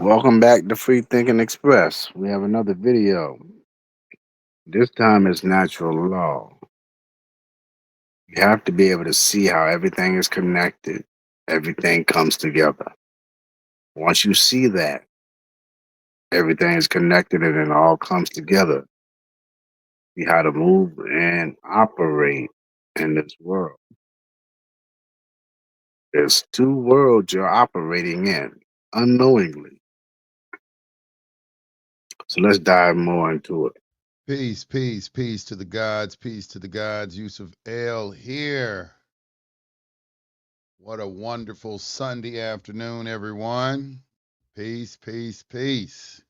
Welcome back to Free Thinking Express. We have another video. This time is natural law. You have to be able to see how everything is connected. Everything comes together. Once you see that everything is connected and it all comes together, see how to move and operate in this world. There's two worlds you're operating in unknowingly. So let's dive more into it. Peace, peace, peace to the gods, peace to the gods. Yusef L here. What a wonderful Sunday afternoon, everyone. Peace, peace, peace.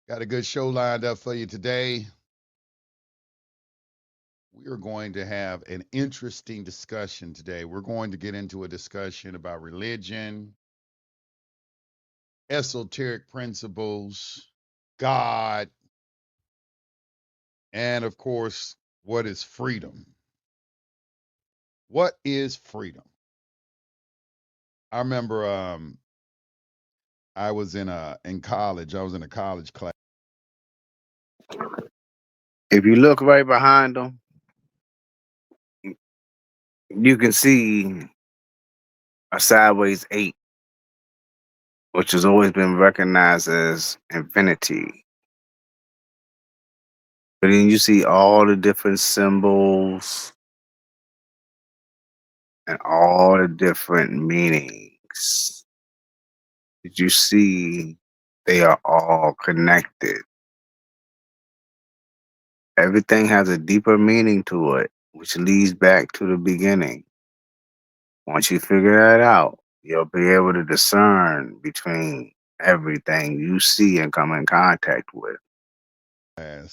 Got a good show lined up for you today. We are going to have an interesting discussion today. We're going to get into a discussion about religion, esoteric principles, God, and of course, what is freedom? What is freedom? I remember I was in college. I was in a college class. If you look right behind them, you can see a sideways eight, which has always been recognized as infinity. But then you see all the different symbols and all the different meanings. Did you see they are all connected? Everything has a deeper meaning to it, which leads back to the beginning. Once you figure that out, you'll be able to discern between everything you see and come in contact with. And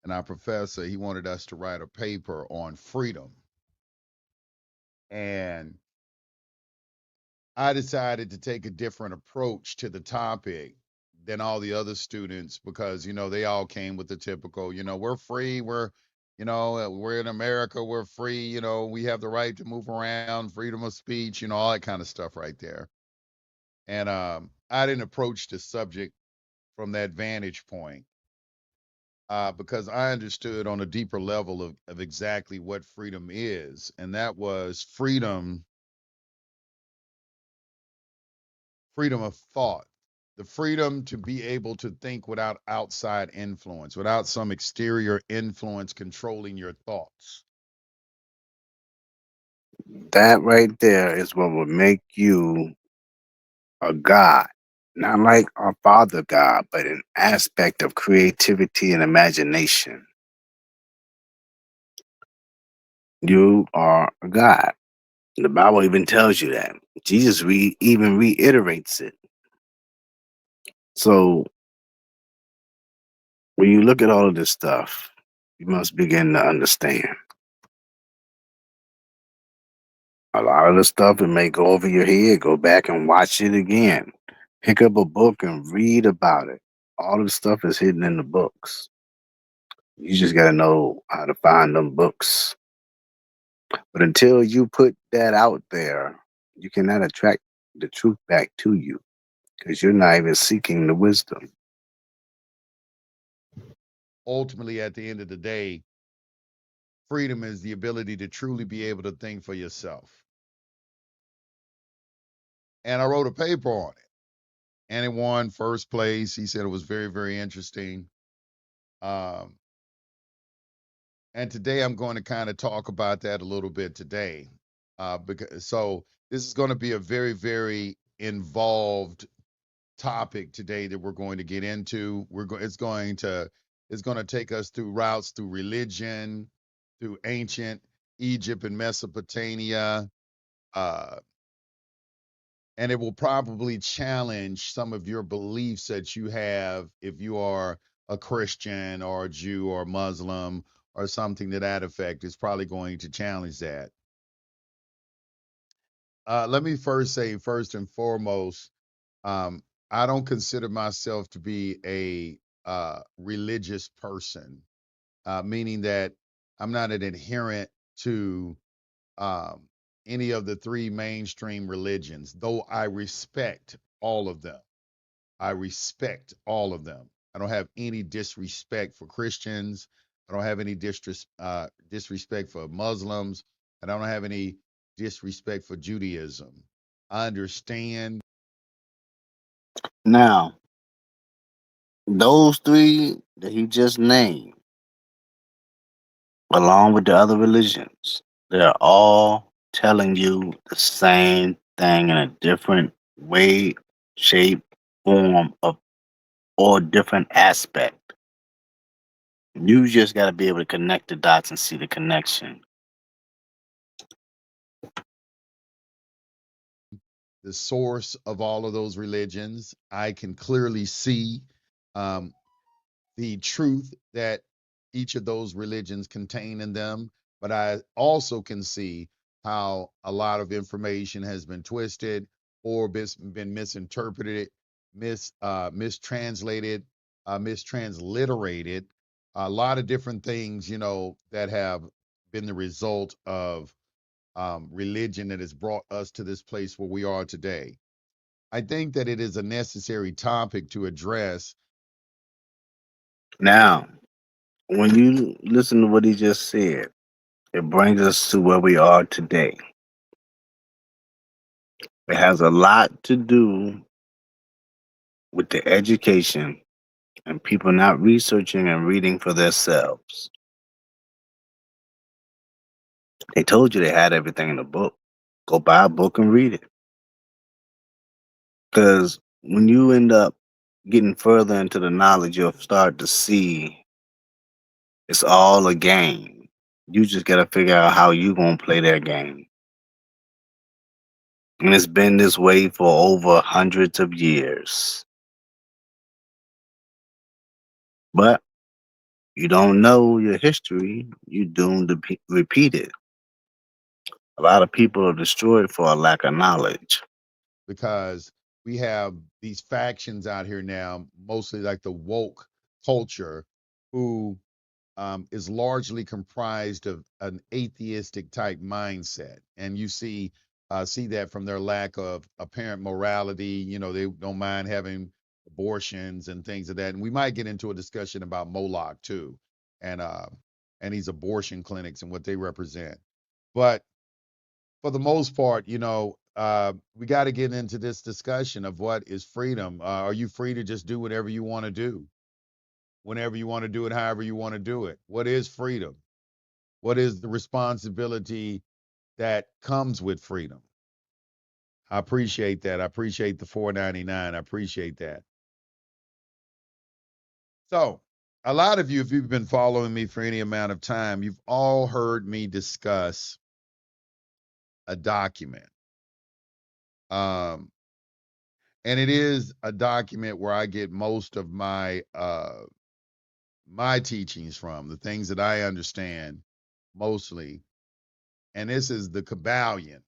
our professor, he wanted us to write a paper on freedom. And I decided to take a different approach to the topic than all the other students because, they all came with the typical, we're free, we're in America, we're free, we have the right to move around, freedom of speech, all that kind of stuff right there. And I didn't approach the subject from that vantage point because I understood on a deeper level of exactly what freedom is. And that was freedom of thought, the freedom to be able to think without outside influence, without some exterior influence controlling your thoughts. That right there is what would make you a god. Not like our Father God, but an aspect of creativity and imagination. You are a God. The Bible even tells you that. Jesus even reiterates it. So when you look at all of this stuff, you must begin to understand. A lot of the stuff it may go over your head. Go back and watch it again. Pick up a book and read about it. All of the stuff is hidden in the books. You just got to know how to find them books. But until you put that out there, you cannot attract the truth back to you because you're not even seeking the wisdom. Ultimately, at the end of the day, freedom is the ability to truly be able to think for yourself. And I wrote a paper on it, and it won first place. He said it was very, very interesting. Um, and today I'm going to kind of talk about that a little bit today. Because this is going to be a very, very involved topic today that we're going to get into. It's going to take us through routes through religion, through ancient Egypt and Mesopotamia, uh, and it will probably challenge some of your beliefs that you have if you are a Christian or a Jew or a Muslim or something to that effect. It's probably going to challenge that. Let me first say, first and foremost, um, I don't consider myself to be a religious person, meaning that I'm not an adherent to um, any of the three mainstream religions, though I respect all of them. I respect all of them. I don't have any disrespect for Christians. I don't have any disrespect for Muslims. And I don't have any disrespect for Judaism. I understand. Now, those three that he just named, along with the other religions, they're all telling you the same thing in a different way, shape, form, of or different aspect. You just got to be able to connect the dots and see the connection. The source of all of those religions. I can clearly see um, the truth that each of those religions contain in them, but I also can see how a lot of information has been twisted or been misinterpreted, mistranslated, mistransliterated. A lot of different things, that have been the result of religion that has brought us to this place where we are today. I think that it is a necessary topic to address. Now, when you listen to what he just said, it brings us to where we are today. It has a lot to do with the education and people not researching and reading for themselves. They told you they had everything in the book. Go buy a book and read it. Because when you end up getting further into the knowledge, you'll start to see it's all a game. You just got to figure out how you going to play that game. And it's been this way for over hundreds of years. But you don't know your history, you're doomed to repeat it. A lot of people are destroyed for a lack of knowledge. Because we have these factions out here now, mostly like the woke culture, who is largely comprised of an atheistic type mindset, and you see that from their lack of apparent morality. They don't mind having abortions and things of that. And we might get into a discussion about Moloch too, and these abortion clinics and what they represent. But for the most part, we got to get into this discussion of what is freedom. Are you free to just do whatever you want to do, whenever you want to do it, however you want to do it? What is freedom? What is the responsibility that comes with freedom? I appreciate that. I appreciate the 4.99. I appreciate that. So, a lot of you, if you've been following me for any amount of time, you've all heard me discuss a document. Um, and it is a document where I get most of my teachings from, the things that I understand mostly. And this is the Kabbalion,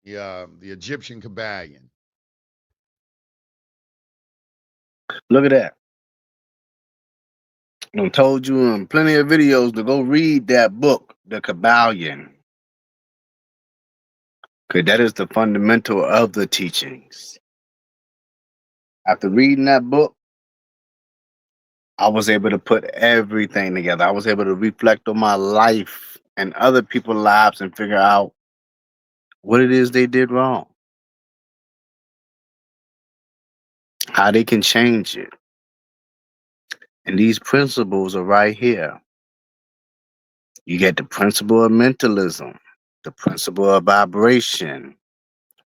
the Egyptian Kabbalion. Look at that. I told you in plenty of videos to go read that book, The Kabbalion. Because that is the fundamental of the teachings. After reading that book, I was able to put everything together. I was able to reflect on my life and other people's lives and figure out what it is they did wrong, how they can change it. And these principles are right here. You get the principle of mentalism, the principle of vibration.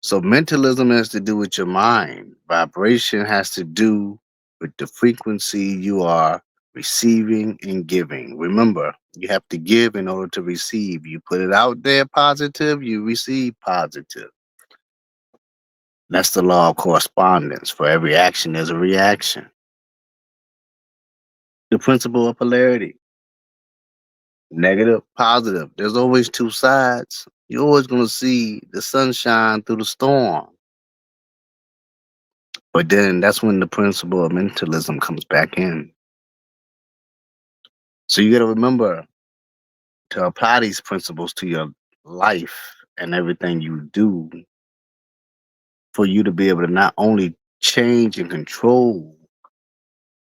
So mentalism has to do with your mind. Vibration has to do with the frequency you are receiving and giving. Remember, you have to give in order to receive. You put it out there positive, you receive positive. That's the law of correspondence. For every action, there's a reaction. The principle of polarity, negative, positive. There's always two sides. You're always going to see the sunshine through the storm. But then that's when the principle of mentalism comes back in. So you got to remember to apply these principles to your life. and everything you do for you to be able to not only change and control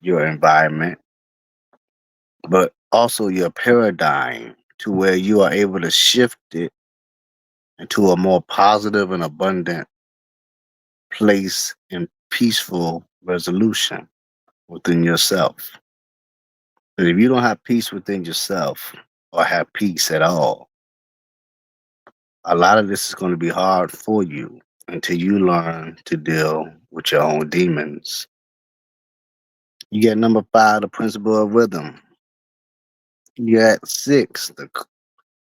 your environment, but also your paradigm to where you are able to shift it into a more positive and abundant place and peaceful resolution within yourself. But if you don't have peace within yourself or have peace at all, a lot of this is going to be hard for you until you learn to deal with your own demons. You get number 5, the principle of rhythm. You got 6, the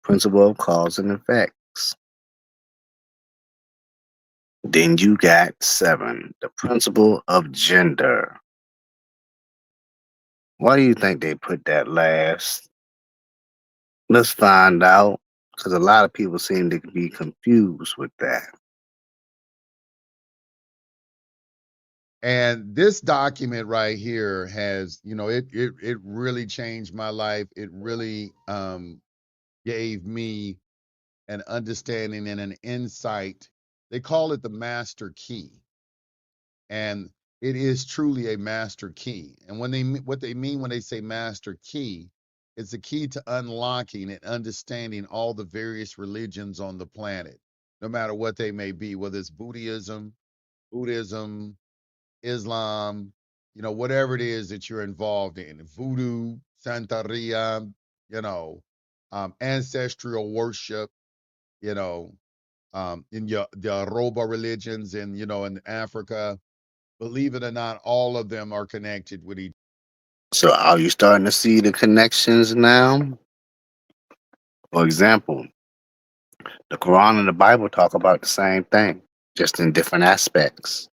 principle of cause and effects. Then you got 7, the principle of gender. Why do you think they put that last? Let's find out, because a lot of people seem to be confused with that. And this document right here has, it really changed my life. It really gave me an understanding and an insight. They call it the master key. And it is truly a master key. And what they mean when they say master key, it's a key to unlocking and understanding all the various religions on the planet, no matter what they may be, whether it's Buddhism, Islam, whatever it is that you're involved in, voodoo, Santeria, ancestral worship, you know, in the Yoruba religions and, in Africa, believe it or not, all of them are connected with each. So are you starting to see the connections now? For example, the Quran and the Bible talk about the same thing, just in different aspects,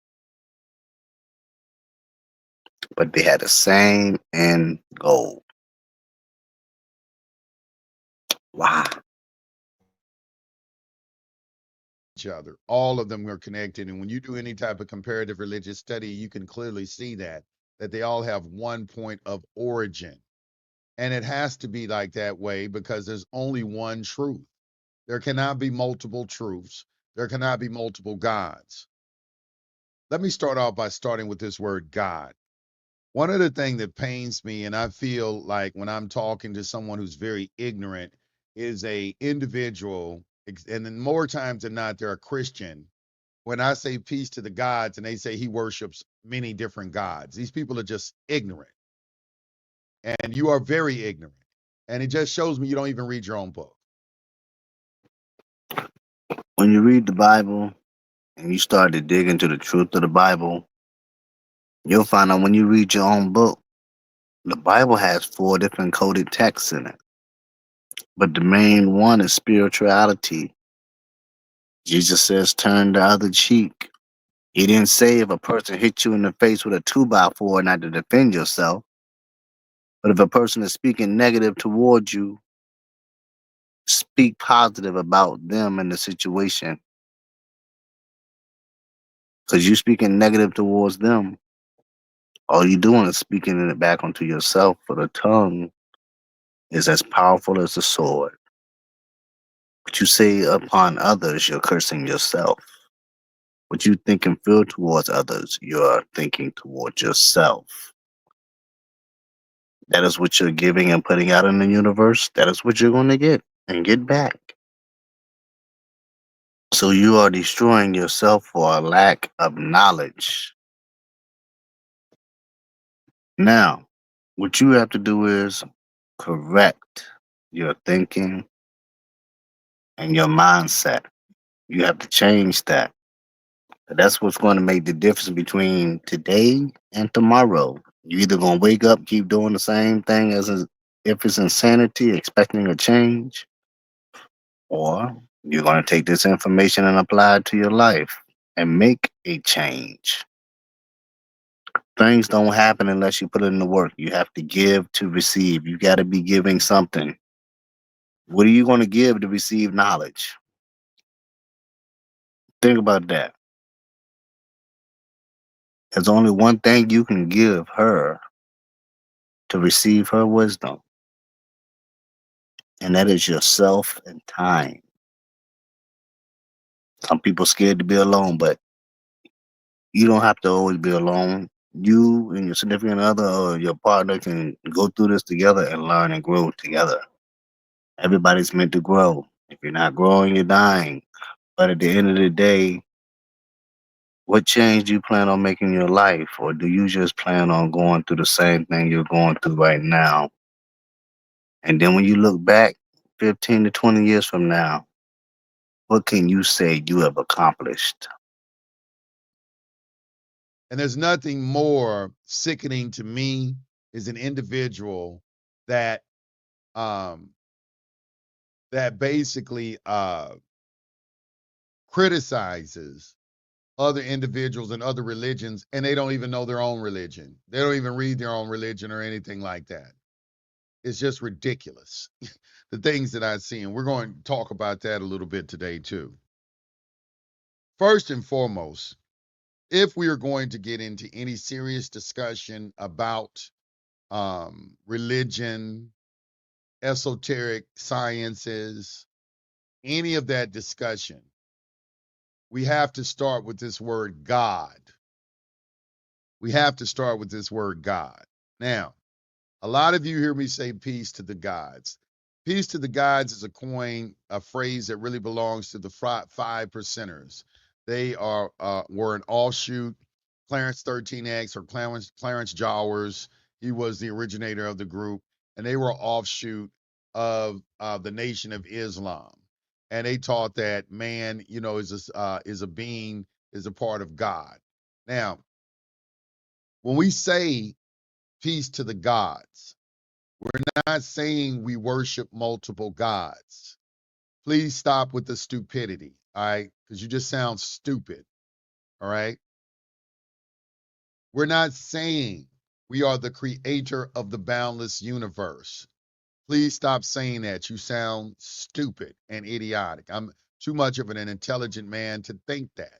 but they had the same end goal. Wow. Other. All of them are connected. And when you do any type of comparative religious study, you can clearly see that they all have one point of origin. And it has to be like that way because there's only one truth. There cannot be multiple truths. There cannot be multiple gods. Let me start off by starting with this word God. One of the things that pains me, and I feel like when I'm talking to someone who's very ignorant, is a individual, and then more times than not, they're a Christian. When I say peace to the gods, and they say he worships many different gods, these people are just ignorant, and you are very ignorant, and it just shows me you don't even read your own book. When you read the Bible and you start to dig into the truth of the Bible, you'll find out when you read your own book, the Bible has 4 different coded texts in it. But the main one is spirituality. Jesus says, turn the other cheek. He didn't say if a person hit you in the face with a 2x4 not to defend yourself. But if a person is speaking negative towards you, speak positive about them and the situation. Because you speaking negative towards them, all you doing is speaking it back onto yourself. For the tongue is as powerful as a sword. What you say upon others, you're cursing yourself. What you think and feel towards others, you're thinking towards yourself. That is what you're giving and putting out in the universe. That is what you're going to get and get back. So you are destroying yourself for a lack of knowledge. Now, what you have to do is correct your thinking and your mindset. You have to change that. That's what's going to make the difference between today and tomorrow. You either going to wake up, keep doing the same thing if it's insanity, expecting a change, or you're going to take this information and apply it to your life and make a change. Things don't happen unless you put in the work. You have to give to receive. You got to be giving something. What are you going to give to receive knowledge? Think about that. There's only one thing you can give her to receive her wisdom, and that is yourself and time. Some people scared to be alone, but you don't have to always be alone. You and your significant other or your partner can go through this together and learn and grow together. Everybody's meant to grow. If you're not growing, you're dying. But at the end of the day, what change do you plan on making in your life? Or do you just plan on going through the same thing you're going through right now? And then when you look back 15 to 20 years from now, what can you say you have accomplished? And there's nothing more sickening to me as an individual that um that basically criticizes other individuals and other religions, and they don't even know their own religion. They don't even read their own religion or anything like that. It's just ridiculous. The things that I see, and we're going to talk about that a little bit today too. First and foremost, if we are going to get into any serious discussion about religion, esoteric sciences, any of that discussion, we have to start with this word God. We have to start with this word God. Now, a lot of you hear me say peace to the gods. Peace to the gods is a phrase that really belongs to the five percenters. They were an offshoot. Clarence 13X or Clarence Jowers, he was the originator of the group, and they were an offshoot of the Nation of Islam. And they taught that man, is a being, is a part of God. Now, when we say peace to the gods, we're not saying we worship multiple gods. Please stop with the stupidity, all right? Because you just sound stupid, all right? We're not saying we are the creator of the boundless universe. Please stop saying that. You sound stupid and idiotic. I'm too much of an intelligent man to think that.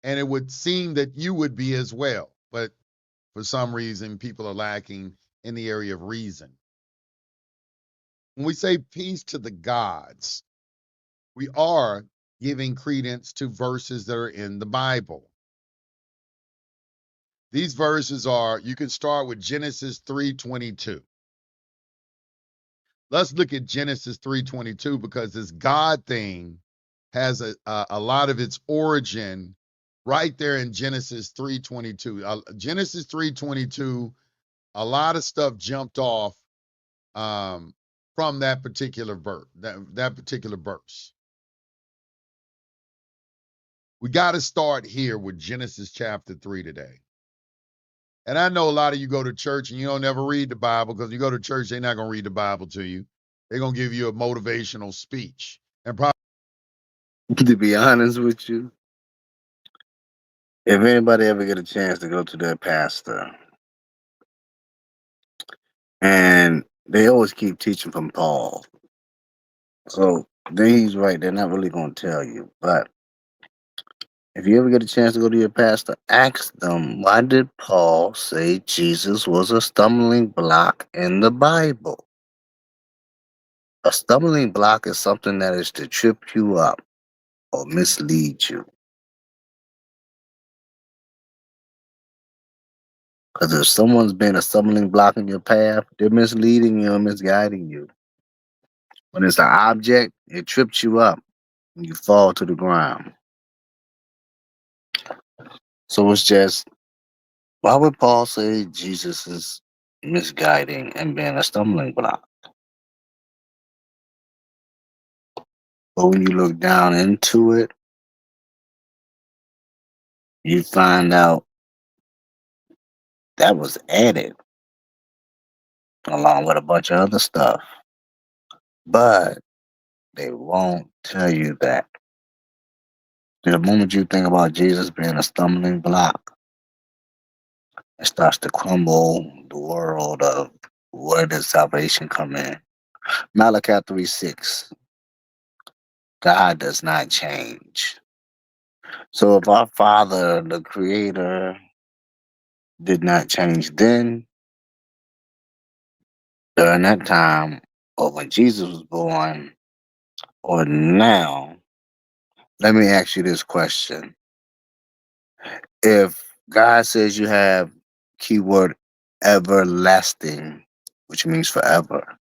And it would seem that you would be as well. But for some reason, people are lacking in the area of reason. When we say peace to the gods, we are giving credence to verses that are in the Bible. These verses are, you can start with Genesis 3:22. Let's look at Genesis 3:22 because this God thing has a lot of its origin right there in Genesis 3:22. Genesis 3:22, a lot of stuff jumped off from that particular verse. That particular verse. We got to start here with Genesis chapter 3 today. And I know a lot of you go to church and you don't ever read the Bible because you go to church, they're not going to read the Bible to you. They're going to give you a motivational speech. And probably To be honest with you, if anybody ever get a chance to go to their pastor, and they always keep teaching from Paul, so then he's right. They're not really going to tell you. But if you ever get a chance to go to your pastor, ask them, why did Paul say Jesus was a stumbling block in the Bible? A stumbling block is something that is to trip you up or mislead you. Because if someone's been a stumbling block in your path, they're misleading you and misguiding you. When it's an object, it trips you up and you fall to the ground. So it's just, why would Paul say Jesus is misguiding and being a stumbling block? But when you look down into it, you find out that was added along with a bunch of other stuff. But they won't tell you that. The moment you think about Jesus being a stumbling block, it starts to crumble the world of where does salvation come in. Malachi 3:6, God does not change. So if our Father, the Creator, did not change then, during that time, or when Jesus was born, or now, Let me ask you this question. If God says you have keyword everlasting, which means forever,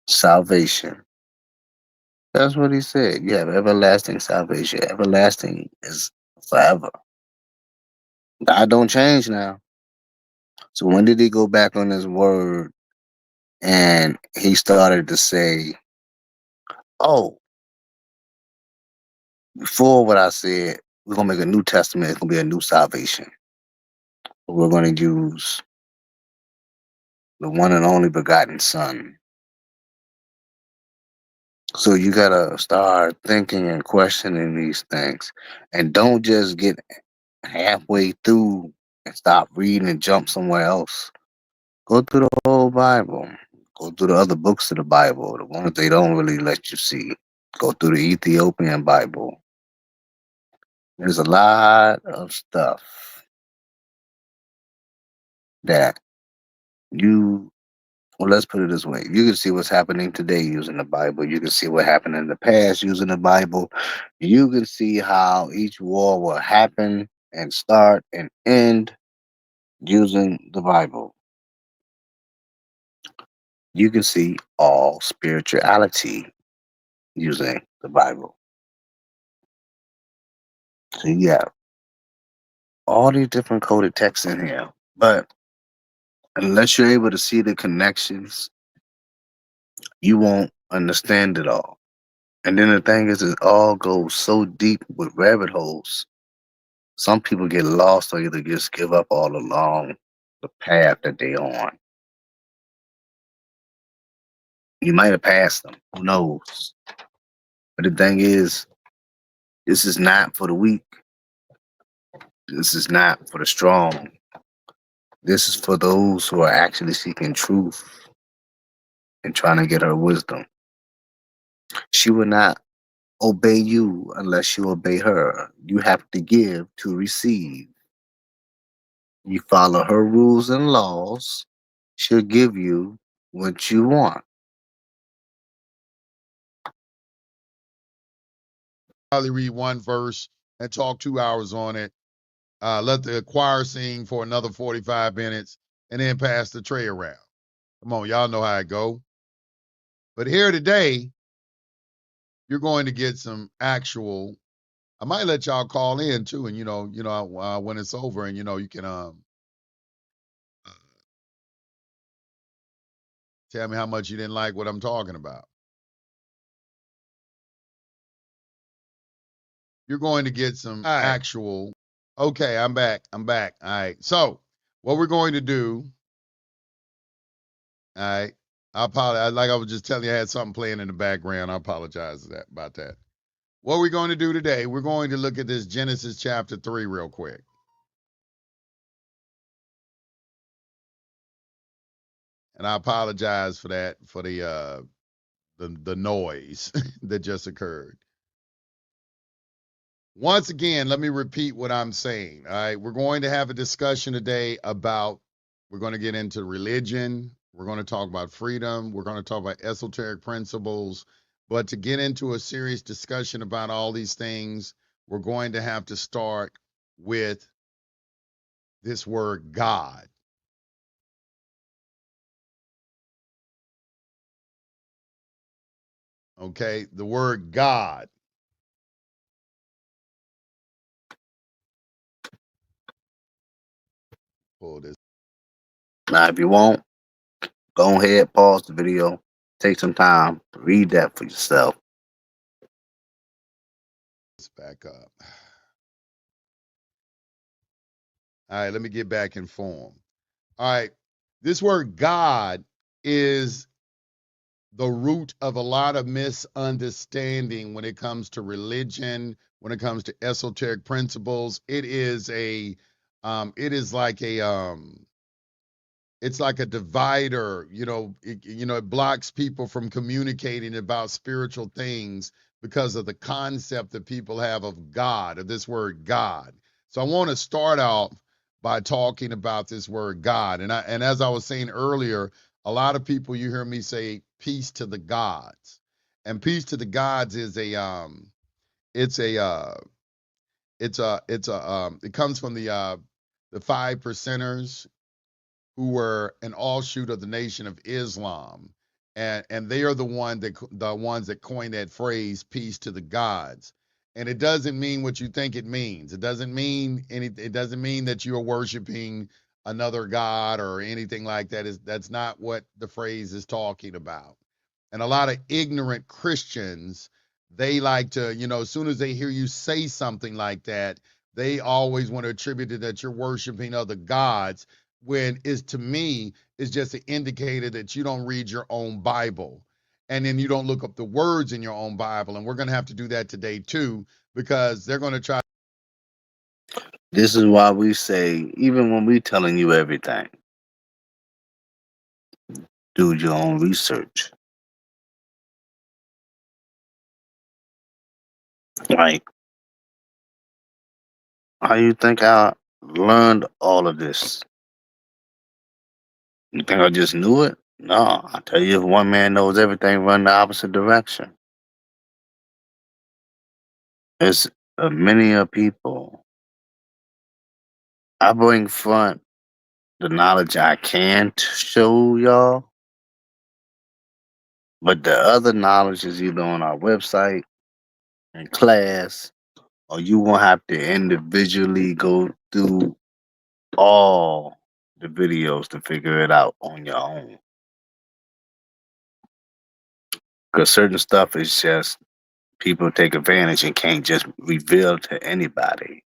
salvation. That's what he said. You have everlasting salvation. Everlasting is forever. God don't change now. So when did he go back on his word and he started to say, oh, before what I said, we're gonna make a new testament, it's gonna be a new salvation. We're gonna use the one and only begotten son. So you gotta start thinking and questioning these things. And don't just get halfway through and stop reading and jump somewhere else. Go through the whole Bible. Go through the other books of the Bible, the ones they don't really let you see. Go through the Ethiopian Bible. There's a lot of stuff that you, well, let's put it this way. You can see what's happening today using the Bible. You can see what happened in the past using the Bible. You can see how each war will happen and start and end using the Bible. You can see all spirituality using the Bible. So you got all these different coded texts in here. But unless you're able to see the connections, you won't understand it all. And then the thing is, it all goes so deep with rabbit holes. Some people get lost or either just give up all along the path that they on. You might have passed them. Who knows? But the thing is, this is not for the weak. This is not for the strong. This is for those who are actually seeking truth and trying to get her wisdom. She will not obey you unless you obey her. You have to give to receive. You follow her rules and laws, she'll give you what you want. Probably read one verse and talk 2 hours on it. Let the choir sing for another 45 minutes and then pass the tray around. Come on, y'all know how it go. But here today, you're going to get some actual. I might let y'all call in too, and when it's over, and you can tell me how much you didn't like what I'm talking about. You're going to get some actual. Okay, I'm back. I'm back. All right. So what we're going to do. All right. I apologize. Like I was just telling you, I had something playing in the background. I apologize about that. What we're going to do today, we're going to look at this Genesis chapter 3 real quick. And I apologize for that, for the noise that just occurred. Once again, let me repeat what I'm saying. All right, we're going to have a discussion today about, we're going to get into religion. We're going to talk about freedom. We're going to talk about esoteric principles. But to get into a serious discussion about all these things, we're going to have to start with this word God. Okay, the word God. Pull this Now, if you won't, go ahead, pause the video, take some time to read that for yourself. back up. All right, let me get back in form. All right, this word God is the root of a lot of misunderstanding when it comes to religion, when it comes to esoteric principles. It is like it's like a divider. It blocks people from communicating about spiritual things because of the concept that people have of God, of this word God. So I want to start out by talking about this word God. And as I was saying earlier, a lot of people, you hear me say peace to the gods. And peace to the gods is it's a it comes from the 5%ers who were an offshoot of the Nation of Islam, and they are the ones that coined that phrase "peace to the gods." And it doesn't mean what you think it means. It doesn't mean any. It doesn't mean that you are worshiping another god or anything like that. That's not what the phrase is talking about. And a lot of ignorant Christians, they like to, as soon as they hear you say something like that, they always want to attribute it that you're worshiping other gods, when is, to me, is just an indicator that you don't read your own Bible. And then you don't look up the words in your own Bible. And we're going to have to do that today too, because they're going to try. This is why we say, even when we telling you everything, do your own research. Like, how you think I learned all of this? You think I just knew it? No, I tell you, if one man knows everything, run the opposite direction. It's many of people. I bring front the knowledge I can to show y'all, but the other knowledge is either on our website in class, or you won't have to individually go through all the videos to figure it out on your own. Because certain stuff is just people take advantage and can't just reveal to anybody.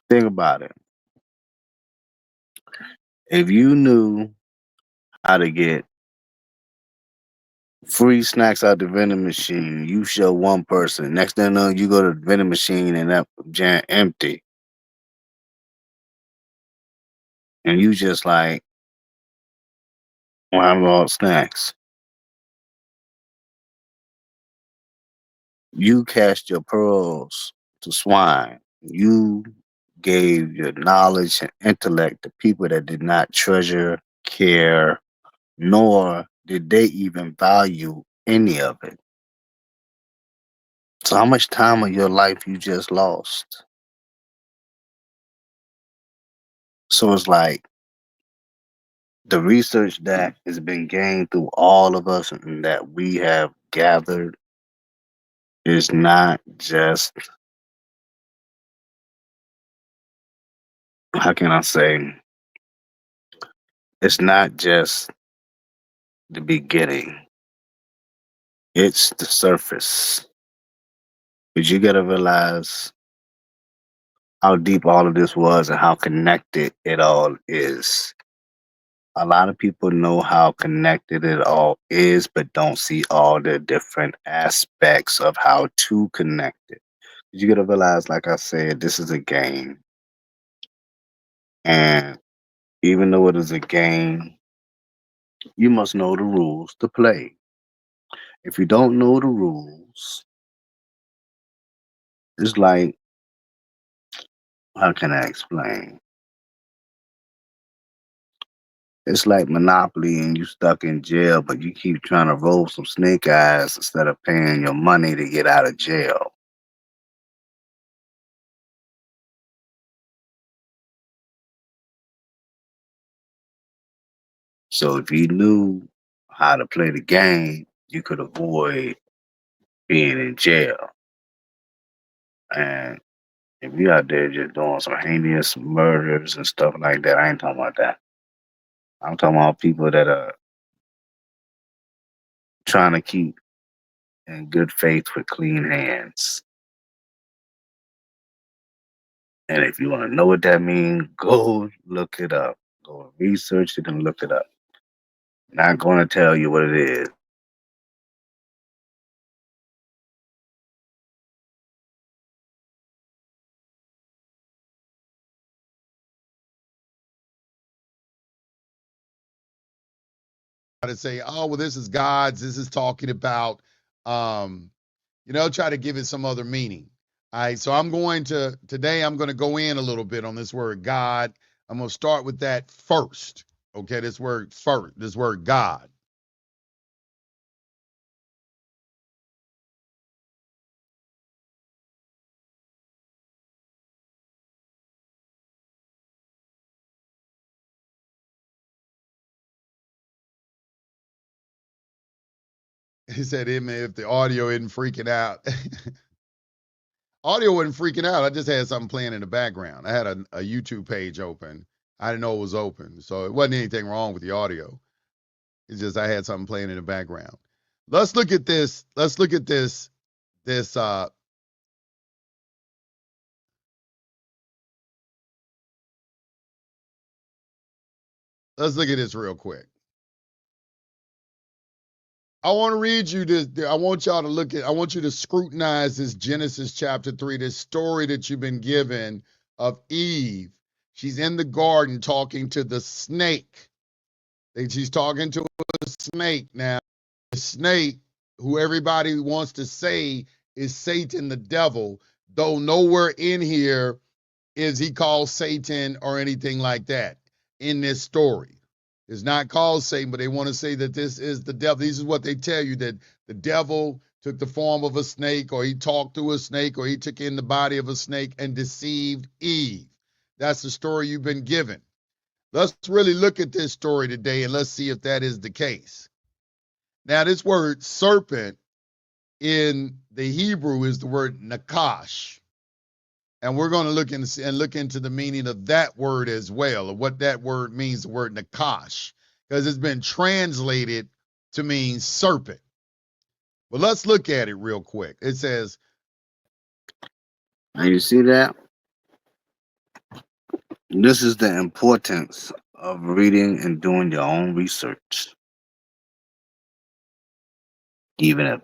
Think about it. If you knew how to get free snacks out the vending machine, you show one person. Next thing you know, you go to the vending machine and that jam empty. And you just like, well, I'm all snacks. You cast your pearls to swine. You gave your knowledge and intellect to people that did not treasure, care, nor did they even value any of it. So how much time of your life you just lost? So it's like the research that has been gained through all of us and that we have gathered is not just, how can I say, it's not just the beginning. It's the surface. But you gotta realize how deep all of this was and how connected it all is. A lot of people know how connected it all is, but don't see all the different aspects of how to connect it. You gotta realize, like I said, this is a game. And even though it is a game, you must know the rules to play. If you don't know the rules, it's like, how can I explain? It's like Monopoly and you stuck in jail, but you keep trying to roll some snake eyes instead of paying your money to get out of jail. So if you knew how to play the game, you could avoid being in jail. And if you out there just doing some heinous murders and stuff like that, I ain't talking about that. I'm talking about people that are trying to keep in good faith with clean hands. And if you want to know what that means, go look it up. Go research it and look it up. Not going to tell you what it is. To say, oh, well, this is God's, this is talking about, um, try to give it some other meaning. All right, so I'm going to go in a little bit on this word God. I'm going to start with that first. Okay, this word God. He said, if the audio isn't freaking out. Audio wasn't freaking out. I just had something playing in the background. I had a YouTube page open. I didn't know it was open. So it wasn't anything wrong with the audio. It's just I had something playing in the background. Let's look at this. Let's look at this. Let's look at this real quick. I want to read you this. I want y'all to look at, I want you to scrutinize this Genesis chapter 3, this story that you've been given of Eve. She's in the garden talking to the snake. She's talking to a snake now. The snake, who everybody wants to say is Satan the devil, though nowhere in here is he called Satan or anything like that in this story. It's not called Satan, but they want to say that this is the devil. This is what they tell you, that the devil took the form of a snake, or he talked to a snake, or he took in the body of a snake and deceived Eve. That's the story you've been given. Let's really look at this story today and let's see if that is the case. Now, this word serpent in the Hebrew is the word nakash. And we're going to look into the meaning of that word as well, or what that word means, the word nakash, because it's been translated to mean serpent. But let's look at it real quick. It says, And you see that? This is the importance of reading and doing your own research. Even if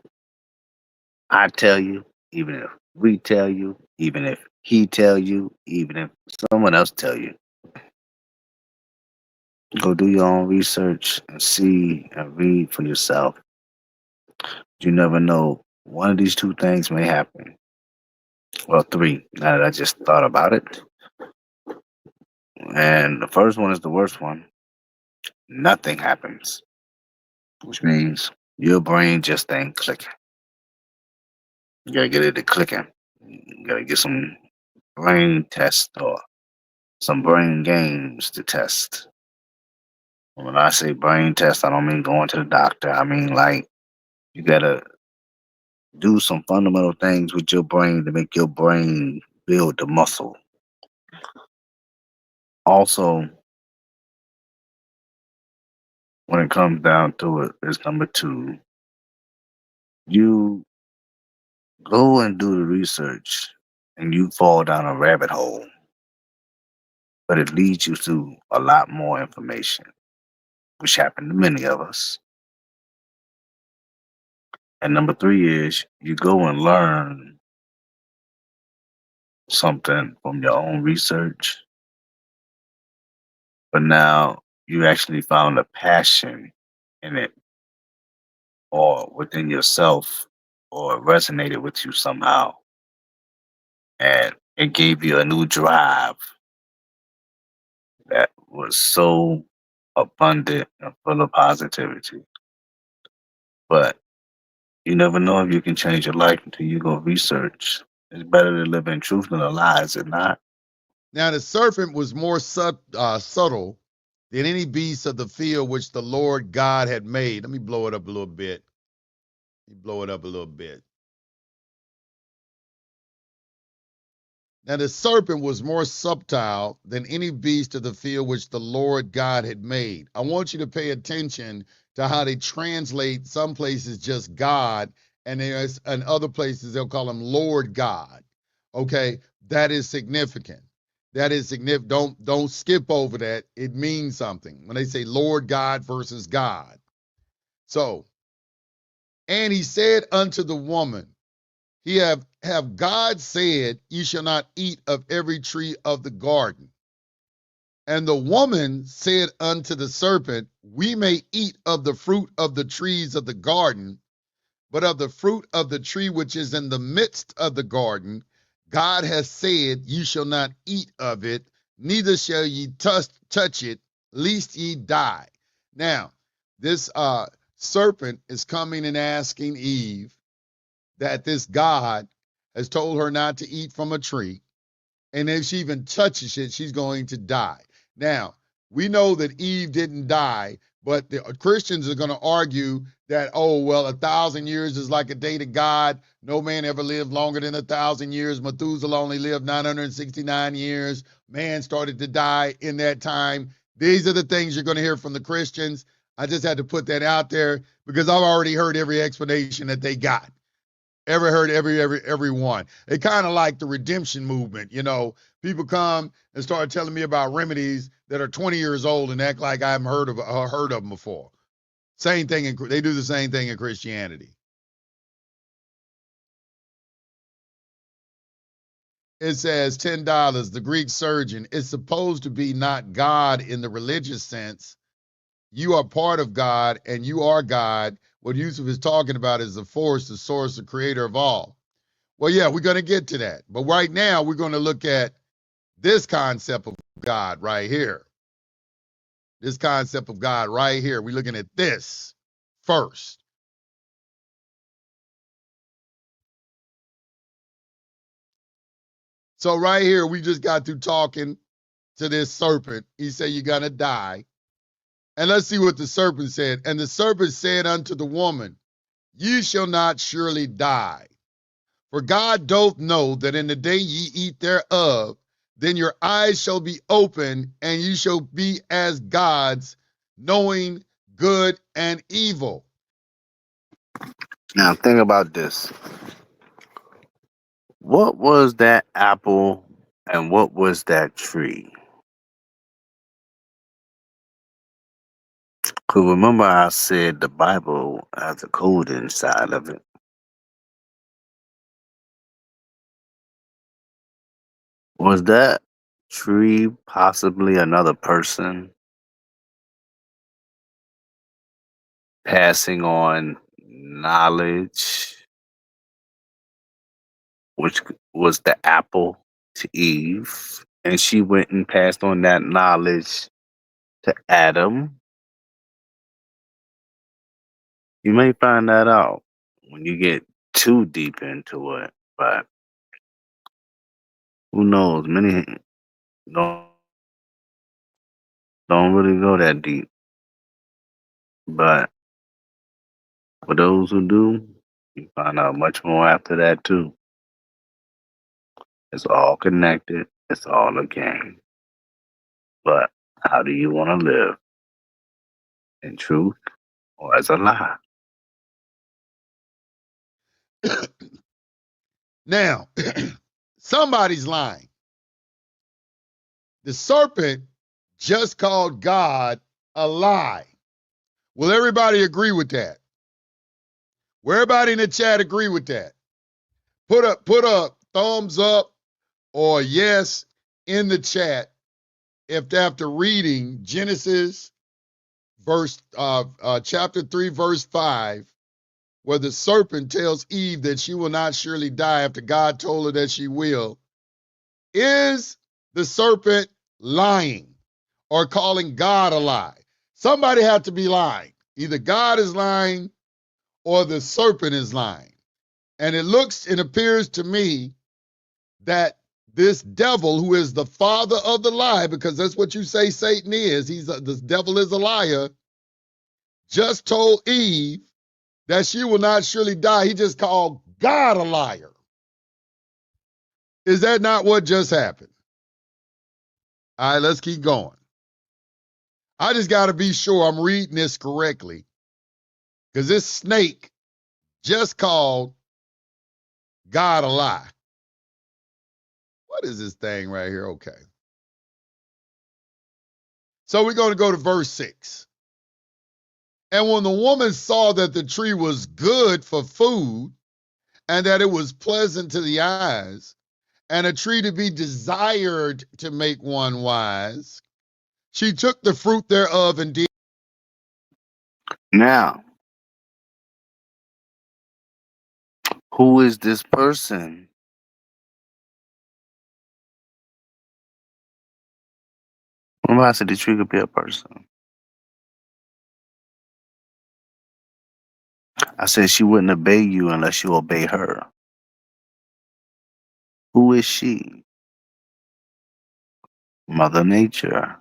I tell you, even if we tell you, even if he tell you, even if someone else tell you. Go do your own research and see and read for yourself. You never know. One of these two things may happen. Well, three, now that I just thought about it. And the first one is the worst one. Nothing happens, which means your brain just ain't clicking. You gotta get it to clicking. You gotta get some brain tests or some brain games to test. When I say brain test, I don't mean going to the doctor. I mean, like, you gotta do some fundamental things with your brain to make your brain build the muscle. Also, when it comes down to it, is number two. You go and do the research and you fall down a rabbit hole, but it leads you to a lot more information, which happened to many of us. And number three is you go and learn something from your own research, but now you actually found a passion in it or within yourself, or it resonated with you somehow. And it gave you a new drive that was so abundant and full of positivity. But you never know if you can change your life until you go research. It's better to live in truth than a lie, is it not? now the serpent was more subtle than any beast of the field which the Lord God had made. Let me blow it up a little bit. Now the serpent was more subtle than any beast of the field which the Lord God had made. I want you to pay attention to how they translate some places just God, and there's in other places they'll call him Lord God. Okay, that is significant. That is significant. Don't skip over that. It means something when they say Lord God versus God. So, and he said unto the woman, he have God said, ye shall not eat of every tree of the garden. And the woman said unto the serpent, we may eat of the fruit of the trees of the garden, but of the fruit of the tree which is in the midst of the garden, God has said, ye shall not eat of it, neither shall ye touch it, lest ye die. Now, this serpent is coming and asking Eve that this God has told her not to eat from a tree. And if she even touches it, she's going to die. Now, we know that Eve didn't die, But the Christians are going to argue that, oh, well, 1,000 years is like a day to God. No man ever lived longer than 1,000 years. Methuselah only lived 969 years. Man started to die in that time. These are the things you're going to hear from the Christians. I just had to put that out there because I've already heard every explanation that they got. Ever heard every one. They kind of like the redemption movement. You know, people come and start telling me about remedies that are 20 years old and act like I haven't heard of them before. Same thing. They do the same thing in Christianity. It says $10. The Greek surgeon is supposed to be not God in the religious sense. You are part of God and you are God. What Yusef is talking about is the force, the source, the creator of all. Well, yeah, we're going to get to that. But right now, we're going to look at this concept of God right here. This concept of God right here. We're looking at this first. So right here, we just got through talking to this serpent. He said, you're going to die. And let's see what the serpent said. And the serpent said unto the woman, ye shall not surely die. For God doth know that in the day ye eat thereof, then your eyes shall be open, and ye shall be as gods, knowing good and evil. Now think about this. What was that apple and what was that tree? Cause remember I said the Bible has a code inside of it. Was that tree possibly another person passing on knowledge, which was the apple to Eve, and she went and passed on that knowledge to Adam? You may find that out when you get too deep into it, but who knows? Many don't don't really go that deep, but for those who do, you find out much more after that too. It's all connected. It's all a game. But how do you want to live? In truth or as a lie? Now, somebody's lying. The serpent just called God a lie. Will everybody agree with that? Will everybody in the chat agree with that? Put a thumbs up or yes in the chat if after reading Genesis chapter 3 verse 5, where the serpent tells Eve that she will not surely die after God told her that she will, is the serpent lying or calling God a lie? Somebody had to be lying. Either God is lying or the serpent is lying. And it looks and appears to me that this devil, who is the father of the lie, because that's what you say Satan is, the devil is a liar, just told Eve that she will not surely die. He just called God a liar. Is that not what just happened? All right, let's keep going. I just got to be sure I'm reading this correctly, because this snake just called God a lie. What is this thing right here? Okay. So we're going to go to verse 6. And when the woman saw that the tree was good for food, and that it was pleasant to the eyes, and a tree to be desired to make one wise, she took the fruit thereof and did. Now, who is this person? Remember I said the tree could be a person. I said she wouldn't obey you unless you obey her. Who is she? Mother Nature.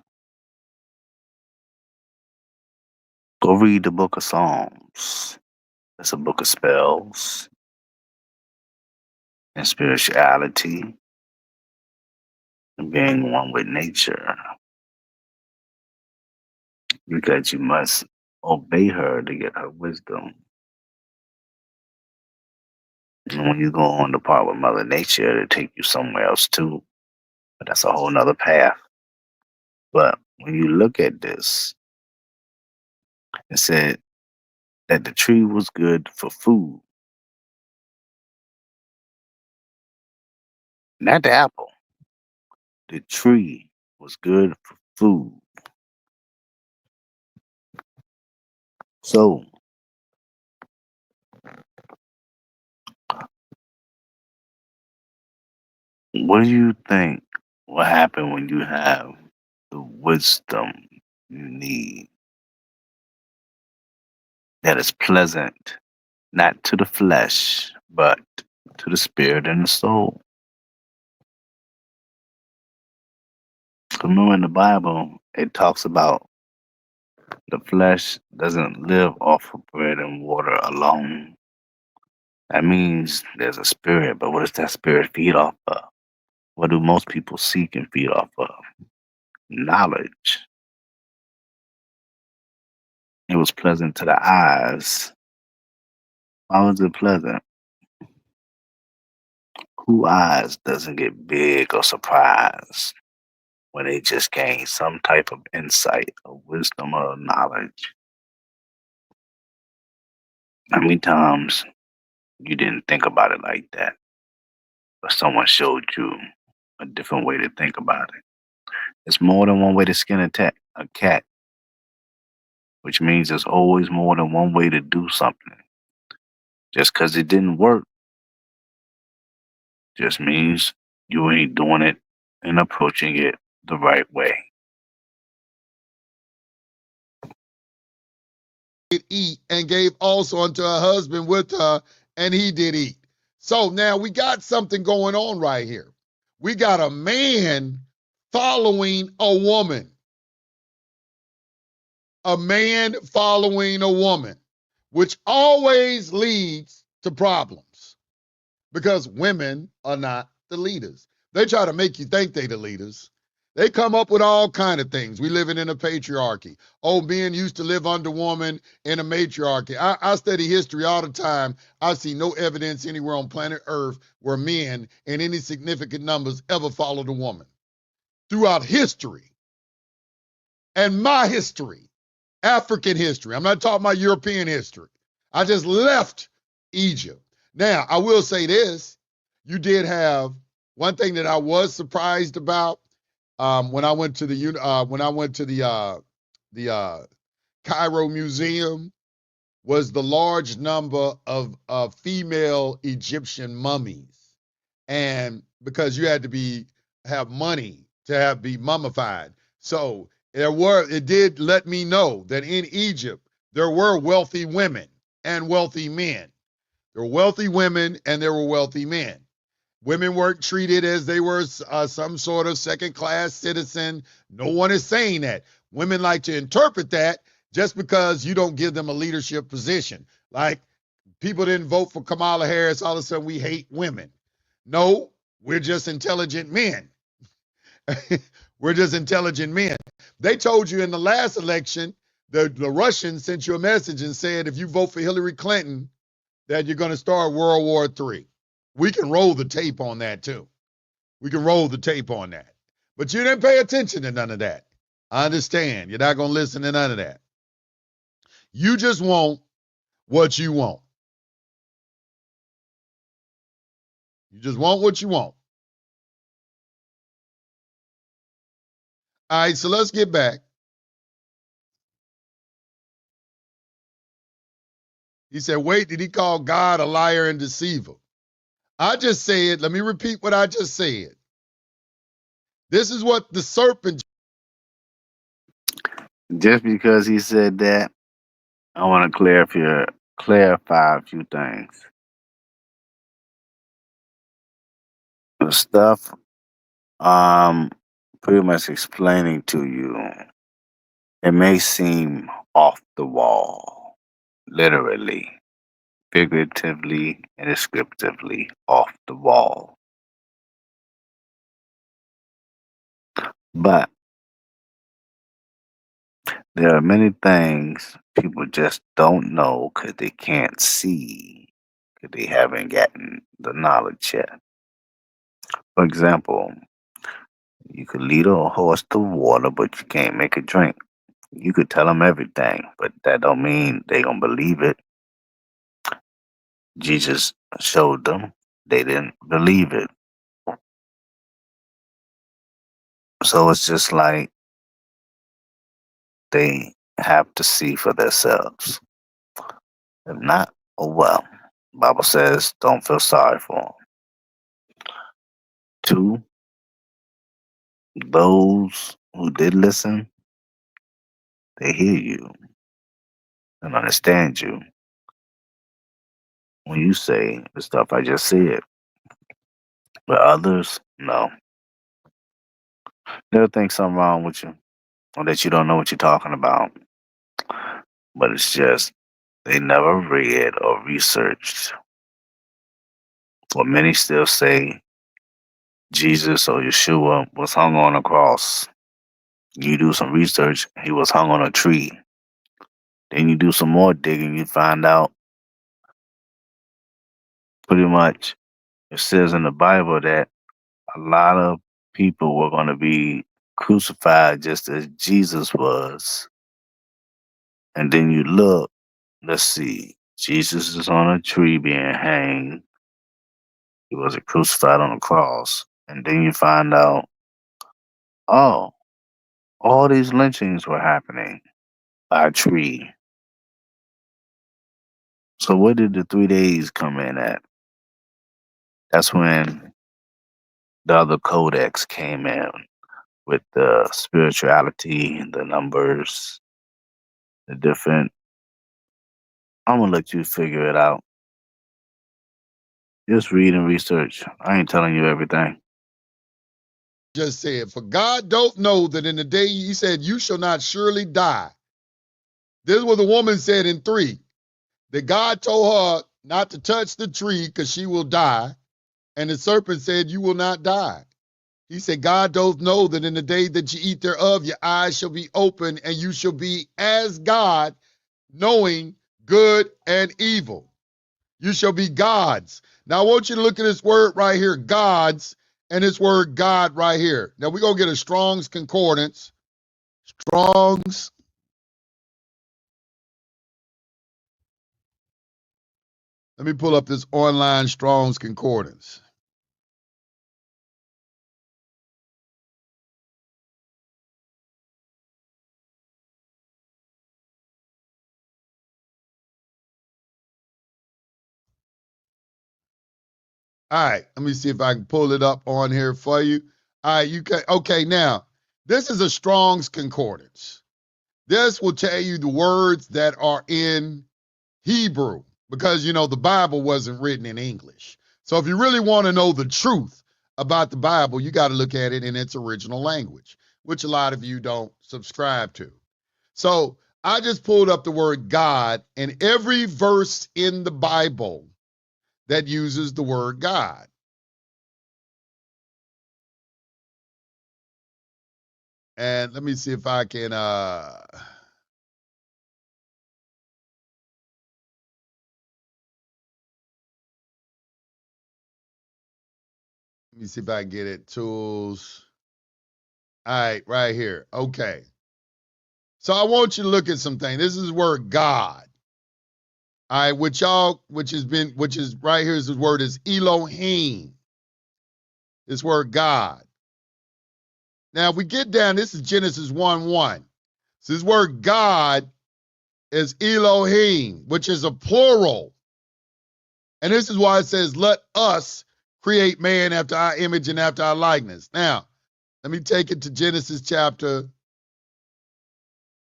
Go read the book of Psalms. It's a book of spells and spirituality and being one with nature because you must obey her to get her wisdom. And when you go on the part with Mother Nature, it'll take you somewhere else too. But that's a whole nother path. But when you look at this, it said that the tree was good for food, not the apple. The tree was good for food. So, what do you think will happen when you have the wisdom you need that is pleasant, not to the flesh, but to the spirit and the soul? Remember in the Bible, it talks about the flesh doesn't live off of bread and water alone. That means there's a spirit, but what does that spirit feed off of? What do most people seek and feed off of? Knowledge. It was pleasant to the eyes. Why was it pleasant? Who eyes doesn't get big or surprised when they just gain some type of insight or wisdom or knowledge? How many times you didn't think about it like that, but someone showed you a different way to think about it? It's more than one way to skin a cat, which means there's always more than one way to do something. Just because it didn't work just means you ain't doing it and approaching it the right way. Did eat and gave also unto her husband with her, and he did eat. So now we got something going on right here. We got a man following a woman, a man following a woman, which always leads to problems because women are not the leaders. They try to make you think they the leaders. They come up with all kind of things. We living in a patriarchy. Oh, men used to live under woman in a matriarchy. I study history all the time. I see no evidence anywhere on planet Earth where men in any significant numbers ever followed a woman. Throughout history and my history, African history. I'm not talking about European history. I just left Egypt. Now, I will say this. You did have one thing that I was surprised about when I went to the Cairo Museum was the large number of female Egyptian mummies, and because you had to have money to be mummified, so it did let me know that in Egypt there were wealthy women and wealthy men. There were wealthy women and there were wealthy men. Women weren't treated as they were some sort of second class citizen. No one is saying that. Women like to interpret that just because you don't give them a leadership position. Like people didn't vote for Kamala Harris, all of a sudden we hate women. No, we're just intelligent men. We're just intelligent men. They told you in the last election, the Russians sent you a message and said if you vote for Hillary Clinton, that you're going to start World War III. We can roll the tape on that too. We can roll the tape on that. But you didn't pay attention to none of that. I understand. You're not going to listen to none of that. You just want what you want. You just want what you want. All right, so let's get back. He said, wait, did he call God a liar and deceiver? I just said, let me repeat what I just said. This is what the serpent. Just because he said that, I want to clarify a few things. The stuff pretty much explaining to you It may seem off the wall, literally, figuratively, and descriptively off the wall. But there are many things people just don't know because they can't see, because they haven't gotten the knowledge yet. For example, you could lead a horse to water, but you can't make it drink. You could tell them everything, but that don't mean they gonna believe it. Jesus showed them, they didn't believe it. So it's just like they have to see for themselves. If not, oh well. Bible says don't feel sorry for them. Two, those who did listen, they hear you and understand you when you say the stuff I just said. But others, no. They'll think something wrong with you or that you don't know what you're talking about. But it's just they never read or researched. What many still say Jesus or Yeshua was hung on a cross. You do some research, he was hung on a tree. Then you do some more digging, you find out pretty much it says in the Bible that a lot of people were going to be crucified just as Jesus was. And then you look, let's see, Jesus is on a tree being hanged. He wasn't crucified on a cross. And then you find out, oh, all these lynchings were happening by a tree. So where did the 3 days come in at? That's when the other codex came in with the spirituality, the numbers, the different. I'm gonna let you figure it out. Just read and research. I ain't telling you everything. Just said, for God don't know that in the day he said, you shall not surely die. This is what the woman said in 3, that God told her not to touch the tree because she will die. And the serpent said, you will not die. He said, God doth know that in the day that you eat thereof, your eyes shall be open and you shall be as God, knowing good and evil. You shall be gods. Now, I want you to look at this word right here, gods, and this word God right here. Now, we're going to get a Strong's Concordance. Strong's. Let me pull up this online Strong's Concordance. All right, let me see if I can pull it up on here for you. All right, you can. Okay, now, this is a Strong's Concordance. This will tell you the words that are in Hebrew because, you know, the Bible wasn't written in English. So if you really want to know the truth about the Bible, you got to look at it in its original language, which a lot of you don't subscribe to. So I just pulled up the word God, and every verse in the Bible that uses the word God. And let me see if I can let me see if I can get it. Tools. All right, right here. Okay. So I want you to look at something. This is the word God. All right, which is right here is the word is Elohim. This word God. Now, if we get down, this is Genesis 1:1. So this word God is Elohim, which is a plural. And this is why it says, let us create man after our image and after our likeness. Now, let me take it to Genesis chapter.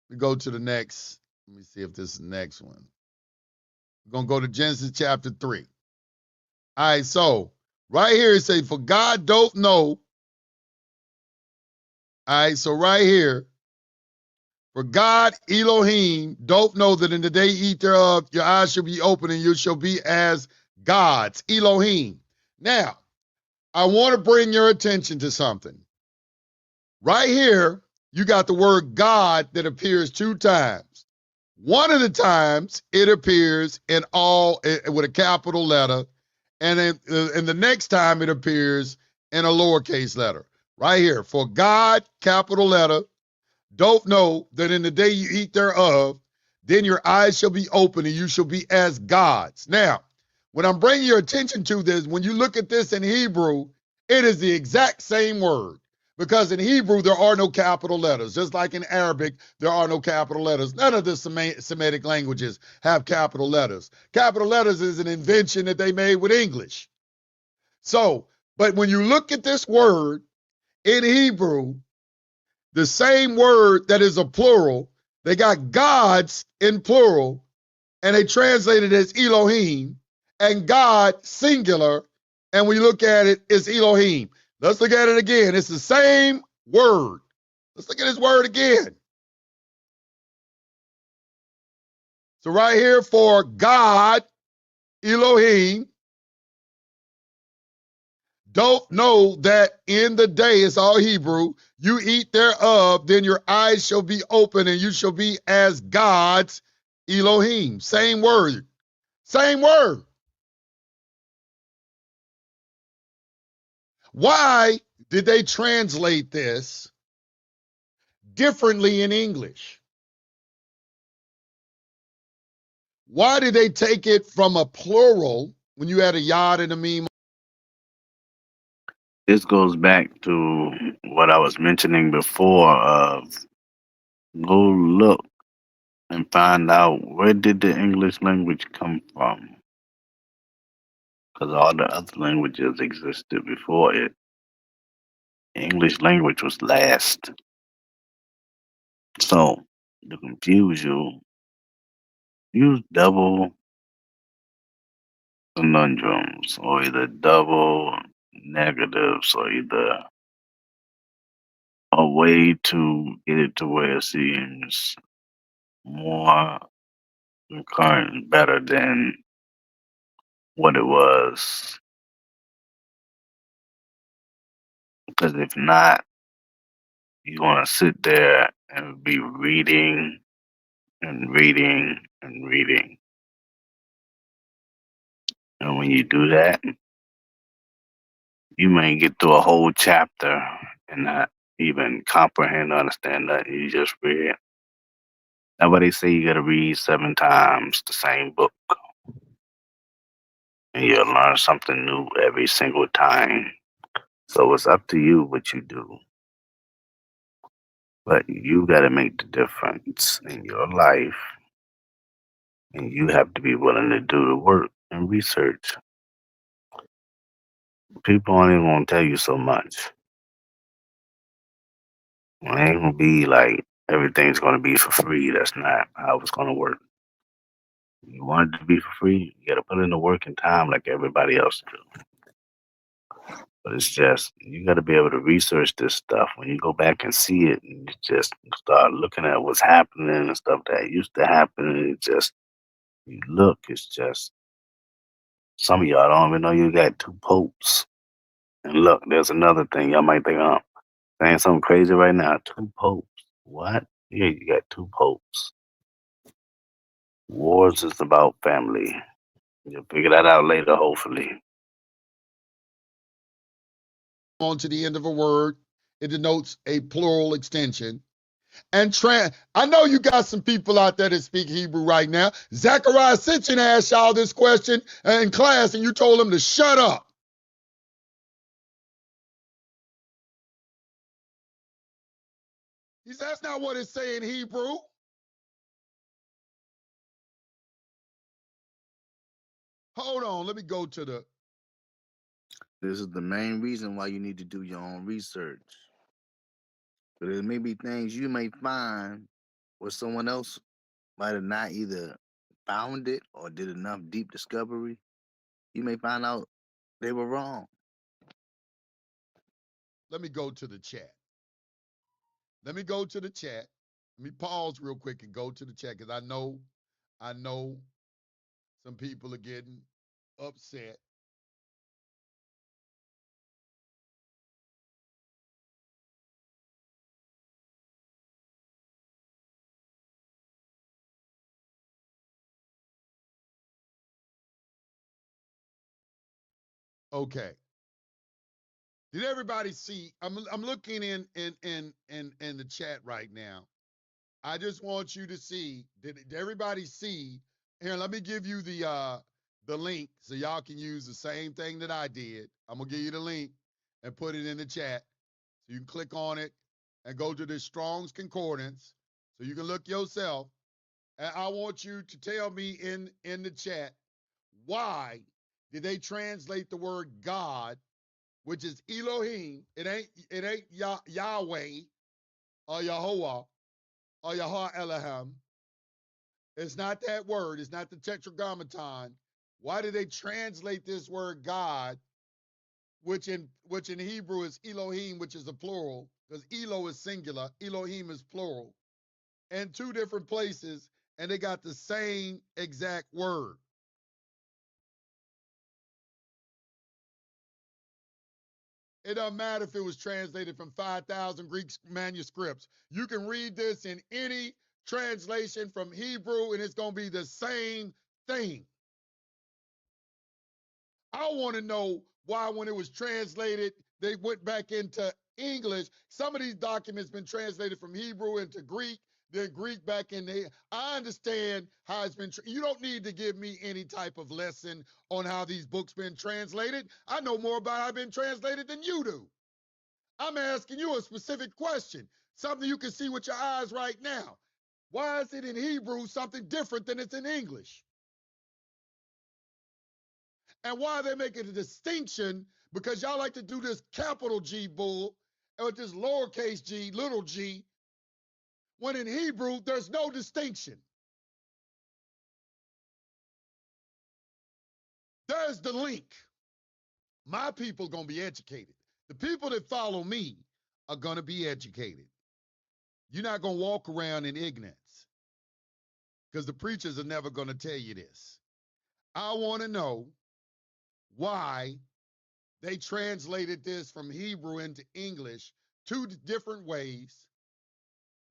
We go to the next. Let me see if this is the next one. We're going to go to Genesis chapter 3. All right, so right here it says, for God don't know. All right, so right here, For God, Elohim, don't know that in the day you eat thereof, your eyes shall be open and you shall be as gods. Elohim. Now, I want to bring your attention to something. Right here, you got the word God that appears 2 times. One of the times it appears in all with a capital letter, and the next time it appears in a lowercase letter. Right here, for God, capital letter, don't know that in the day you eat thereof, then your eyes shall be open and you shall be as gods. Now, when I'm bringing your attention to this, when you look at this in Hebrew, it is the exact same word. Because in Hebrew, there are no capital letters. Just like in Arabic, there are no capital letters. None of the Semitic languages have capital letters. Capital letters is an invention that they made with English. So, but when you look at this word in Hebrew, the same word that is a plural, they got gods in plural, and they translate it as Elohim, and God singular, and when you look at it, it's Elohim. Let's look at it again. It's the same word. Let's look at this word again. So right here for God, Elohim, don't know that in the day, it's all Hebrew, you eat thereof, then your eyes shall be open and you shall be as gods, Elohim. Same word. Same word. Why did they translate this differently in English? Why did they take it from a plural when you had a yod and a meme? This goes back to what I was mentioning before of go look and find out where did the English language come from? Because all the other languages existed before it. The English language was last. So to confuse you, use double conundrums or either double negatives or either a way to get it to where it seems more current and better than what it was. Because if not, you're going to sit there and be reading and reading and reading. And when you do that, you may get through a whole chapter and not even comprehend or understand that you just read. That's why they say you got to read 7 times the same book, and you'll learn something new every single time. So it's up to you what you do, but you got to make the difference in your life, and you have to be willing to do the work and research. People aren't even going to tell you so much. It ain't going to be like everything's going to be for free. That's not how it's going to work. You want it to be for free, you got to put in the work and time like everybody else do. But it's just you got to be able to research this stuff when you go back and see it, and you just start looking at what's happening and stuff that used to happen. And it just you look, it's just some of y'all don't even know you got 2 popes. And look, there's another thing y'all might think I'm saying something crazy right now. 2 popes, what? Yeah, you got 2 popes. Wars is about family. You'll figure that out later, hopefully. On to the end of a word, it denotes a plural extension. And I know you got some people out there that speak Hebrew right now. Zachariah Sitchin asked y'all this question in class, and you told him to shut up. He said, that's not what it's saying in Hebrew. Hold on, let me go to the. This is the main reason why you need to do your own research. But there may be things you may find where someone else might have not either found it or did enough deep discovery. You may find out they were wrong. Let me go to the chat. Let me go to the chat. Let me pause real quick and go to the chat because I know some people are getting upset. Okay. Did everybody see? I'm looking in the chat right now. I just want you to see. Did everybody see? Here, let me give you the link so y'all can use the same thing that I did. I'm gonna give you the link and put it in the chat. So you can click on it and go to the Strong's Concordance so you can look yourself. And I want you to tell me in the chat why did they translate the word God, which is Elohim? It ain't Yahweh or Yahweh or Yahweh Elohim. It's not that word. It's not the Tetragrammaton. Why did they translate this word God, which in Hebrew is Elohim, which is a plural, because Elo is singular, Elohim is plural, in two different places, and they got the same exact word. It doesn't matter if it was translated from 5,000 Greek manuscripts. You can read this in any translation from Hebrew, and it's going to be the same thing. I want to know why, when it was translated, they went back into English. Some of these documents been translated from Hebrew into Greek, then Greek back into. I understand how it's been. You don't need to give me any type of lesson on how these books been translated. I know more about how it's been translated than you do. I'm asking you a specific question, something you can see with your eyes right now. Why is it in Hebrew something different than it's in English? And why they making a distinction? Because y'all like to do this capital G bull or this lowercase g, little g, when in Hebrew there's no distinction. There's the link. My people gonna be educated. The people that follow me are gonna be educated. You're not gonna walk around in ignorance because the preachers are never gonna tell you this. I want to know why they translated this from Hebrew into English two different ways,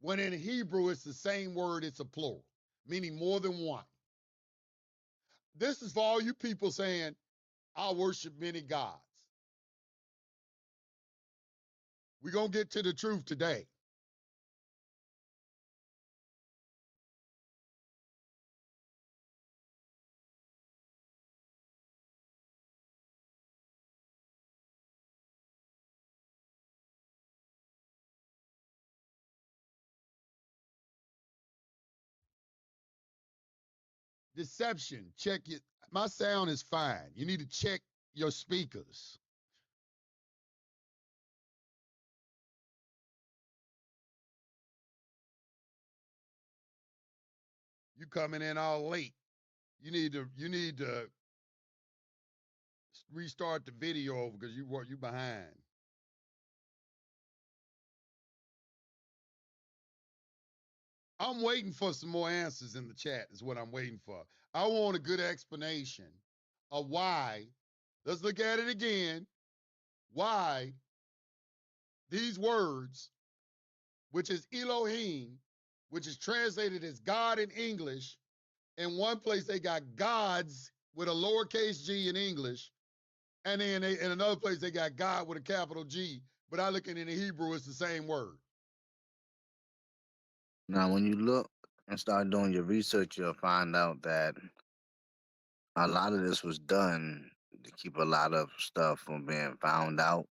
when in Hebrew it's the same word, it's a plural, meaning more than one. This is for all you people saying, I worship many gods. We're going to get to the truth today. Deception, check it. My sound is fine. You need to check your speakers. You coming in all late. You need to restart the video over because you behind. I'm waiting for some more answers in the chat, is what I'm waiting for. I want a good explanation of why. Let's look at it again. Why these words, which is Elohim, which is translated as God in English, in one place they got gods with a lowercase g in English, and then in another place they got God with a capital G, but I looking in the Hebrew, it's the same word. Now, when you look and start doing your research, you'll find out that a lot of this was done to keep a lot of stuff from being found out.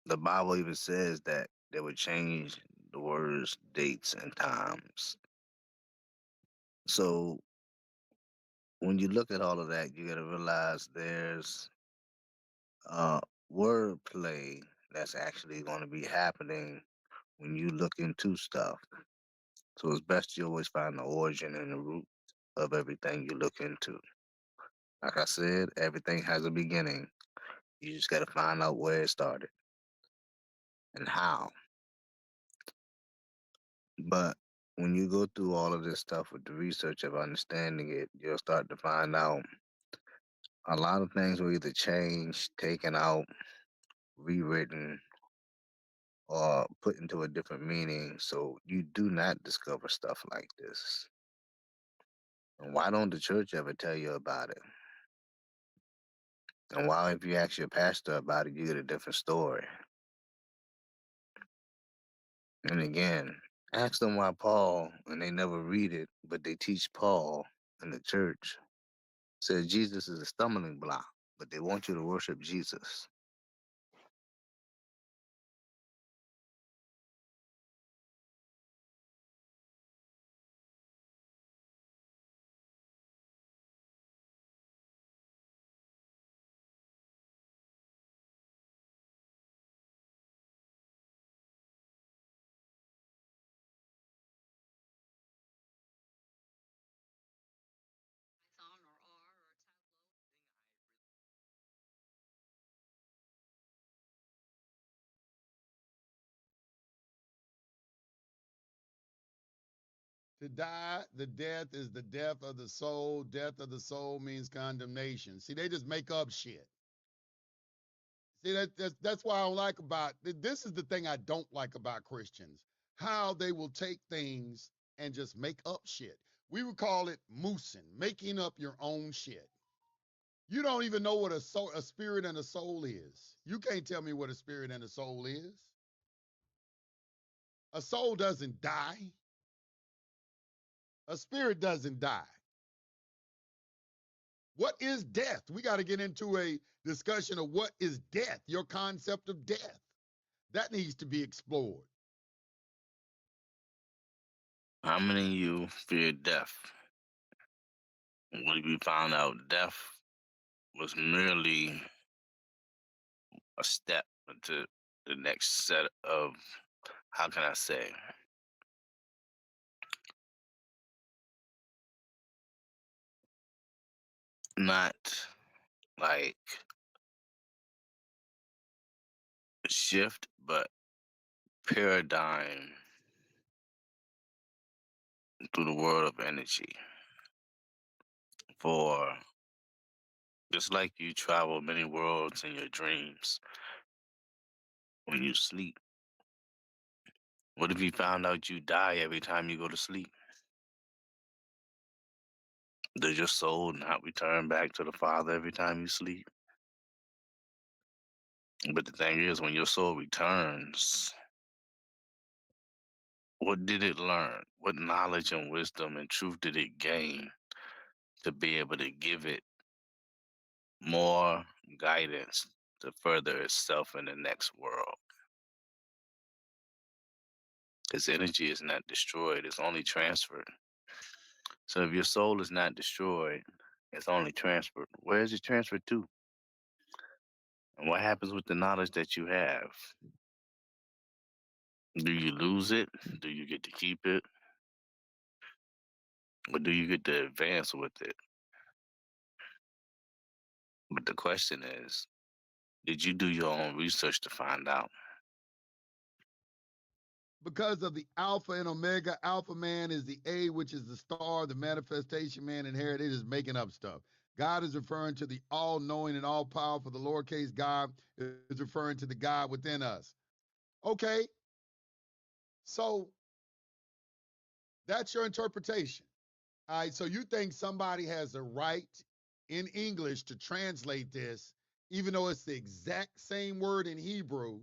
The Bible even says that they would change the words, dates, and times. So when you look at all of that, you got to realize there's uh, wordplay that's actually going to be happening when you look into stuff. So it's best you always find the origin and the root of everything you look into. Like I said, everything has a beginning. You just got to find out where it started and how. But when you go through all of this stuff with the research of understanding it, you'll start to find out a lot of things were either changed, taken out, rewritten, or put into a different meaning. So you do not discover stuff like this. And why don't the church ever tell you about it? And why, if you ask your pastor about it, you get a different story? And again, ask them why Paul, and they never read it, but they teach Paul in the church, says Jesus is a stumbling block, but they want you to worship Jesus. To die, the death is the death of the soul. Death of the soul means condemnation. See, they just make up shit. See, that's why I don't like about this is the thing I don't like about Christians. How they will take things and just make up shit. We would call it moosing, making up your own shit. You don't even know what a spirit and a soul is. You can't tell me what a spirit and a soul is. A soul doesn't die. A spirit doesn't die. What is death? We got to get into a discussion of what is death, your concept of death. That needs to be explored. How many of you fear death? What if you found out death was merely a step into the next set of, how can I say, not like a shift, but paradigm through the world of energy? For just like you travel many worlds in your dreams when you sleep, what if you found out you die every time you go to sleep? Does your soul not return back to the Father every time you sleep? But the thing is, when your soul returns, what did it learn? What knowledge and wisdom and truth did it gain to be able to give it more guidance to further itself in the next world? Because energy is not destroyed, it's only transferred. So if your soul is not destroyed, it's only transferred. Where is it transferred to? And what happens with the knowledge that you have? Do you lose it? Do you get to keep it? Or do you get to advance with it? But the question is, did you do your own research to find out? Because of the Alpha and Omega, Alpha man is the A, which is the star, the manifestation man inherited. It is making up stuff. God is referring to the all knowing and all powerful. The lowercase God is referring to the God within us. Okay, so that's your interpretation. All right, so you think somebody has a right in English to translate this, even though it's the exact same word in Hebrew,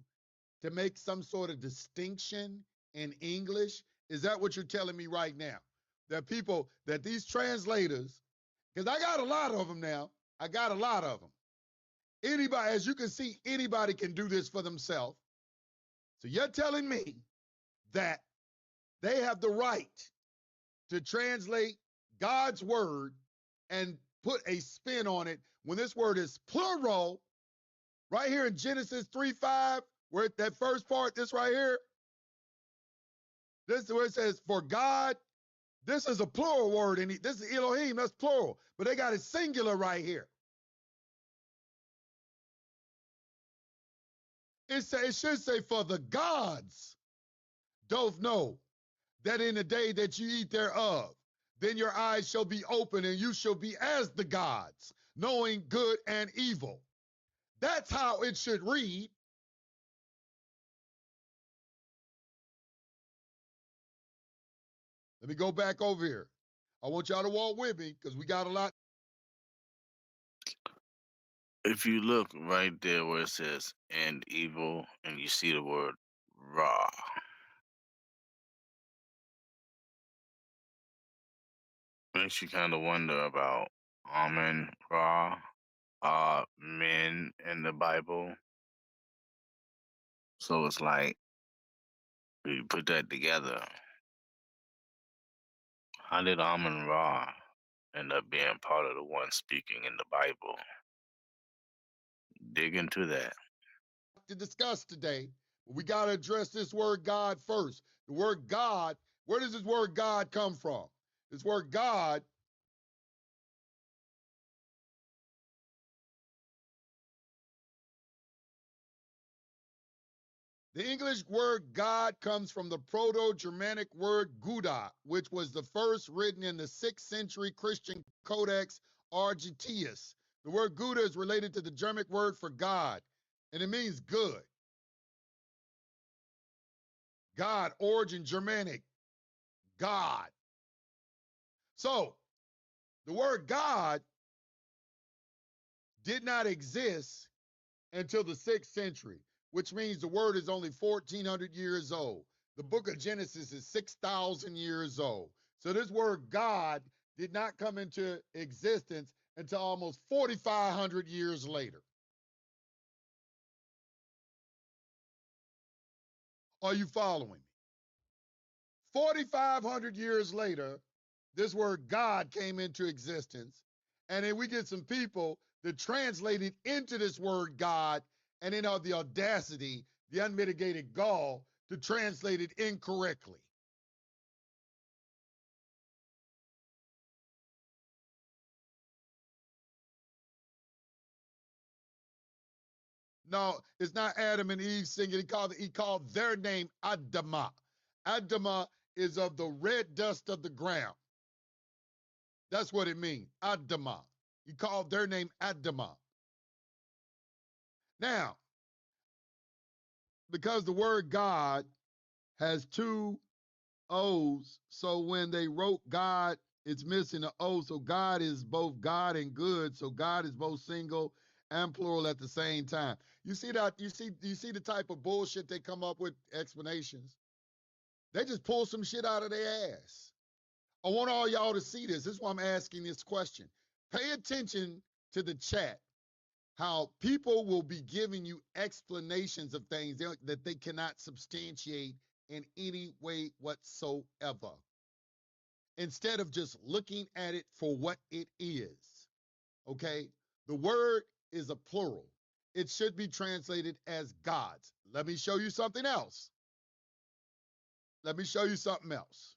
to make some sort of distinction in English? Is that what you're telling me right now? That people, that these translators, because I got a lot of them now, I got a lot of them. Anybody, as you can see, anybody can do this for themselves. So you're telling me that they have the right to translate God's word and put a spin on it when this word is plural, right here in Genesis 3:5, where that first part, this right here, this is where it says, for God, this is a plural word, and this is Elohim, that's plural, but they got it singular right here. It should say, for the gods doth know. that in the day that you eat thereof, then your eyes shall be open and you shall be as the gods, knowing good and evil. That's how it should read. Let me go back over here. I want y'all to walk with me because we got a lot. If you look right there where it says "and evil" and you see the word "Ra," makes you kind of wonder about Amen Ra, men in the Bible. So it's like you put that together. How did Amen Ra end up being part of the one speaking in the Bible? Dig into that. To discuss today. We got to address this word God first. The word God, where does this word God come from? This word God, the English word God comes from the Proto-Germanic word Gouda, which was the first written in the 6th century Christian Codex Argenteus. The word Gouda is related to the Germanic word for God, and it means good. God, origin Germanic, God. So the word God did not exist until the 6th century, which means the word is only 1,400 years old. The book of Genesis is 6,000 years old. So this word God did not come into existence until almost 4,500 years later. Are you following me? 4,500 years later, this word God came into existence. And then we get some people that translated into this word God and then have the audacity, the unmitigated gall to translate it incorrectly. No, it's not Adam and Eve singing. He called their name Adama. Adama is of the red dust of the ground. That's what it means, Adama. He called their name Adama. Now, because the word God has two O's, so when they wrote God, it's missing an O. So God is both God and good. So God is both single and plural at the same time. You see that? You see the type of bullshit they come up with explanations. They just pull some shit out of their ass. I want all y'all to see this. This is why I'm asking this question. Pay attention to the chat. How people will be giving you explanations of things that they cannot substantiate in any way whatsoever, instead of just looking at it for what it is. Okay? The word is a plural. It should be translated as gods. Let me show you something else. Let me show you something else.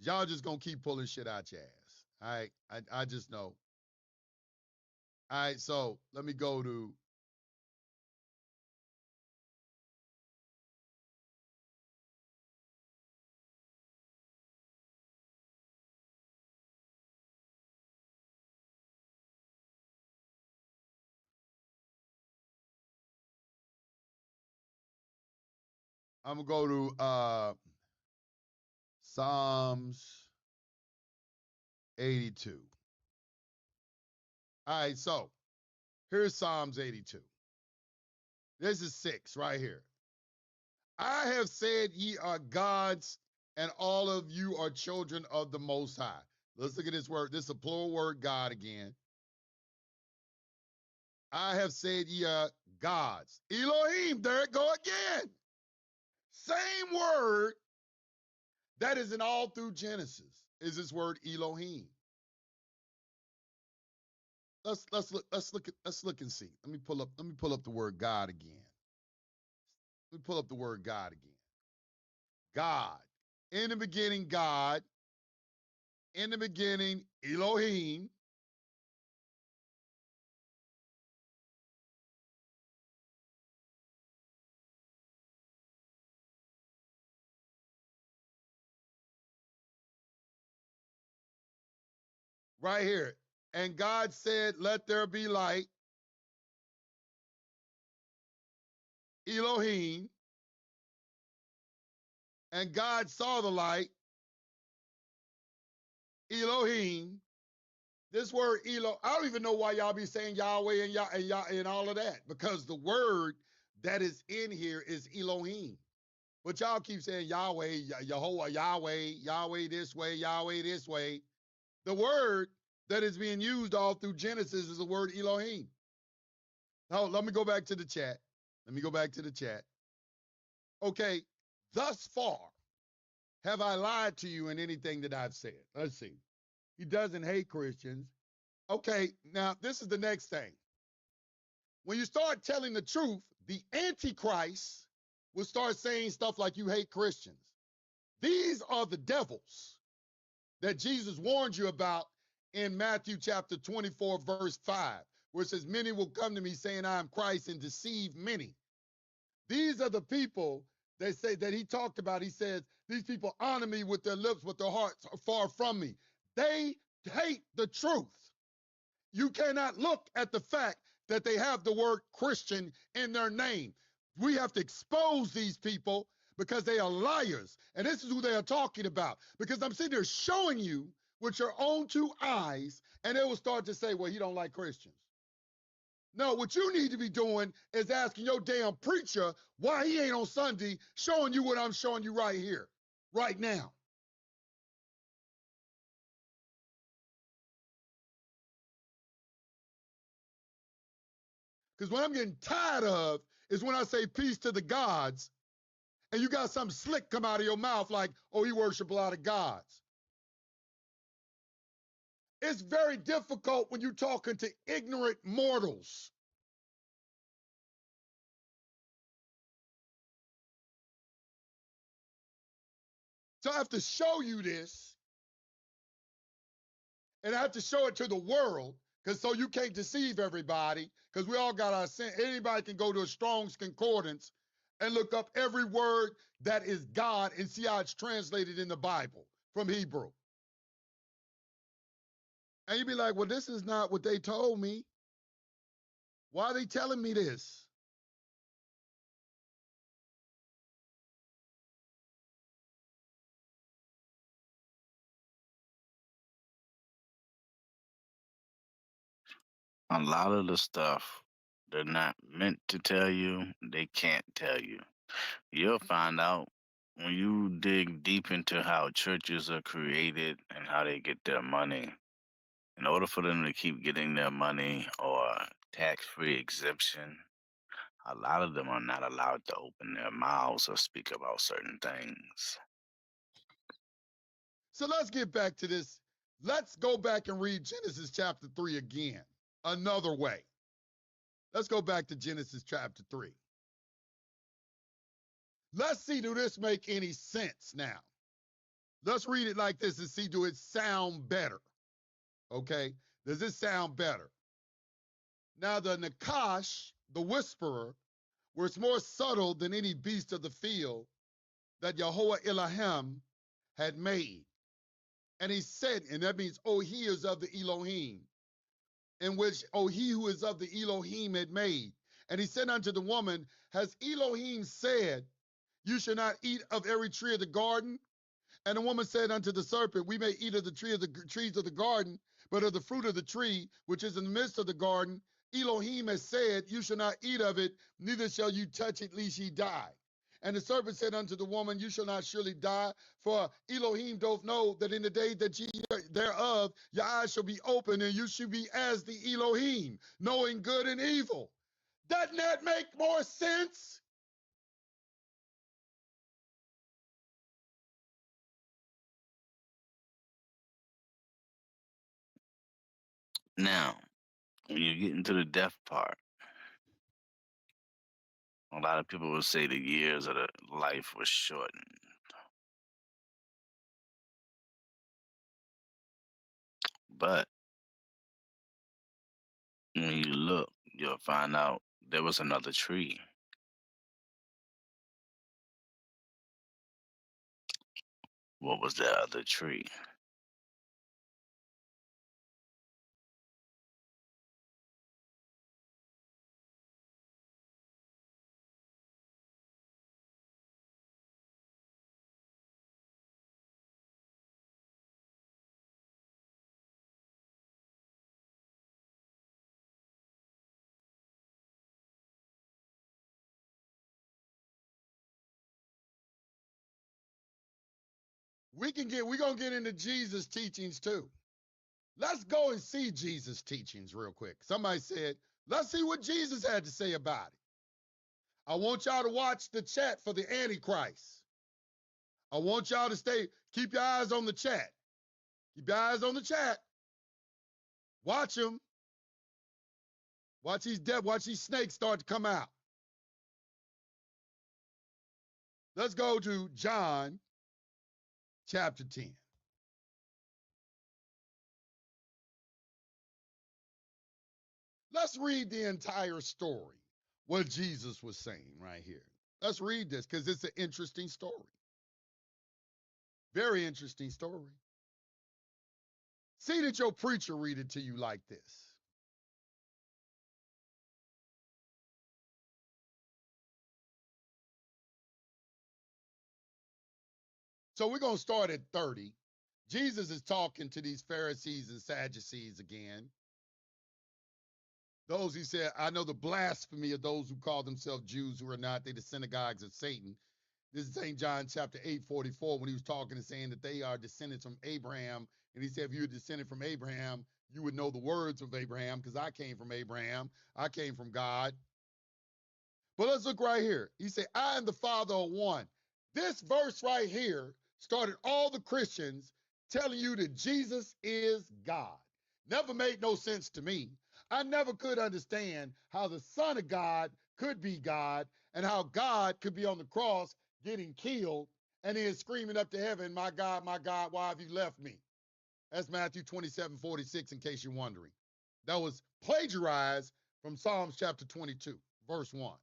Y'all just gonna keep pulling shit out your ass. All right? I just know. All right, so let me go to I'm gonna go to Psalms 82. All right, so here's Psalms 82. This is 6 right here. I have said ye are gods, and all of you are children of the Most High. Let's look at this word. This is a plural word, God again. I have said ye are gods. Elohim, there it go again. Same word that is in all through Genesis is this word Elohim. Let's look and see. Let me pull up the word God again. Let me pull up the word God again. God. In the beginning, God. In the beginning, Elohim. right here. And God said, let there be light. Elohim. And God saw the light. Elohim. This word Elo, I don't even know why y'all be saying Yahweh and all of that, because the word that is in here is Elohim. But y'all keep saying Yahweh, Yehovah, Yahweh this way, Yahweh this way. The word that is being used all through Genesis is the word Elohim. Now, let me go back to the chat. Okay, thus far, have I lied to you in anything that I've said? Let's see. He doesn't hate Christians. Okay, now this is the next thing. When you start telling the truth, the Antichrist will start saying stuff like you hate Christians. These are the devils that Jesus warned you about in Matthew chapter 24, verse 5, where it says, many will come to me saying, I am Christ, and deceive many. These are the people that say that he talked about. He says, these people honor me with their lips, but their hearts are far from me. They hate the truth. You cannot look at the fact that they have the word Christian in their name. We have to expose these people because they are liars. And this is who they are talking about. Because I'm sitting there showing you with your own two eyes, and they will start to say, well, he don't like Christians. No, what you need to be doing is asking your damn preacher why he ain't on Sunday showing you what I'm showing you right here, right now. Because what I'm getting tired of is when I say peace to the gods, and you got something slick come out of your mouth like, oh, he worship a lot of gods. It's very difficult when you're talking to ignorant mortals. So I have to show you this, and I have to show it to the world, because so you can't deceive everybody, because we all got our sin. Anybody can go to a Strong's Concordance and look up every word that is God and see how it's translated in the Bible from Hebrew. And you'd be like, well, this is not what they told me. Why are they telling me this? A lot of the stuff they're not meant to tell you, they can't tell you. You'll find out when you dig deep into how churches are created and how they get their money. In order for them to keep getting their money or tax-free exemption, a lot of them are not allowed to open their mouths or speak about certain things. So let's get back to this. Let's go back and read Genesis chapter 3 again, another way. Let's go back to Genesis chapter 3. Let's see, do this make any sense now? Let's read it like this and see, do it sound better? Okay, does this sound better? Now the Nakash, the whisperer, was more subtle than any beast of the field that Yahweh Elohim had made. And he said, and that means, oh, he is of the Elohim, in which, oh, he who is of the Elohim had made. And he said unto the woman, has Elohim said, you shall not eat of every tree of the garden? And the woman said unto the serpent, we may eat of the trees of the garden, but of the fruit of the tree, which is in the midst of the garden, Elohim has said, you shall not eat of it, neither shall you touch it, lest ye die. And the serpent said unto the woman, you shall not surely die, for Elohim doth know that in the day that ye eat thereof, your eyes shall be open, and you shall be as the Elohim, knowing good and evil. Doesn't that make more sense? Now, when you get into the death part, a lot of people will say the years of the life was shortened. But when you look, you'll find out there was another tree. What was that other tree? we're gonna get into Jesus' teachings too. Let's go and see Jesus' teachings real quick. Somebody said, let's see what Jesus had to say about it. I want y'all to watch the chat for the Antichrist. I want y'all to keep your eyes on the chat. Keep your eyes on the chat. Watch them. Watch these snakes start to come out. Let's go to John chapter 10. Let's read the entire story, what Jesus was saying right here. Let's read this because it's an interesting story. Very interesting story. See that your preacher read it to you like this. So we're going to start at 30. Jesus is talking to these Pharisees and Sadducees again. Those he said, I know the blasphemy of those who call themselves Jews who are not. They the synagogues of Satan. This is St. John chapter 8:44 when he was talking and saying that they are descendants from Abraham. And he said, if you were descended from Abraham, you would know the words of Abraham because I came from Abraham. I came from God. But let's look right here. He said, I and the Father are one. This verse right here started all the Christians telling you that Jesus is God. Never made no sense to me. I never could understand how the Son of God could be God and how God could be on the cross getting killed and then screaming up to heaven, my God, why have you left me? That's Matthew 27:46, in case you're wondering. That was plagiarized from Psalms chapter 22, verse 1.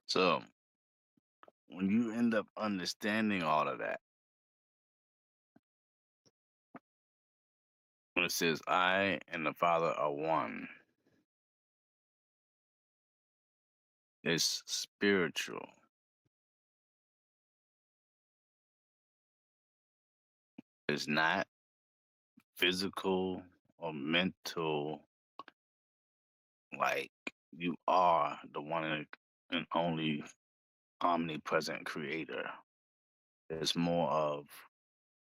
So when you end up understanding all of that, when it says I and the Father are one, it's spiritual. It's not physical or mental, like you are the one and only omnipresent creator. It's more of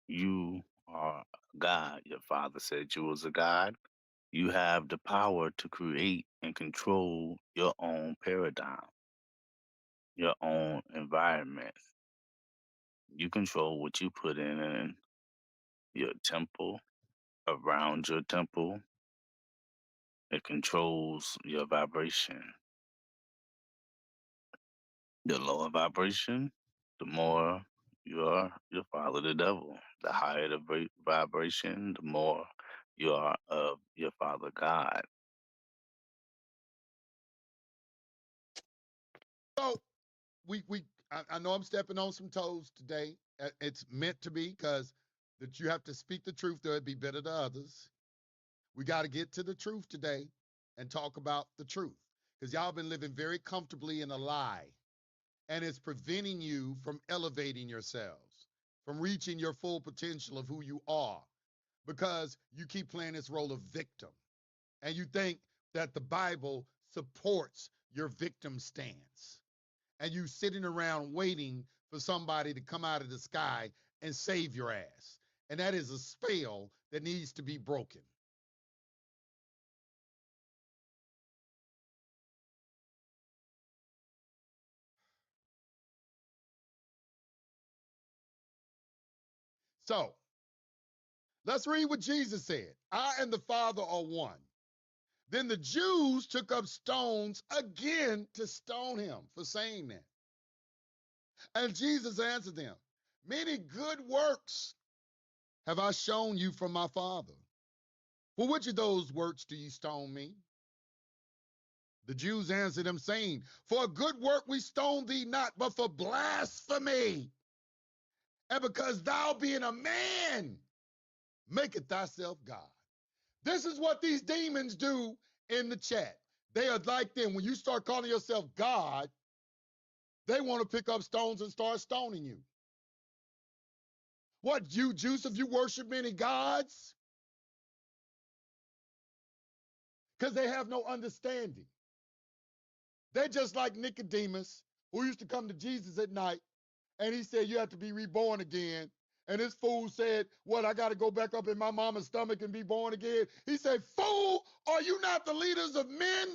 you are God. Your father said you was a God. You have the power to create and control your own paradigm, your own environment. You control what you put in your temple, around your temple. It controls your vibration. The lower vibration, the more you follow the devil. The higher the vibration, the more you are of your father God. So I know I'm stepping on some toes today. It's meant to be because that you have to speak the truth, though it be better to others. We got to get to the truth today and talk about the truth because y'all been living very comfortably in a lie, and it's preventing you from elevating yourselves, from reaching your full potential of who you are, because you keep playing this role of victim, and you think that the Bible supports your victim stance, and you sitting around waiting for somebody to come out of the sky and save your ass. And that is a spell that needs to be broken. So let's read what Jesus said. I and the Father are one. Then the Jews took up stones again to stone him for saying that. And Jesus answered them, many good works have I shown you from my Father. For which of those works do you stone me? The Jews answered him, saying, for a good work we stone thee not, but for blasphemy. And because thou being a man, maketh thyself God. This is what these demons do in the chat. They are like them. When you start calling yourself God, they want to pick up stones and start stoning you. What, you, Yusef, you worship many gods? Because they have no understanding. They just like Nicodemus, who used to come to Jesus at night, and he said, you have to be reborn again. And this fool said, what, I got to go back up in my mama's stomach and be born again? He said, fool, are you not the leaders of men?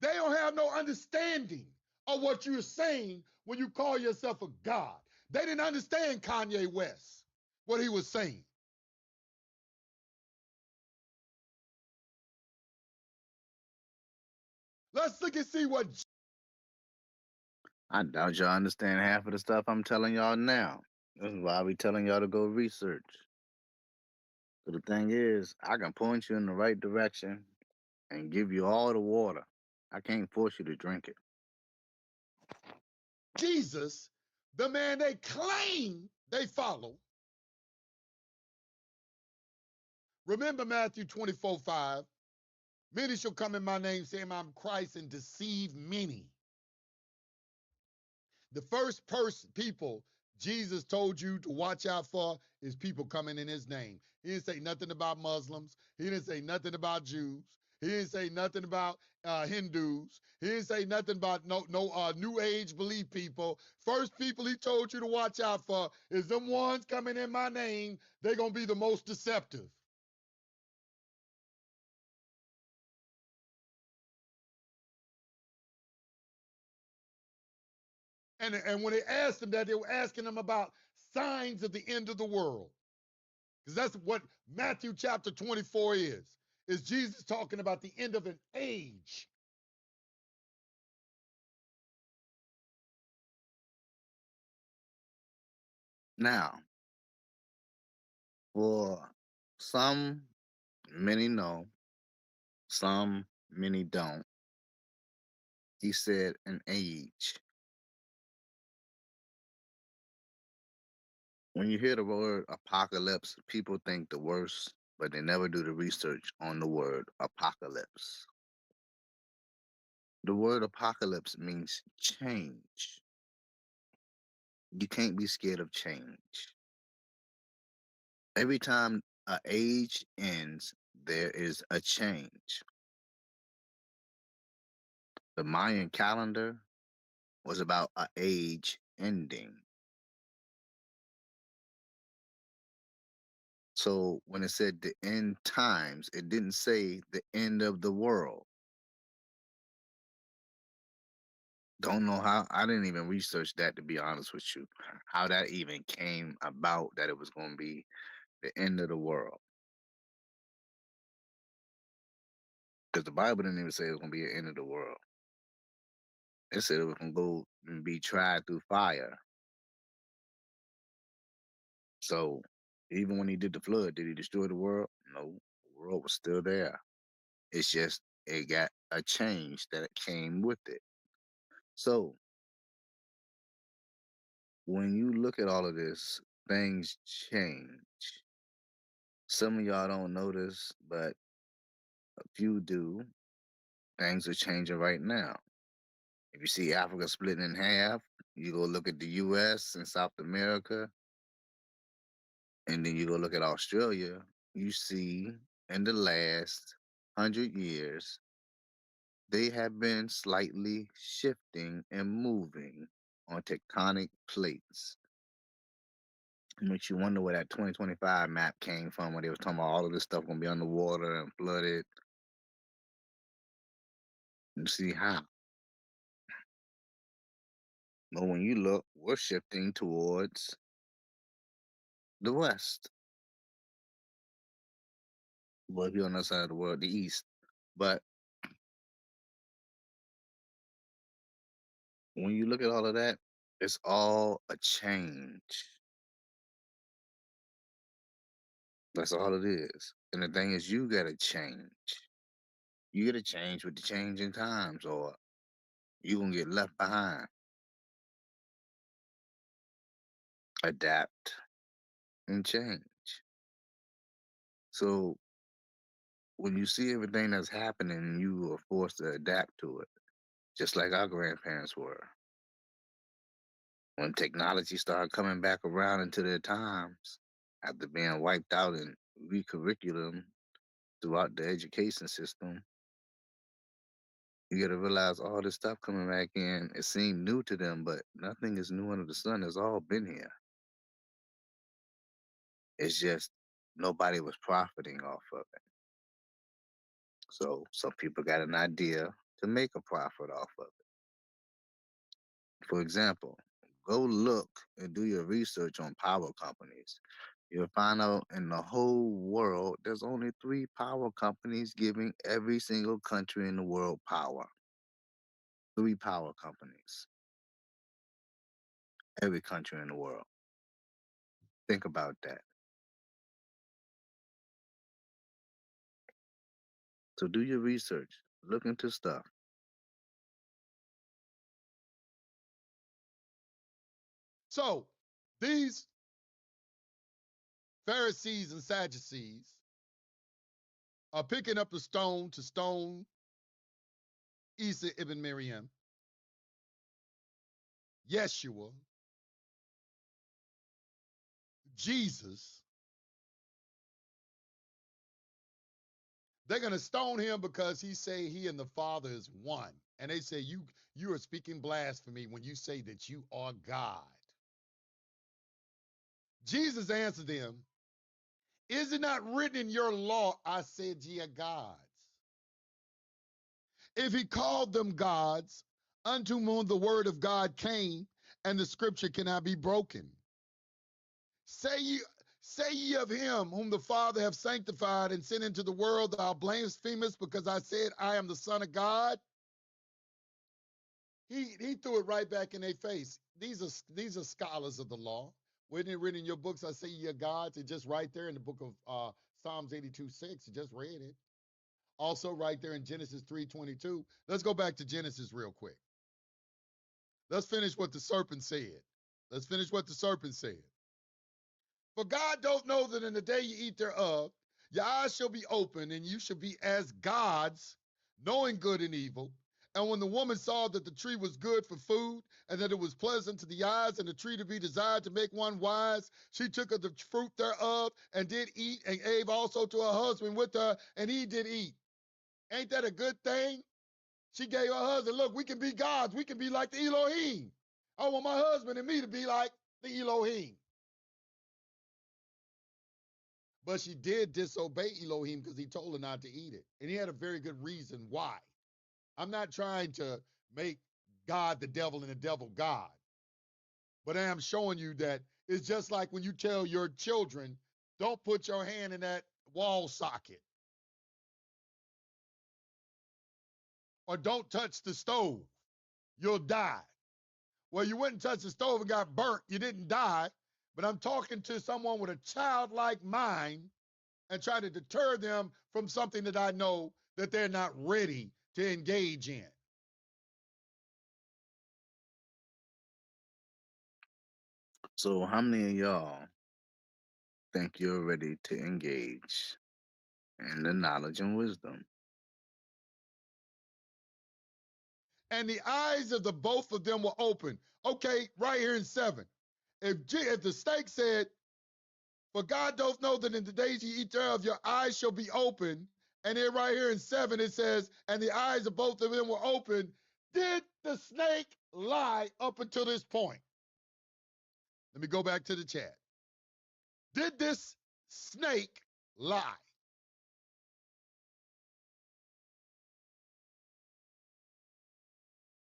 They don't have no understanding of what you're saying when you call yourself a God. They didn't understand Kanye West, what he was saying. Let's look and see what. I doubt y'all understand half of the stuff I'm telling y'all now. This is why I be telling y'all to go research. So the thing is, I can point you in the right direction and give you all the water. I can't force you to drink it. Jesus, the man they claim they follow. Remember Matthew 24:5. Many shall come in my name saying I'm Christ and deceive many. The first people Jesus told you to watch out for is people coming in his name. He didn't say nothing about Muslims. He didn't say nothing about Jews. He didn't say nothing about Hindus. He didn't say nothing about no New Age belief people. First people he told you to watch out for is them ones coming in my name. They're going to be the most deceptive. And when they asked him that, they were asking him about signs of the end of the world. Because that's what Matthew chapter 24 is Jesus talking about the end of an age. Now, for some, many know, some, many don't. He said an age. When you hear the word apocalypse, people think the worst, but they never do the research on the word apocalypse. The word apocalypse means change. You can't be scared of change. Every time an age ends, there is a change. The Mayan calendar was about an age ending. So when it said the end times, it didn't say the end of the world. Don't know how. I didn't even research that, to be honest with you. How that even came about that it was going to be the end of the world. Because the Bible didn't even say it was going to be the end of the world. It said it was going to go and be tried through fire. So even when he did the flood, did he destroy the world? No, the world was still there. It's just it got a change that came with it. So when you look at all of this, things change. Some of y'all don't notice, but a few do. Things are changing right now. If you see Africa splitting in half, you go look at the US and South America, and then you go look at Australia, you see in the last 100 years, they have been slightly shifting and moving on tectonic plates. It makes you wonder where that 2025 map came from, where they was talking about all of this stuff gonna be underwater and flooded. You see how. But when you look, we're shifting towards the west. Well, if you're on that side of the world, the east. But when you look at all of that, it's all a change. That's all it is. And the thing is, you gotta change. You gotta change with the changing times, or you're gonna get left behind. Adapt and change. So when you see everything that's happening, you are forced to adapt to it, just like our grandparents were. When technology started coming back around into their times, after being wiped out and recurriculum throughout the education system, You got to realize all this stuff coming back in, it seemed new to them, but nothing is new under the sun. It's all been here. It's just nobody was profiting off of it. So some people got an idea to make a profit off of it. For example, go look and do your research on power companies. You'll find out in the whole world, there's only three power companies giving every single country in the world power. Three power companies, every country in the world. Think about that. So do your research, look into stuff. So these Pharisees and Sadducees are picking up a stone to stone Isa ibn Maryam, Yeshua, Jesus. They're going to stone him because he say he and the Father is one. And they say, you are speaking blasphemy when you say that you are God. Jesus answered them, is it not written in your law, I said ye are gods? If he called them gods, unto whom the word of God came, and the scripture cannot be broken. Say ye of him whom the Father have sanctified and sent into the world, thou blasphemest, because I said I am the Son of God. He threw it right back in their face. These are scholars of the law. Wasn't it written in your books, I say ye are gods? It's just right there in the book of Psalms 82:6. You just read it. Also right there in Genesis 3:22. Let's go back to Genesis real quick. Let's finish what the serpent said. Let's finish what the serpent said. For God don't know that in the day you eat thereof, your eyes shall be open, and you shall be as gods, knowing good and evil. And when the woman saw that the tree was good for food, and that it was pleasant to the eyes, and the tree to be desired to make one wise, she took of the fruit thereof, and did eat, and gave also to her husband with her, and he did eat. Ain't that a good thing? She gave her husband, look, we can be gods. We can be like the Elohim. I want my husband and me to be like the Elohim. But she did disobey Elohim because he told her not to eat it. And he had a very good reason why. I'm not trying to make God the devil and the devil God. But I am showing you that it's just like when you tell your children, don't put your hand in that wall socket or don't touch the stove. You'll die. Well, you wouldn't touch the stove and got burnt. You didn't die. But I'm talking to someone with a childlike mind and try to deter them from something that I know that they're not ready to engage in. So how many of y'all think you're ready to engage in the knowledge and wisdom? And the eyes of the both of them were open. Okay, right here in 7. If the snake said, for God doth know that in the days ye eat thereof, your eyes shall be open. And then right here in 7, it says, and the eyes of both of them were open. Did the snake lie up until this point? Let me go back to the chat. Did this snake lie?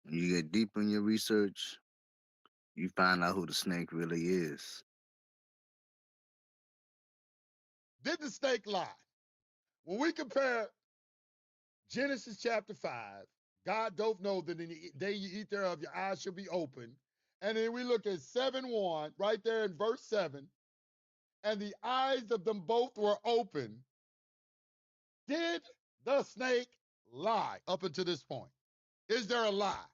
When you get deep in your research, you find out who the snake really is. Did the snake lie? When we compare Genesis chapter 5, God doth know that in the day you eat thereof, your eyes shall be open. And then we look at 7:1, right there in verse 7, and the eyes of them both were open. Did the snake lie up until this point? Is there a lie?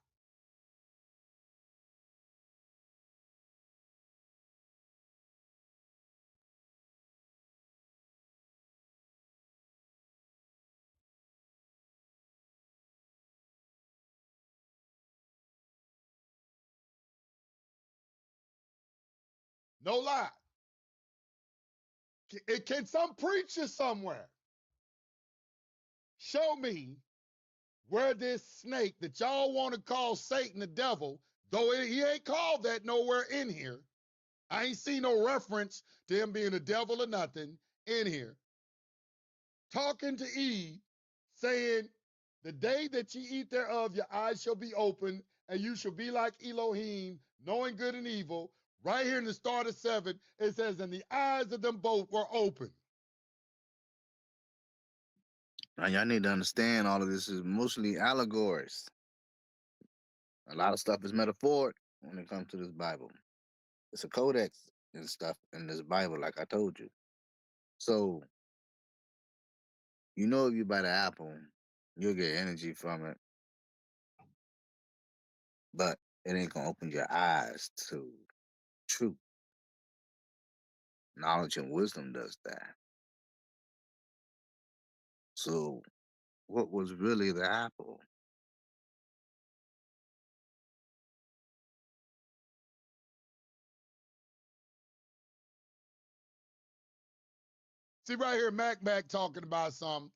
No lie. Can some preacher somewhere show me where this snake that y'all want to call Satan the devil, though he ain't called that nowhere in here. I ain't seen no reference to him being a devil or nothing in here. Talking to Eve, saying, the day that ye eat thereof, your eyes shall be open, and you shall be like Elohim, knowing good and evil. Right here in the start of 7, it says, and the eyes of them both were open. Now, y'all need to understand all of this is mostly allegories. A lot of stuff is metaphoric when it comes to this Bible. It's a codex and stuff in this Bible, like I told you. So, you know, if you buy the apple, you'll get energy from it, but it ain't gonna open your eyes to truth. Knowledge and wisdom does that. So, what was really the apple? See right here, Mac talking about something.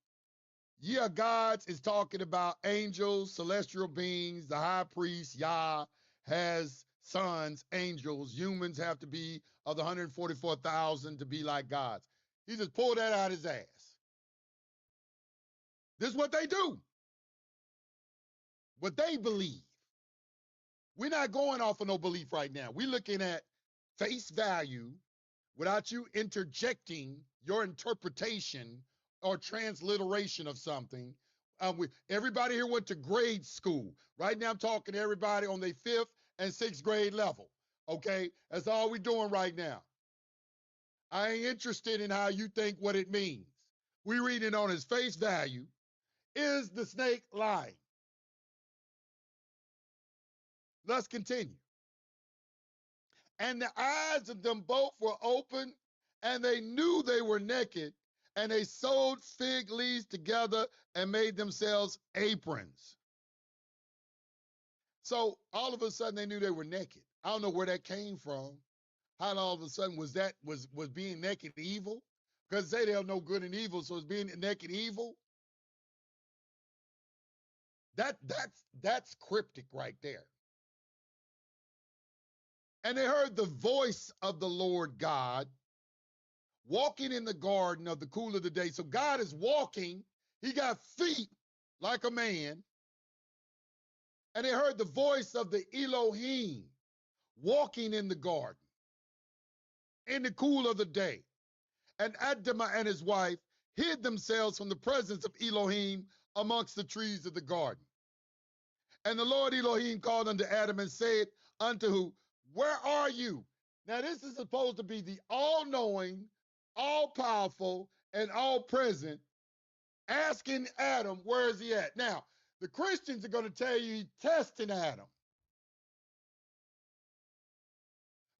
Yeah, gods is talking about angels, celestial beings, the high priest, Yah, has sons, angels. Humans have to be of the 144,000 to be like gods. He just pulled that out his ass. This is what they do. What they believe. We're not going off of no belief right now. We're looking at face value without you interjecting your interpretation or transliteration of something. Everybody here went to grade school. Right now I'm talking to everybody on their 5th and 6th grade level. Okay? That's all we're doing right now. I ain't interested in how you think what it means. We reading on his face value. Is the snake lying? Let's continue. And the eyes of them both were open, and they knew they were naked, and they sewed fig leaves together and made themselves aprons. So all of a sudden they knew they were naked. I don't know where that came from. How all of a sudden was being naked evil? Because they don't know good and evil, so it's being naked evil. That's cryptic right there. And they heard the voice of the Lord God walking in the garden of the cool of the day. So God is walking. He got feet like a man. And they heard the voice of the Elohim walking in the garden in the cool of the day. And Adam and his wife hid themselves from the presence of Elohim amongst the trees of the garden. And the Lord Elohim called unto Adam and said unto who, where are you? Now this is supposed to be the all-knowing, all-powerful, and all-present asking Adam, where is he at? Now, the Christians are going to tell you he's testing Adam.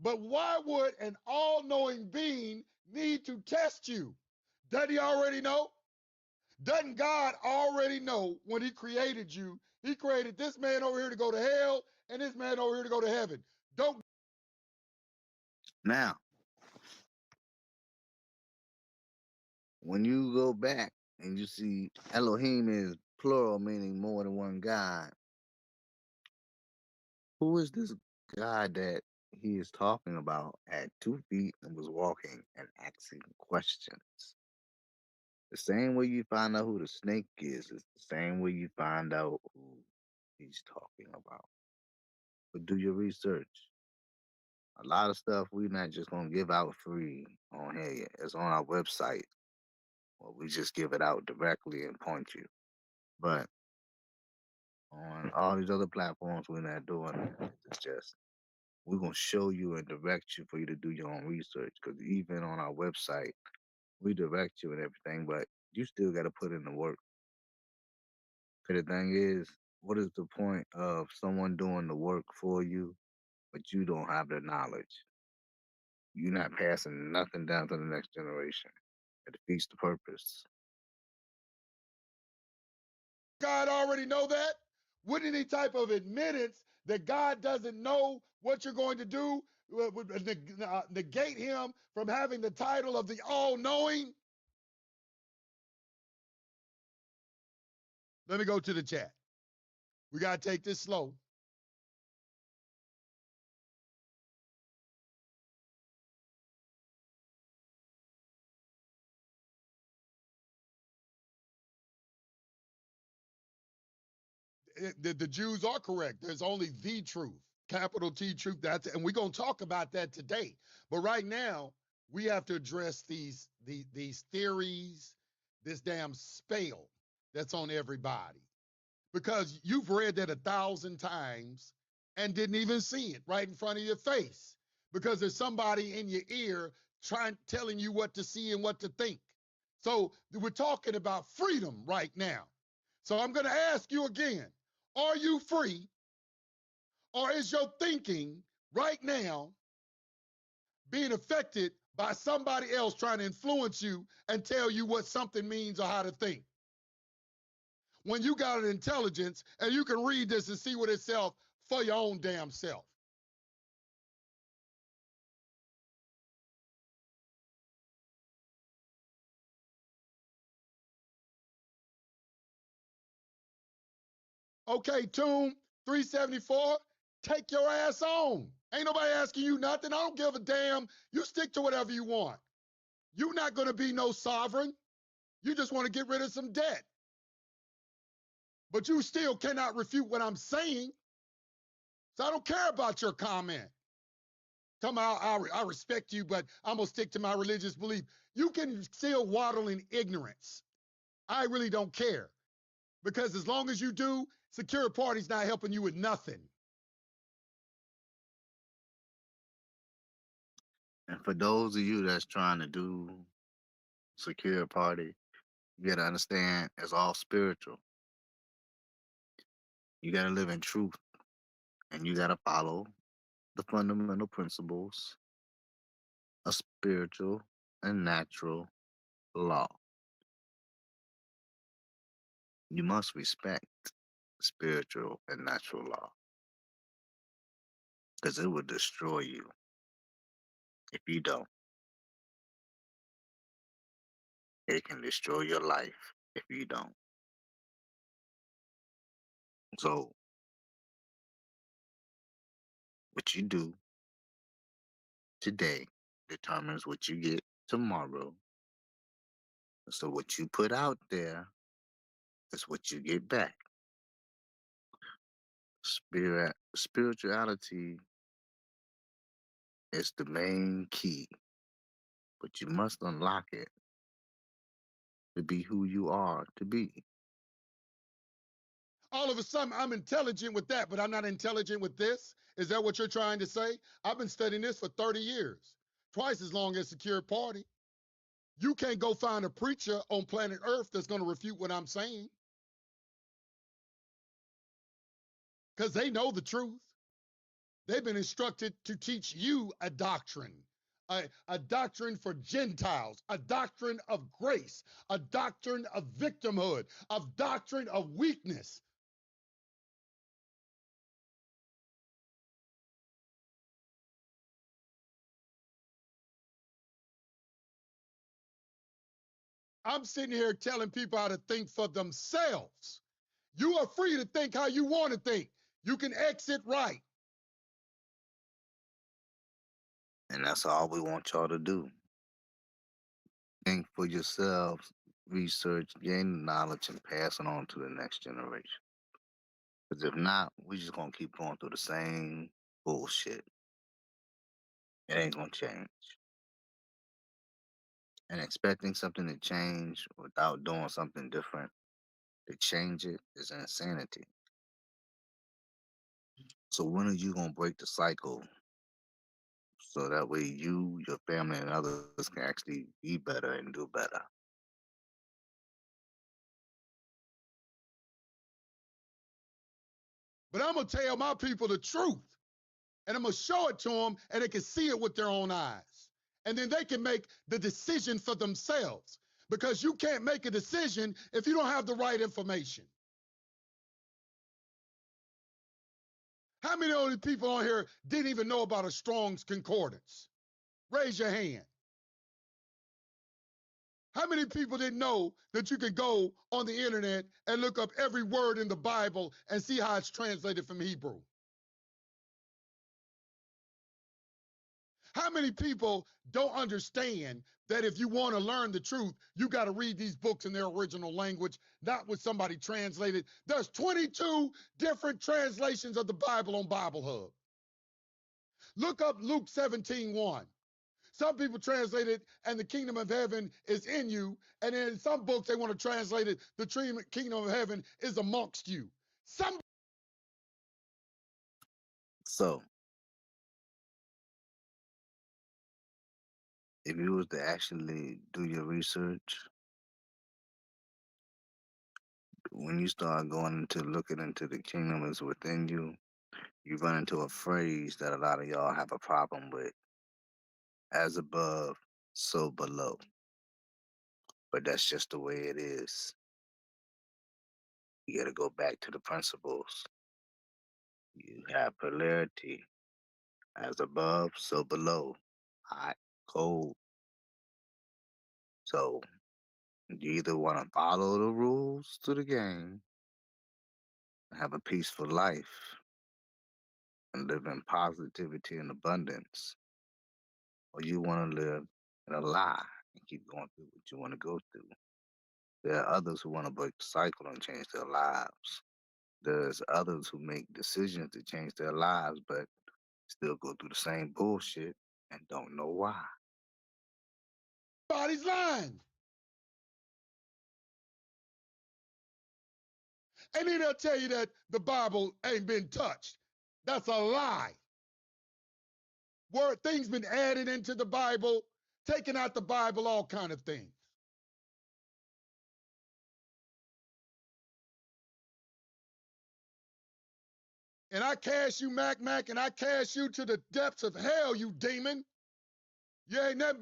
But why would an all-knowing being need to test you? Doesn't he already know? Doesn't God already know when he created you? He created this man over here to go to hell and this man over here to go to heaven. Don't. Now, when you go back and you see Elohim is plural, meaning more than one God, who is this God that he is talking about at 2 feet and was walking and asking questions? The same way you find out who the snake is the same way you find out who he's talking about. But do your research. A lot of stuff we're not just gonna give out free on here. It's on our website. Well, we just give it out directly and point you. But on all these other platforms, we're not doing that. It's just we're gonna show you and direct you for you to do your own research. Because even on our website, we direct you and everything, but you still got to put in the work. Because the thing is, what is the point of someone doing the work for you, but you don't have the knowledge? You're not passing nothing down to the next generation. It defeats the purpose. God already know that? Would any type of admittance that God doesn't know what you're going to do would negate him from having the title of the all-knowing? Let me go to the chat. We got to take this slow. The Jews are correct. There's only the truth, capital T truth. And we're gonna talk about that today. But right now, we have to address these theories, this damn spell that's on everybody. Because you've read that 1,000 times and didn't even see it right in front of your face. Because there's somebody in your ear telling you what to see and what to think. So we're talking about freedom right now. So I'm going to ask you again, are you free, or is your thinking right now being affected by somebody else trying to influence you and tell you what something means or how to think? When you got an intelligence and you can read this and see what itself for your own damn self. Okay, Tomb 374, take your ass on. Ain't nobody asking you nothing. I don't give a damn. You stick to whatever you want. You're not going to be no sovereign. You just want to get rid of some debt. But you still cannot refute what I'm saying. So I don't care about your comment. Tell me I respect you, but I'm going to stick to my religious belief. You can still waddle in ignorance. I really don't care. Because as long as you do, Secure Party's not helping you with nothing. And for those of you that's trying to do secure party, you gotta understand it's all spiritual. You gotta live in truth, and you gotta follow the fundamental principles of spiritual and natural law. You must respect spiritual and natural law because it will destroy you if you don't. It can destroy your life if you don't. So, what you do today determines what you get tomorrow. So, what you put out there is what you get back. Spirituality is the main key, but you must unlock it to be who you are to be. All of a sudden, I'm intelligent with that, but I'm not intelligent with this. Is that what you're trying to say? I've been studying this for 30 years, twice as long as Secure Party. You can't go find a preacher on planet Earth that's going to refute what I'm saying because they know the truth. They've been instructed to teach you a doctrine, a doctrine for Gentiles, a doctrine of grace, a doctrine of victimhood, a doctrine of weakness. I'm sitting here telling people how to think for themselves. You are free to think how you want to think. You can exit right. And that's all we want y'all to do. Think for yourselves, research, gain knowledge, and pass it on to the next generation. Because if not, we just gonna keep going through the same bullshit. It ain't gonna change. And expecting something to change without doing something different to change it is insanity. So when are you gonna break the cycle so that way you, your family, and others can actually be better and do better? But I'm going to tell my people the truth. And I'm going to show it to them and they can see it with their own eyes. And then they can make the decision for themselves. Because you can't make a decision if you don't have the right information. How many of the people on here didn't even know about a Strong's Concordance? Raise your hand. How many people didn't know that you could go on the internet and look up every word in the Bible and see how it's translated from Hebrew? How many people don't understand that if you want to learn the truth, you got to read these books in their original language, not with somebody translated? There's 22 different translations of the Bible on Bible Hub. Look up Luke 17:1. Some people translate it, and the kingdom of heaven is in you. And in some books, they want to translate it, the kingdom of heaven is amongst you. Some So, if you was to actually do your research, when you start going into looking into the kingdom is within you, you run into a phrase that a lot of y'all have a problem with: as above, so below. But that's just the way it is. You got to go back to the principles. You have polarity: as above, so below, hot, cold. So you either want to follow the rules to the game, have a peaceful life, and live in positivity and abundance, or you want to live in a lie and keep going through what you want to go through. There are others who want to break the cycle and change their lives. There's others who make decisions to change their lives, but still go through the same bullshit and don't know why. body's lying. And then they'll tell you that the Bible ain't been touched. That's a lie. Word things been added into the Bible, taken out the Bible, all kind of things. And I cast you, Mac, and I cast you to the depths of hell, you demon. You ain't nothing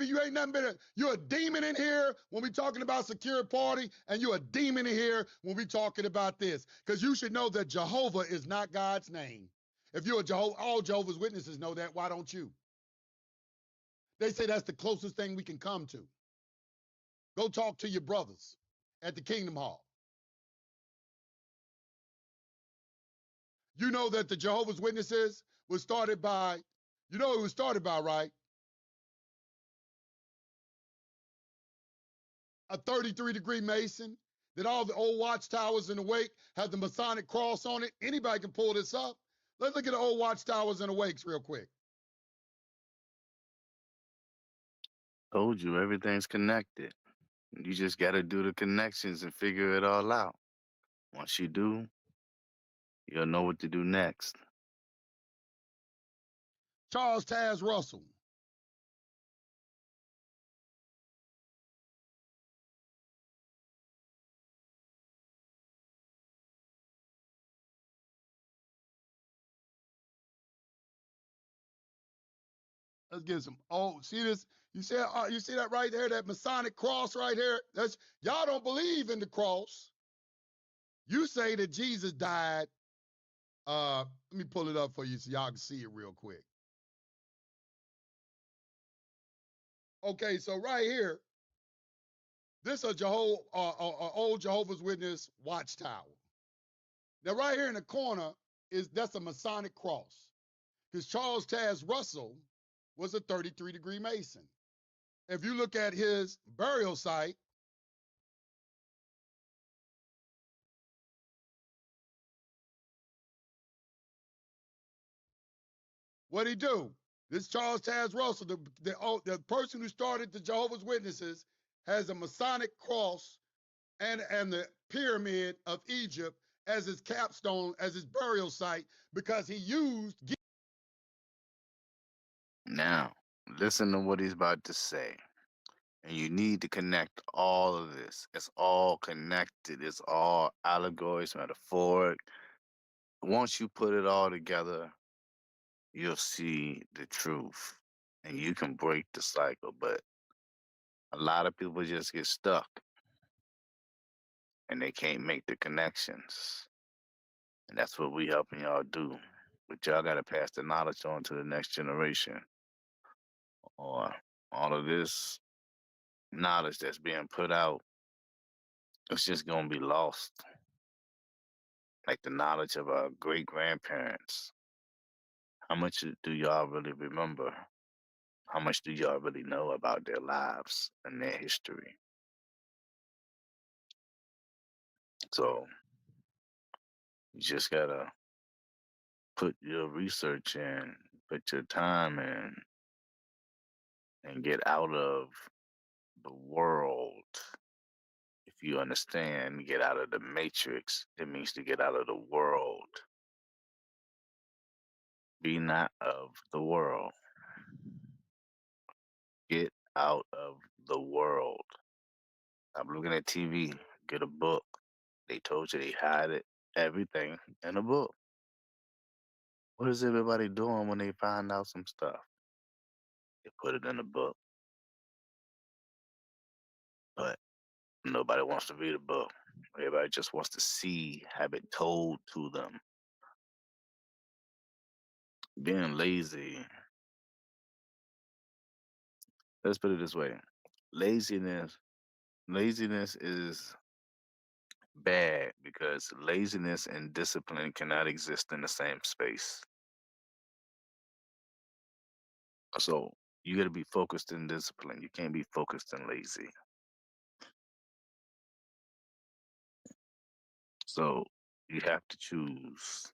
been you're a demon in here when we talking about secure party, and you're a demon in here when we talking about this. Because you should know that Jehovah is not God's name. If you're a Jehovah, all Jehovah's Witnesses know that. Why don't you? They say that's the closest thing we can come to. Go talk to your brothers at the Kingdom Hall. You know that the Jehovah's Witnesses was started by, you know, it was started by, right? A 33-degree Mason, that all the old watchtowers in the wake have the Masonic cross on it. Anybody can pull this up. Let's look at the old watchtowers and the wakes real quick. Told you everything's connected. You just got to do the connections and figure it all out. Once you do, you'll know what to do next. Charles Taz Russell. Let's get some. Oh, see this? You see that right there? That Masonic cross right here. That's y'all don't believe in the cross. You say that Jesus died. Let me pull it up for you so y'all can see it real quick. Okay, so right here, this is a old Jehovah's Witness watchtower. Now, right here in the corner that's a Masonic cross, because Charles Taz Russell was a 33-degree Mason. If you look at his burial site, what'd he do? This Charles Taz Russell, the person who started the Jehovah's Witnesses, has a Masonic cross and the pyramid of Egypt as his capstone, as his burial site, because he used. Now, listen to what he's about to say. And you need to connect all of this. It's all connected. It's all allegories, metaphoric. Once you put it all together, you'll see the truth. And you can break the cycle. But a lot of people just get stuck and they can't make the connections. And that's what we helping y'all do. But y'all got to pass the knowledge on to the next generation, or all of this knowledge that's being put out, it's just gonna be lost. Like the knowledge of our great grandparents. How much do y'all really remember? How much do y'all really know about their lives and their history? So you just gotta put your research in, put your time in, and get out of the world. If you understand, get out of the matrix. It means to get out of the world. Be not of the world. Get out of the world. Stop looking at TV. Get a book. They told you they hide it, everything in a book. What is everybody doing when they find out some stuff? They put it in a book, but nobody wants to read a book. Everybody just wants to see, have it told to them. Being lazy, let's put it this way. Laziness, laziness is bad because laziness and discipline cannot exist in the same space. So you got to be focused and disciplined. You can't be focused and lazy. So you have to choose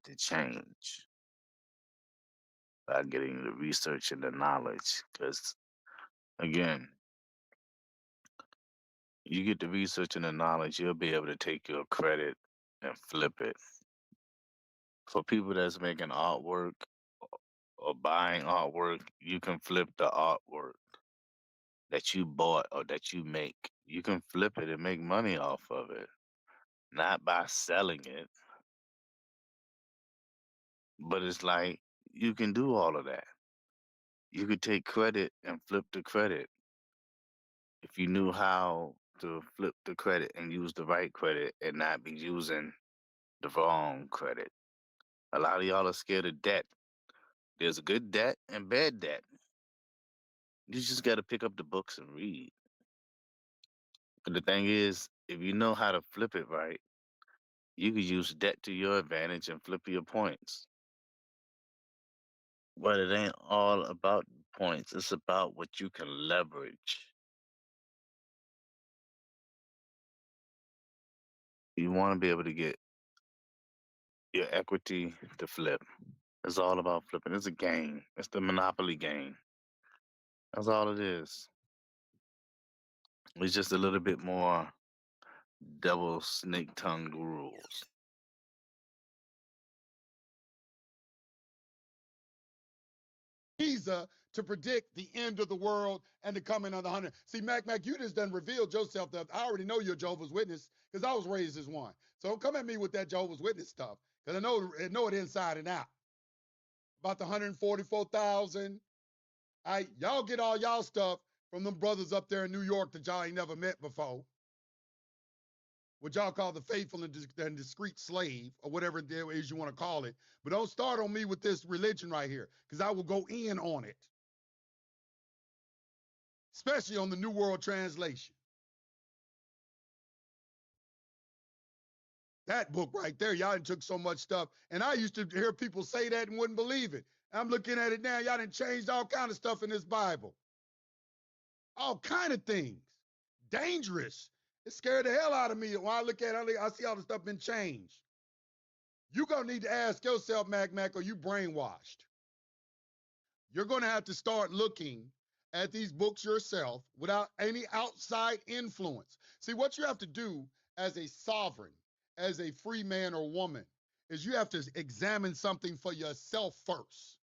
to change by getting the research and the knowledge. Because again, you get the research and the knowledge, you'll be able to take your credit and flip it. For people that's making artwork or buying artwork, you can flip the artwork that you bought or that you make. You can flip it and make money off of it, not by selling it, but it's like you can do all of that. You could take credit and flip the credit if you knew how to flip the credit and use the right credit and not be using the wrong credit. A lot of y'all are scared of debt. There's good debt and bad debt. You just got to pick up the books and read. But the thing is, if you know how to flip it right, you can use debt to your advantage and flip your points. But it ain't all about points, it's about what you can leverage. You want to be able to get your equity to flip. It's all about flipping. It's a game, it's the Monopoly game. That's all it is. It's just a little bit more devil snake tongue rules. Visa to predict the end of the world and the coming of the 100. See, Mac, you just done revealed yourself. I already know you're Jehovah's Witness because I was raised as one. So don't come at me with that Jehovah's Witness stuff because I know it inside and out. About the 144,000. Y'all get all y'all stuff from them brothers up there in New York that y'all ain't never met before. What y'all call the faithful and discreet slave, or whatever it is you want to call it. But don't start on me with this religion right here, because I will go in on it, especially on the New World Translation. That book right there, y'all took so much stuff, and I used to hear people say that and wouldn't believe it. I'm looking at it now. Y'all done changed all kind of stuff in this Bible, all kind of things, dangerous. It scared the hell out of me when I look at it. I see all the stuff been changed. You're gonna need to ask yourself, Mac, are you brainwashed? You're gonna have to start looking at these books yourself without any outside influence. See, what you have to do as a sovereign, as a free man or woman, is you have to examine something for yourself first,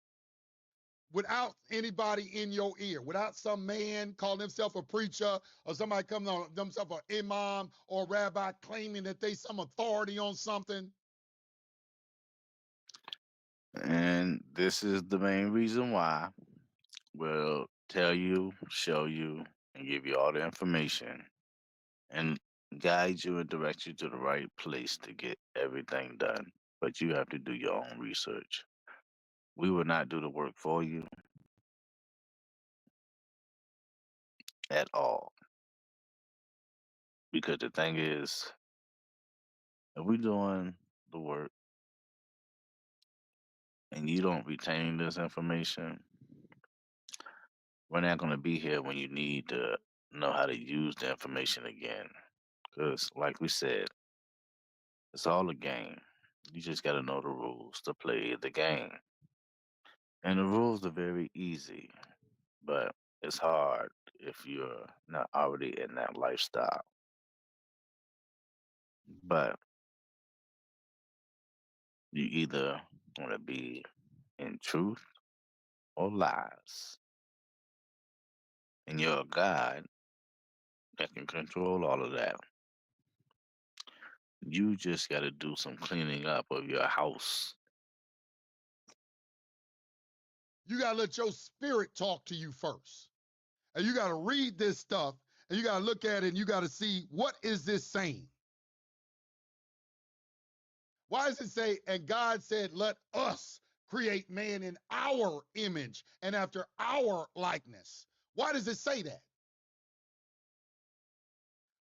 without anybody in your ear, without some man calling himself a preacher or somebody coming on themselves an imam or a rabbi claiming that they some authority on something. And this is the main reason why we'll tell you, show you, and give you all the information and guide you and direct you to the right place to get everything done. But you have to do your own research. We will not do the work for you. at all. Because the thing is, if we're doing the work and you don't retain this information, we're not going to be here when you need to know how to use the information again. Because, like we said, it's all a game. You just got to know the rules to play the game. And the rules are very easy, but it's hard if you're not already in that lifestyle. But you either want to be in truth or lies. And you're a God that can control all of that. You just got to do some cleaning up of your house. You got to let your spirit talk to you first. And you got to read this stuff and you got to look at it and you got to see, what is this saying? Why does it say, and God said, let us create man in our image and after our likeness? Why does it say that?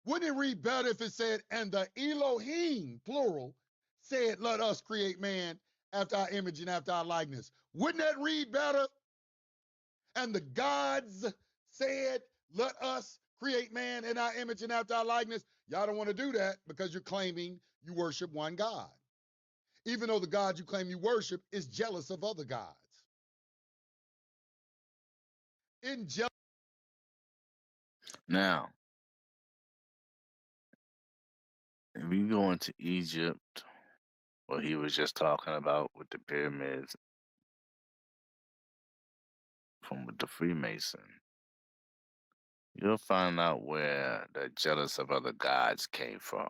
Wouldn't it read better if it said, and the Elohim, plural, said, let us create man after our image and after our likeness? Wouldn't that read better? And the gods said, let us create man in our image and after our likeness. Y'all don't want to do that because you're claiming you worship one God, even though the God you claim you worship is jealous of other gods. Now, if you go into Egypt, what he was just talking about with the pyramids from with the Freemason, you'll find out where the jealous of other gods came from.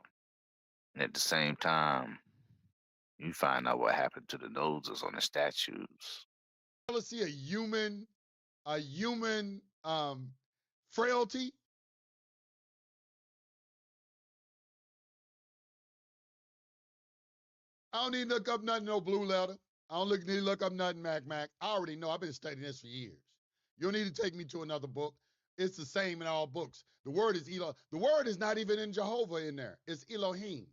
And at the same time, you find out what happened to the noses on the statues. Jealousy a human frailty. I don't need to look up nothing, no blue letter. I don't need to look up nothing, Mac. I already know. I've been studying this for years. You don't need to take me to another book. It's the same in all books. The word is Elohim. The word is not even in Jehovah in there. It's Elohim.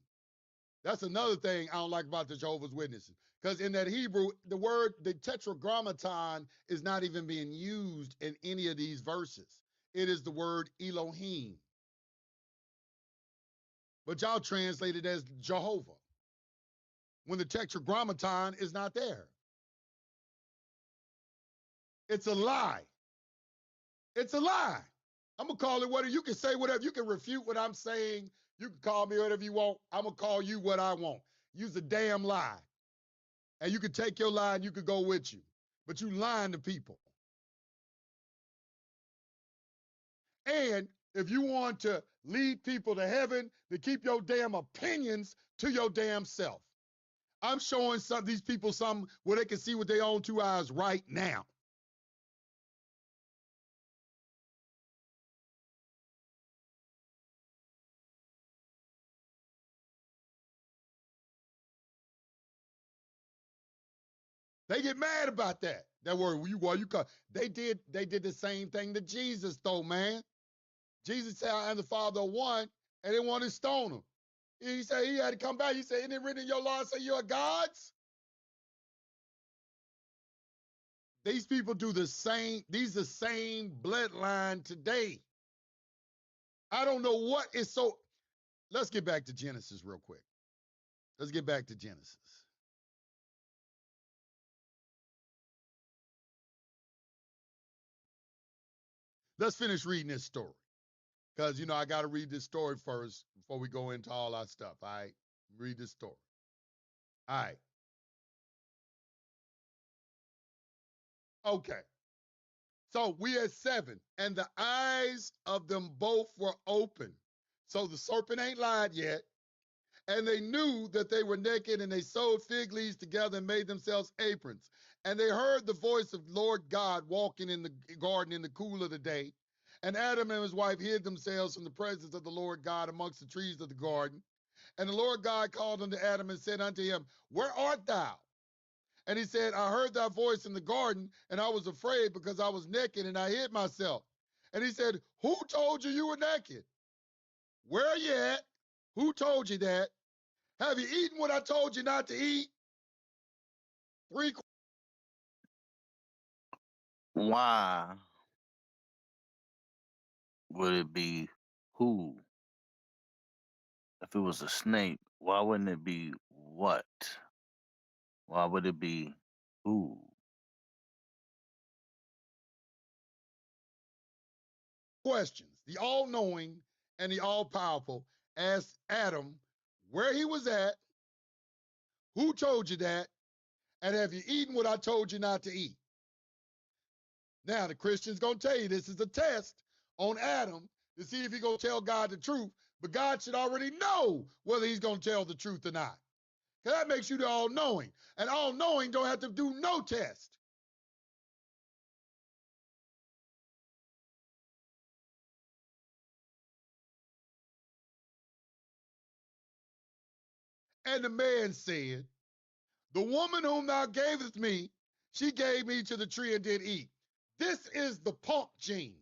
That's another thing I don't like about the Jehovah's Witnesses. Because in that Hebrew, the word, the tetragrammaton, is not even being used in any of these verses. It is the word Elohim. But y'all translate it as Jehovah when the tetragrammaton is not there. It's a lie. It's a lie. I'm going to call it whatever. You can say whatever. You can refute what I'm saying. You can call me whatever you want. I'm going to call you what I want. Use a damn lie. And you can take your lie and you can go with you. But you lying to people. And if you want to lead people to heaven, to keep your damn opinions to your damn self. I'm showing these people something where they can see with their own two eyes right now. They get mad about that. That word, you call. They did the same thing to Jesus, though, man. Jesus said, I am the Father of one, and they wanted to stone him. He said he had to come back. He said, isn't it written in your law, say you're gods? These people do the same, these the same bloodline today. I don't know what is so. Let's get back to Genesis real quick. Let's get back to Genesis. Let's finish reading this story. Because, I got to read this story first before we go into all our stuff. All right? Read this story. All right. Okay. So we had 7, and the eyes of them both were open. So the serpent ain't lied yet. And they knew that they were naked, and they sewed fig leaves together and made themselves aprons. And they heard the voice of Lord God walking in the garden in the cool of the day. And Adam and his wife hid themselves from the presence of the Lord God amongst the trees of the garden. And the Lord God called unto Adam and said unto him, where art thou? And he said, I heard thy voice in the garden, and I was afraid because I was naked and I hid myself. And he said, who told you you were naked? Where are you at? Who told you that? Have you eaten what I told you not to eat? 3 Why would it be who? If it was a snake, why wouldn't it be what? Why would it be who? questions. The all-knowing and the all-powerful asked Adam where he was at, who told you that, and have you eaten what I told you not to eat? Now, the Christian's going to tell you this is a test on Adam to see if he's going to tell God the truth, but God should already know whether he's going to tell the truth or not. Because that makes you the all-knowing. And all-knowing don't have to do no test. And the man said, the woman whom thou gavest me, she gave me to the tree and did eat. This is the punk gene.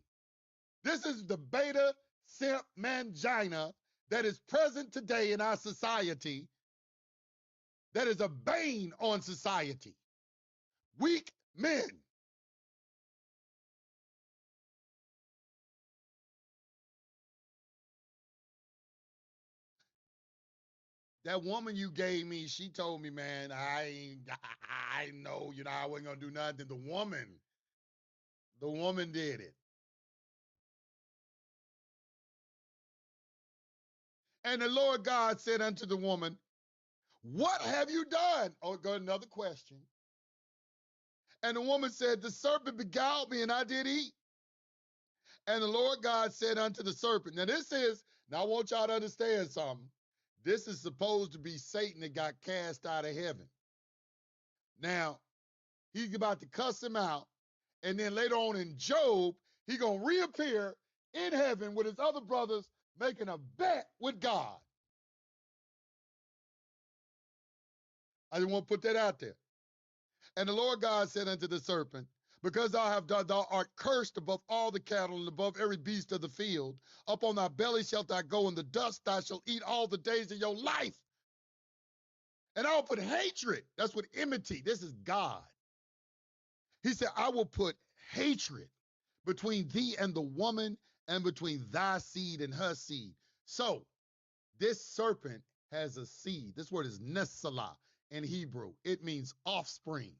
This is the beta simp mangina that is present today in our society, that is a bane on society. Weak men. That woman you gave me, she told me, man, I know, I wasn't gonna do nothing. The woman did it. And the Lord God said unto the woman, what have you done? Oh, got another question. And the woman said, the serpent beguiled me and I did eat. And the Lord God said unto the serpent, now I want y'all to understand something. This is supposed to be Satan that got cast out of heaven. Now, he's about to cuss him out. And then later on in Job, he's going to reappear in heaven with his other brothers making a bet with God. I just want to put that out there. And the Lord God said unto the serpent, because thou art cursed above all the cattle and above every beast of the field. Up on thy belly shalt thou go, and the dust thou shalt eat all the days of your life. And I will put hatred. That's what enmity. This is God. He said, I will put hatred between thee and the woman, and between thy seed and her seed. So this serpent has a seed. This word is nesalah in Hebrew. It means offspring.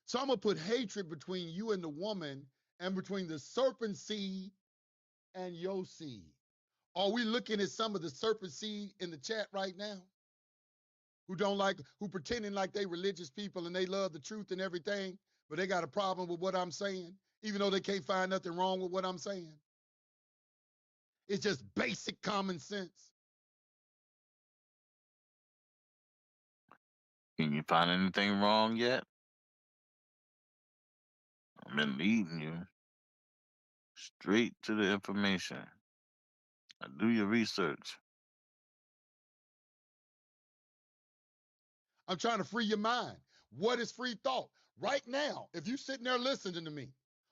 So I'm going to put hatred between you and the woman, and between the serpent seed and your seed. Are we looking at some of the serpent seed in the chat right now? Who pretending like they religious people and they love the truth and everything, but they got a problem with what I'm saying, even though they can't find nothing wrong with what I'm saying. It's just basic common sense. Can you find anything wrong yet? I've been leading you straight to the information. Do your research. I'm trying to free your mind. What is free thought? Right now, if you're sitting there listening to me,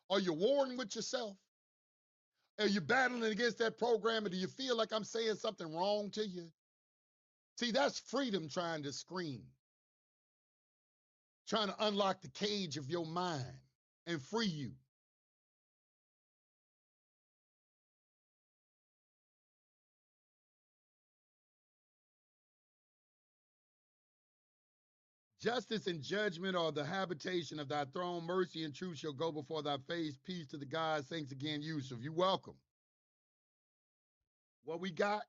are you warring with yourself? Are you battling against that program, or do you feel like I'm saying something wrong to you? See, that's freedom trying to scream, trying to unlock the cage of your mind and free you. Justice and judgment are the habitation of thy throne. Mercy and truth shall go before thy face. Peace to the gods. Thanks again, Yusef. You're welcome. What we got?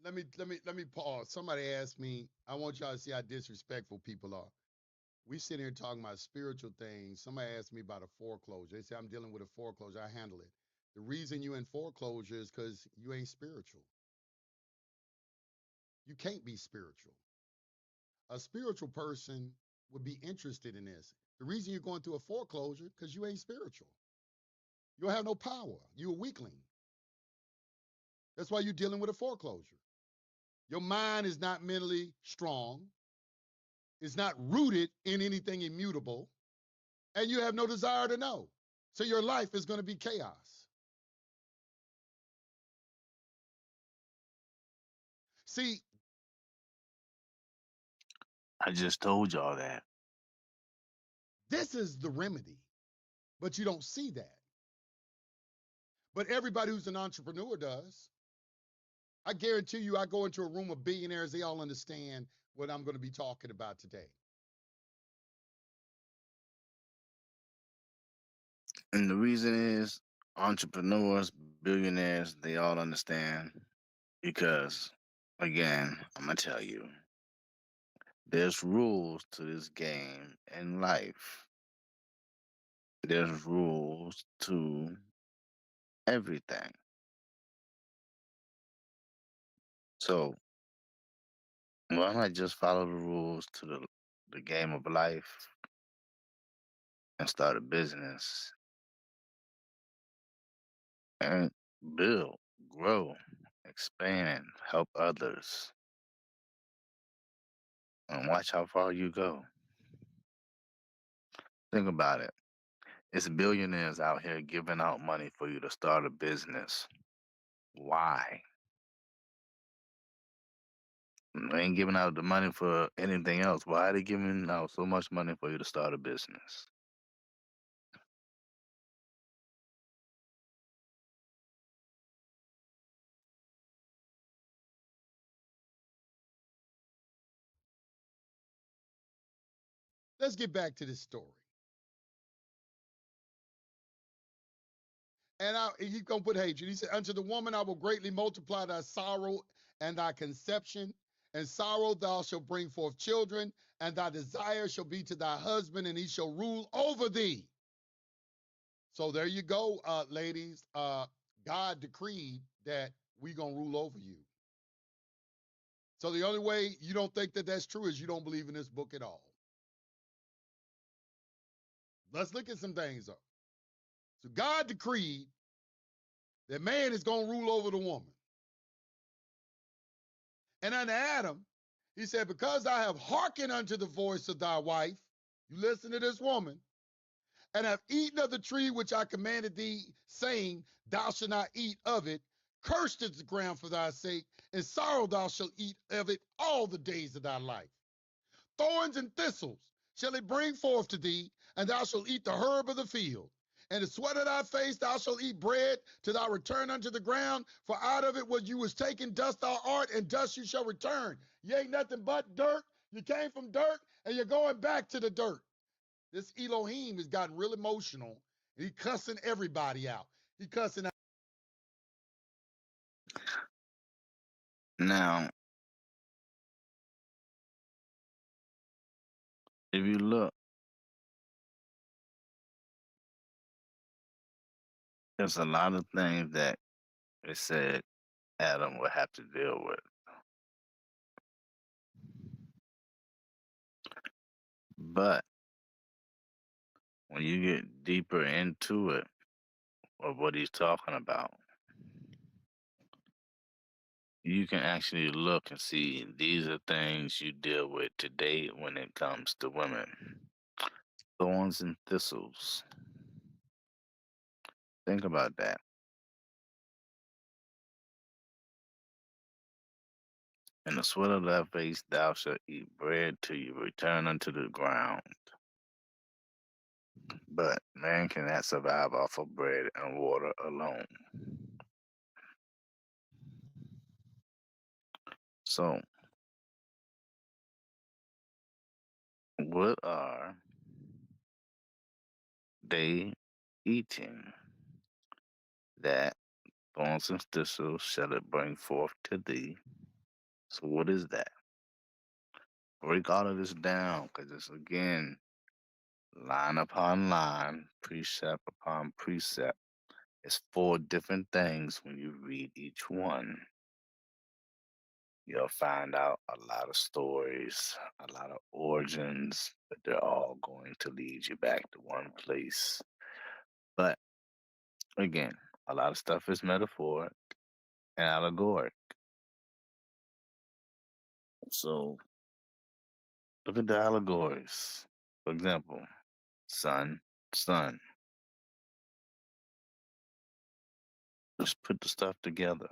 Let me pause. Somebody asked me, I want y'all to see how disrespectful people are. We sit here talking about spiritual things. Somebody asked me about a foreclosure. They say I'm dealing with a foreclosure. I handle it. The reason you in foreclosure is because you ain't spiritual. You can't be spiritual. A spiritual person would be interested in this. The reason you're going through a foreclosure because you ain't spiritual. You don't have no power. You're a weakling. That's why you're dealing with a foreclosure. Your mind is not mentally strong. It's not rooted in anything immutable, and you have no desire to know. So your life is going to be chaos. See, I just told y'all that. this is the remedy, but you don't see that. But everybody who's an entrepreneur does. I guarantee you, I go into a room of billionaires, they all understand what I'm going to be talking about today. And the reason is entrepreneurs, billionaires, they all understand because, again, I'm going to tell you, there's rules to this game in life. There's rules to everything. So why not just follow the rules to the game of life and start a business and build, grow, expand, help others, and watch how far you go. Think about it. It's billionaires out here giving out money for you to start a business. Why? They ain't giving out the money for anything else. Why are they giving out so much money for you to start a business? Let's get back to this story. And he's going to put hatred. He said, unto the woman I will greatly multiply thy sorrow and thy conception. And sorrow thou shalt bring forth children, and thy desire shall be to thy husband, and he shall rule over thee. So there you go, ladies. God decreed that we going to rule over you. So the only way you don't think that that's true is you don't believe in this book at all. Let's look at some things though. So God decreed that man is going to rule over the woman. And unto Adam, he said, because I have hearkened unto the voice of thy wife, you listen to this woman, and have eaten of the tree which I commanded thee, saying, thou shalt not eat of it. Cursed is the ground for thy sake, and sorrow thou shalt eat of it all the days of thy life. Thorns and thistles shall it bring forth to thee, and thou shalt eat the herb of the field. And the sweat of thy face thou shalt eat bread till thou return unto the ground, for out of it was you was taken, dust thou art, and dust you shall return. You ain't nothing but dirt. You came from dirt, and you're going back to the dirt. This Elohim has gotten real emotional. He cussing everybody out. He cussing out. Now, if you look, there's a lot of things that it said Adam would have to deal with. But when you get deeper into it, of what he's talking about, you can actually look and see these are things you deal with today when it comes to women. Thorns and thistles. Think about that. In the sweat of thy face thou shalt eat bread till you return unto the ground. But man cannot survive off of bread and water alone. So, what are they eating that thorns and thistles shall it bring forth to thee? So, what is that? break all of this down because it's again line upon line, precept upon precept. It's four different things when you read each one. You'll find out a lot of stories, a lot of origins, but they're all going to lead you back to one place. But again, a lot of stuff is metaphoric and allegoric. So look at the allegories. For example, sun, sun. Just put the stuff together.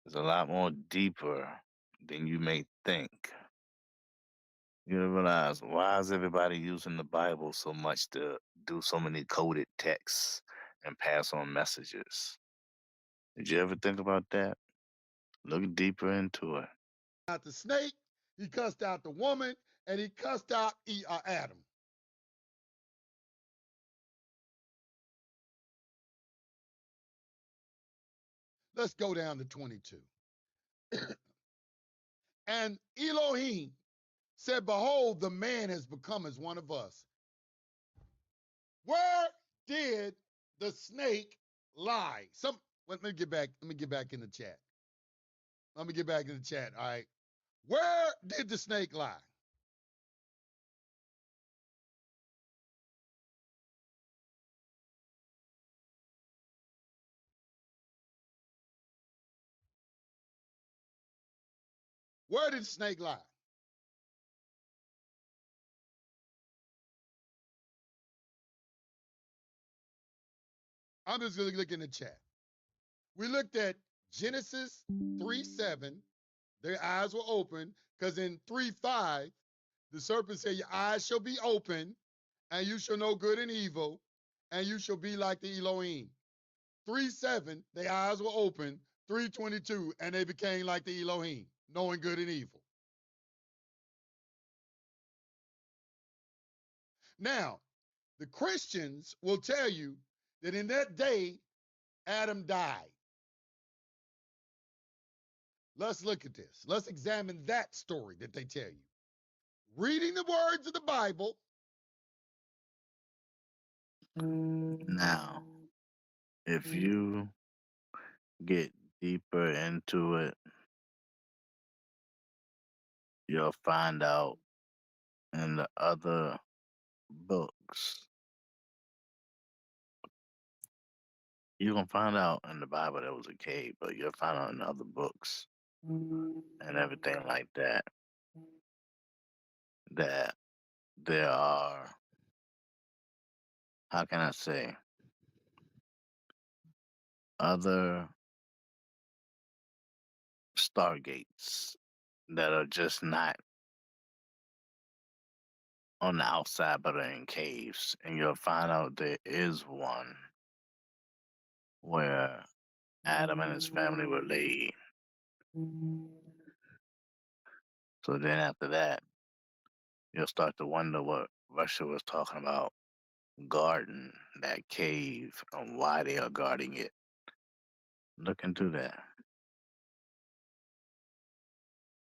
It's a lot more deeper than you may think. You gotta realize, why is everybody using the Bible so much to do so many coded texts and pass on messages? Did you ever think about that? Look deeper into it. Out the snake, he cussed out the woman, and he cussed out Adam. Let's go down to 22. And Elohim said, behold, the man has become as one of us. Where did the snake lie? Let me get back in the chat. Let me get back in the chat. All right. Where did the snake lie? Where did the snake lie? I'm just going to look in the chat. We looked at Genesis 3:7. Their eyes were open, because in 3:5, the serpent said, your eyes shall be open, and you shall know good and evil, and you shall be like the Elohim. 3:7, their eyes were open. 3:22, and they became like the Elohim, knowing good and evil. Now, the Christians will tell you that in that day, Adam died. Let's look at this. Let's examine that story that they tell you. Reading the words of the Bible. Now, if you get deeper into it, you'll find out in the other books. You're gonna find out in the Bible there was a cave, but you'll find out in other books and everything like that that there are, how can I say, other stargates that are just not on the outside but are in caves. And you'll find out there is one where Adam and his family were laid. So then after that, you'll start to wonder what Russia was talking about guarding that cave and why they are guarding it. Look into that.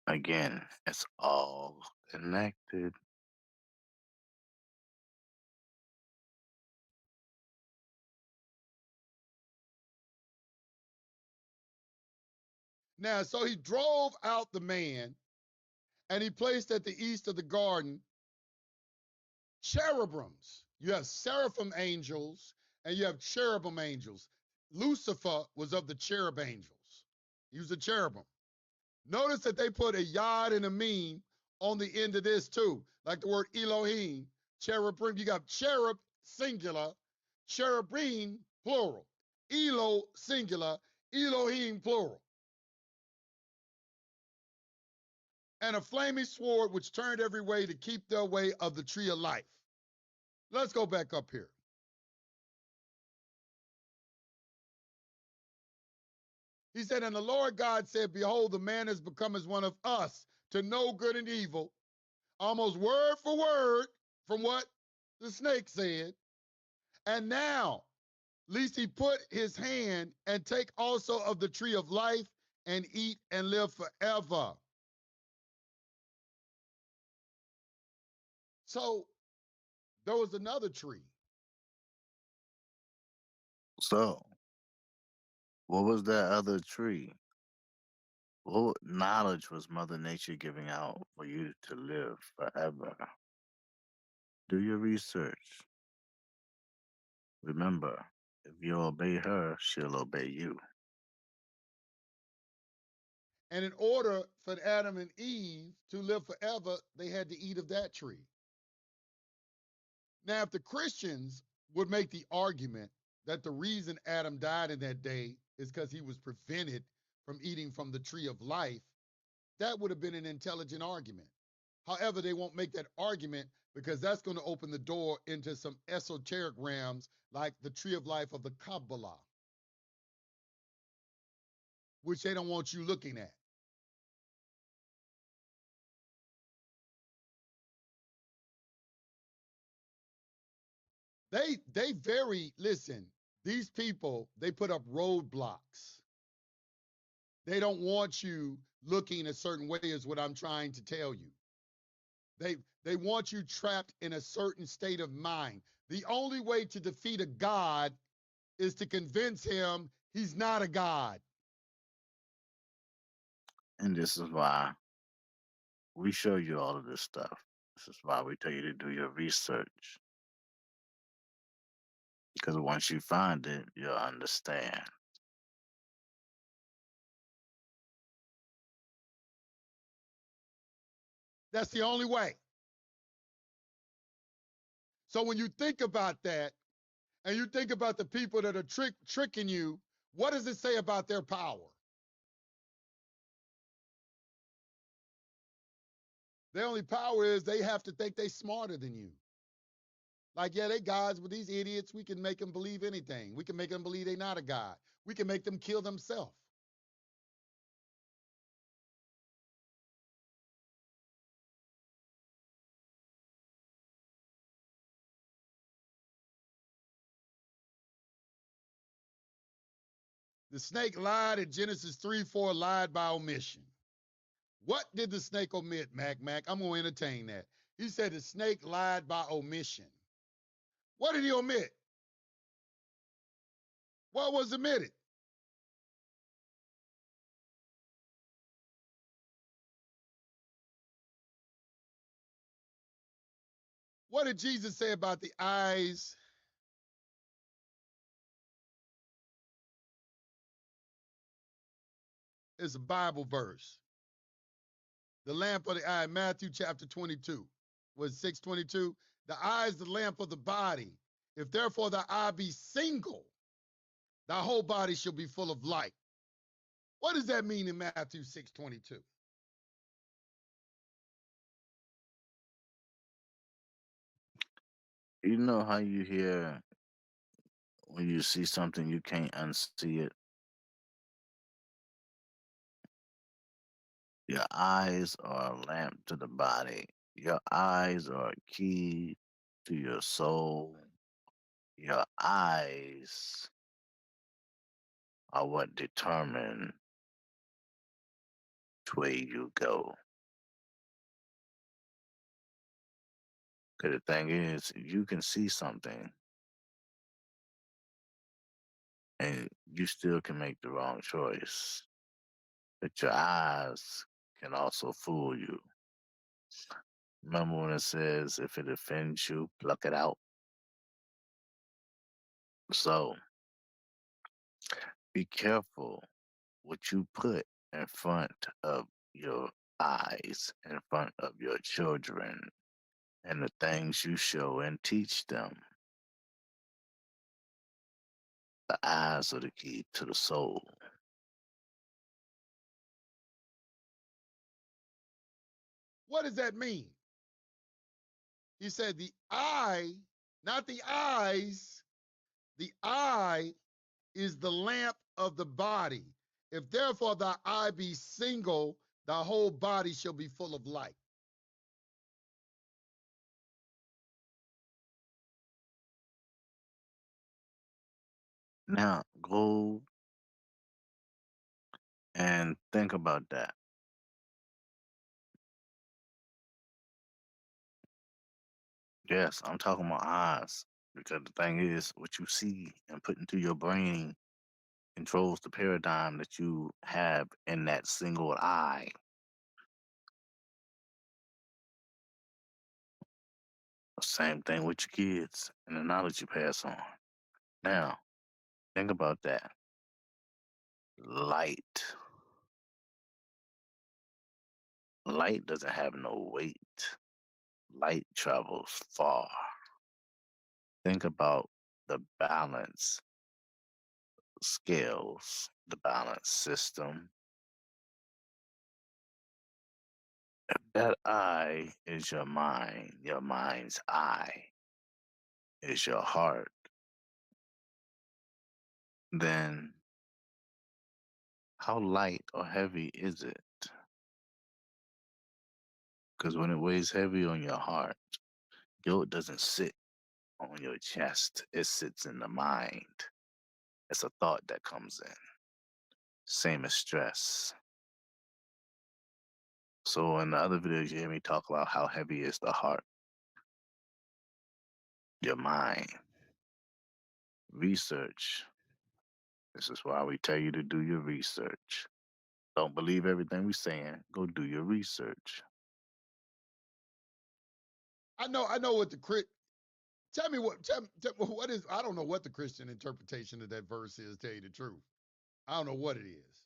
Again, it's all connected. Now, so he drove out the man, and he placed at the east of the garden cherubims. You have seraphim angels, and you have cherubim angels. Lucifer was of the cherub angels. He was a cherubim. Notice that they put a yod and a meme on the end of this too, like the word Elohim, cherubim. You got cherub singular, cherubim plural, Elo singular, Elohim plural. And a flaming sword which turned every way to keep their way of the tree of life. Let's go back up here. He said, and the Lord God said, behold, the man has become as one of us to know good and evil, almost word for word from what the snake said. And now, lest he put his hand and take also of the tree of life and eat and live forever. So there was another tree. So, what was that other tree? What knowledge was Mother Nature giving out for you to live forever? Do your research. Remember, if you obey her, she'll obey you. And in order for Adam and Eve to live forever, they had to eat of that tree. Now, if the Christians would make the argument that the reason Adam died in that day is because he was prevented from eating from the tree of life, that would have been an intelligent argument. However, they won't make that argument because that's going to open the door into some esoteric realms like the tree of life of the Kabbalah, which they don't want you looking at. They very listen, these people, they put up roadblocks. They don't want you looking a certain way, is what I'm trying to tell you. They want you trapped in a certain state of mind. The only way to defeat a God is to convince him he's not a God. And this is why we show you all of this stuff. This is why we tell you to do your research. Because once you find it, you'll understand. That's the only way. So when you think about that, and you think about the people that are tricking you, what does it say about their power? Their only power is they have to think they're smarter than you. Like, yeah, they gods, but these idiots, we can make them believe anything. We can make them believe they're not a god. We can make them kill themselves. The snake lied in Genesis 3:4, lied by omission. What did the snake omit, Mac? I'm going to entertain that. He said the snake lied by omission. What did he omit? What was omitted? What did Jesus say about the eyes? It's a Bible verse. The lamp of the eye, Matthew chapter 22, was 6:22. The eye is the lamp of the body. If therefore thy eye be single, thy whole body shall be full of light. What does that mean in Matthew 6:22? You know how you hear when you see something, you can't unsee it? Your eyes are a lamp to the body. Your eyes are a key to your soul. Your eyes are what determine which way you go. Because the thing is, you can see something and you still can make the wrong choice. But your eyes can also fool you. Remember when it says, if it offends you, pluck it out? So be careful what you put in front of your eyes, in front of your children, and the things you show and teach them. The eyes are the key to the soul. What does that mean? He said the eye, not the eyes, the eye is the lamp of the body. If therefore thy eye be single, thy whole body shall be full of light. Now, go and think about that. Yes, I'm talking about eyes. Because the thing is, what you see and put into your brain controls the paradigm that you have in that single eye. Same thing with your kids and the knowledge you pass on. Now, think about that. Light. Light doesn't have no weight. Light travels far. Think about the balance scales, the balance system. If that eye is your mind's eye is your heart, then how light or heavy is it? Because when it weighs heavy on your heart, guilt doesn't sit on your chest, it sits in the mind. It's a thought that comes in. Same as stress. So in the other videos, you hear me talk about how heavy is the heart, your mind. Research. This is why we tell you to do your research. Don't believe everything we're saying. Go do your research. I know what the crit. Tell me what. Tell me what is. I don't know what the Christian interpretation of that verse is. Tell you the truth, I don't know what it is.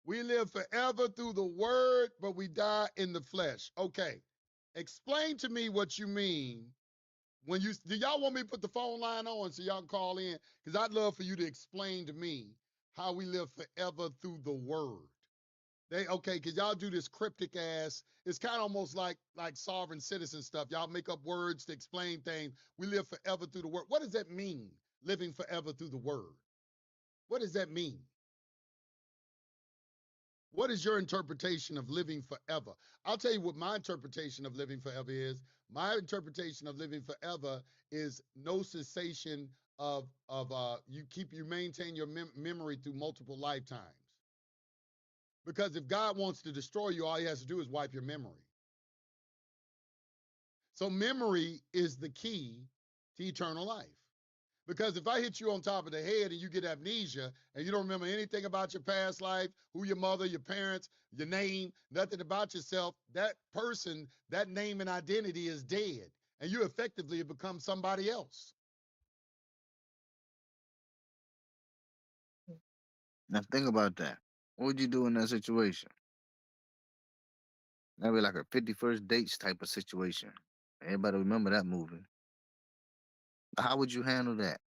We live forever through the word, but we die in the flesh. Okay, explain to me what you mean when you. Do y'all want me to put the phone line on so y'all can call in? Because I'd love for you to explain to me how we live forever through the word. They okay, because y'all do this cryptic ass. It's kind of almost like sovereign citizen stuff. Y'all make up words to explain things. We live forever through the word. What does that mean? Living forever through the word. What does that mean? What is your interpretation of living forever? I'll tell you what my interpretation of living forever is. My interpretation of living forever is no cessation of you maintain your memory through multiple lifetimes. Because if God wants to destroy you, all he has to do is wipe your memory. So memory is the key to eternal life. Because if I hit you on top of the head and you get amnesia and you don't remember anything about your past life, who your mother, your parents, your name, nothing about yourself, that person, that name and identity is dead. And you effectively have become somebody else. Now think about that. What would you do in that situation? That'd be like a 51st dates type of situation. Everybody remember that movie. How would you handle that?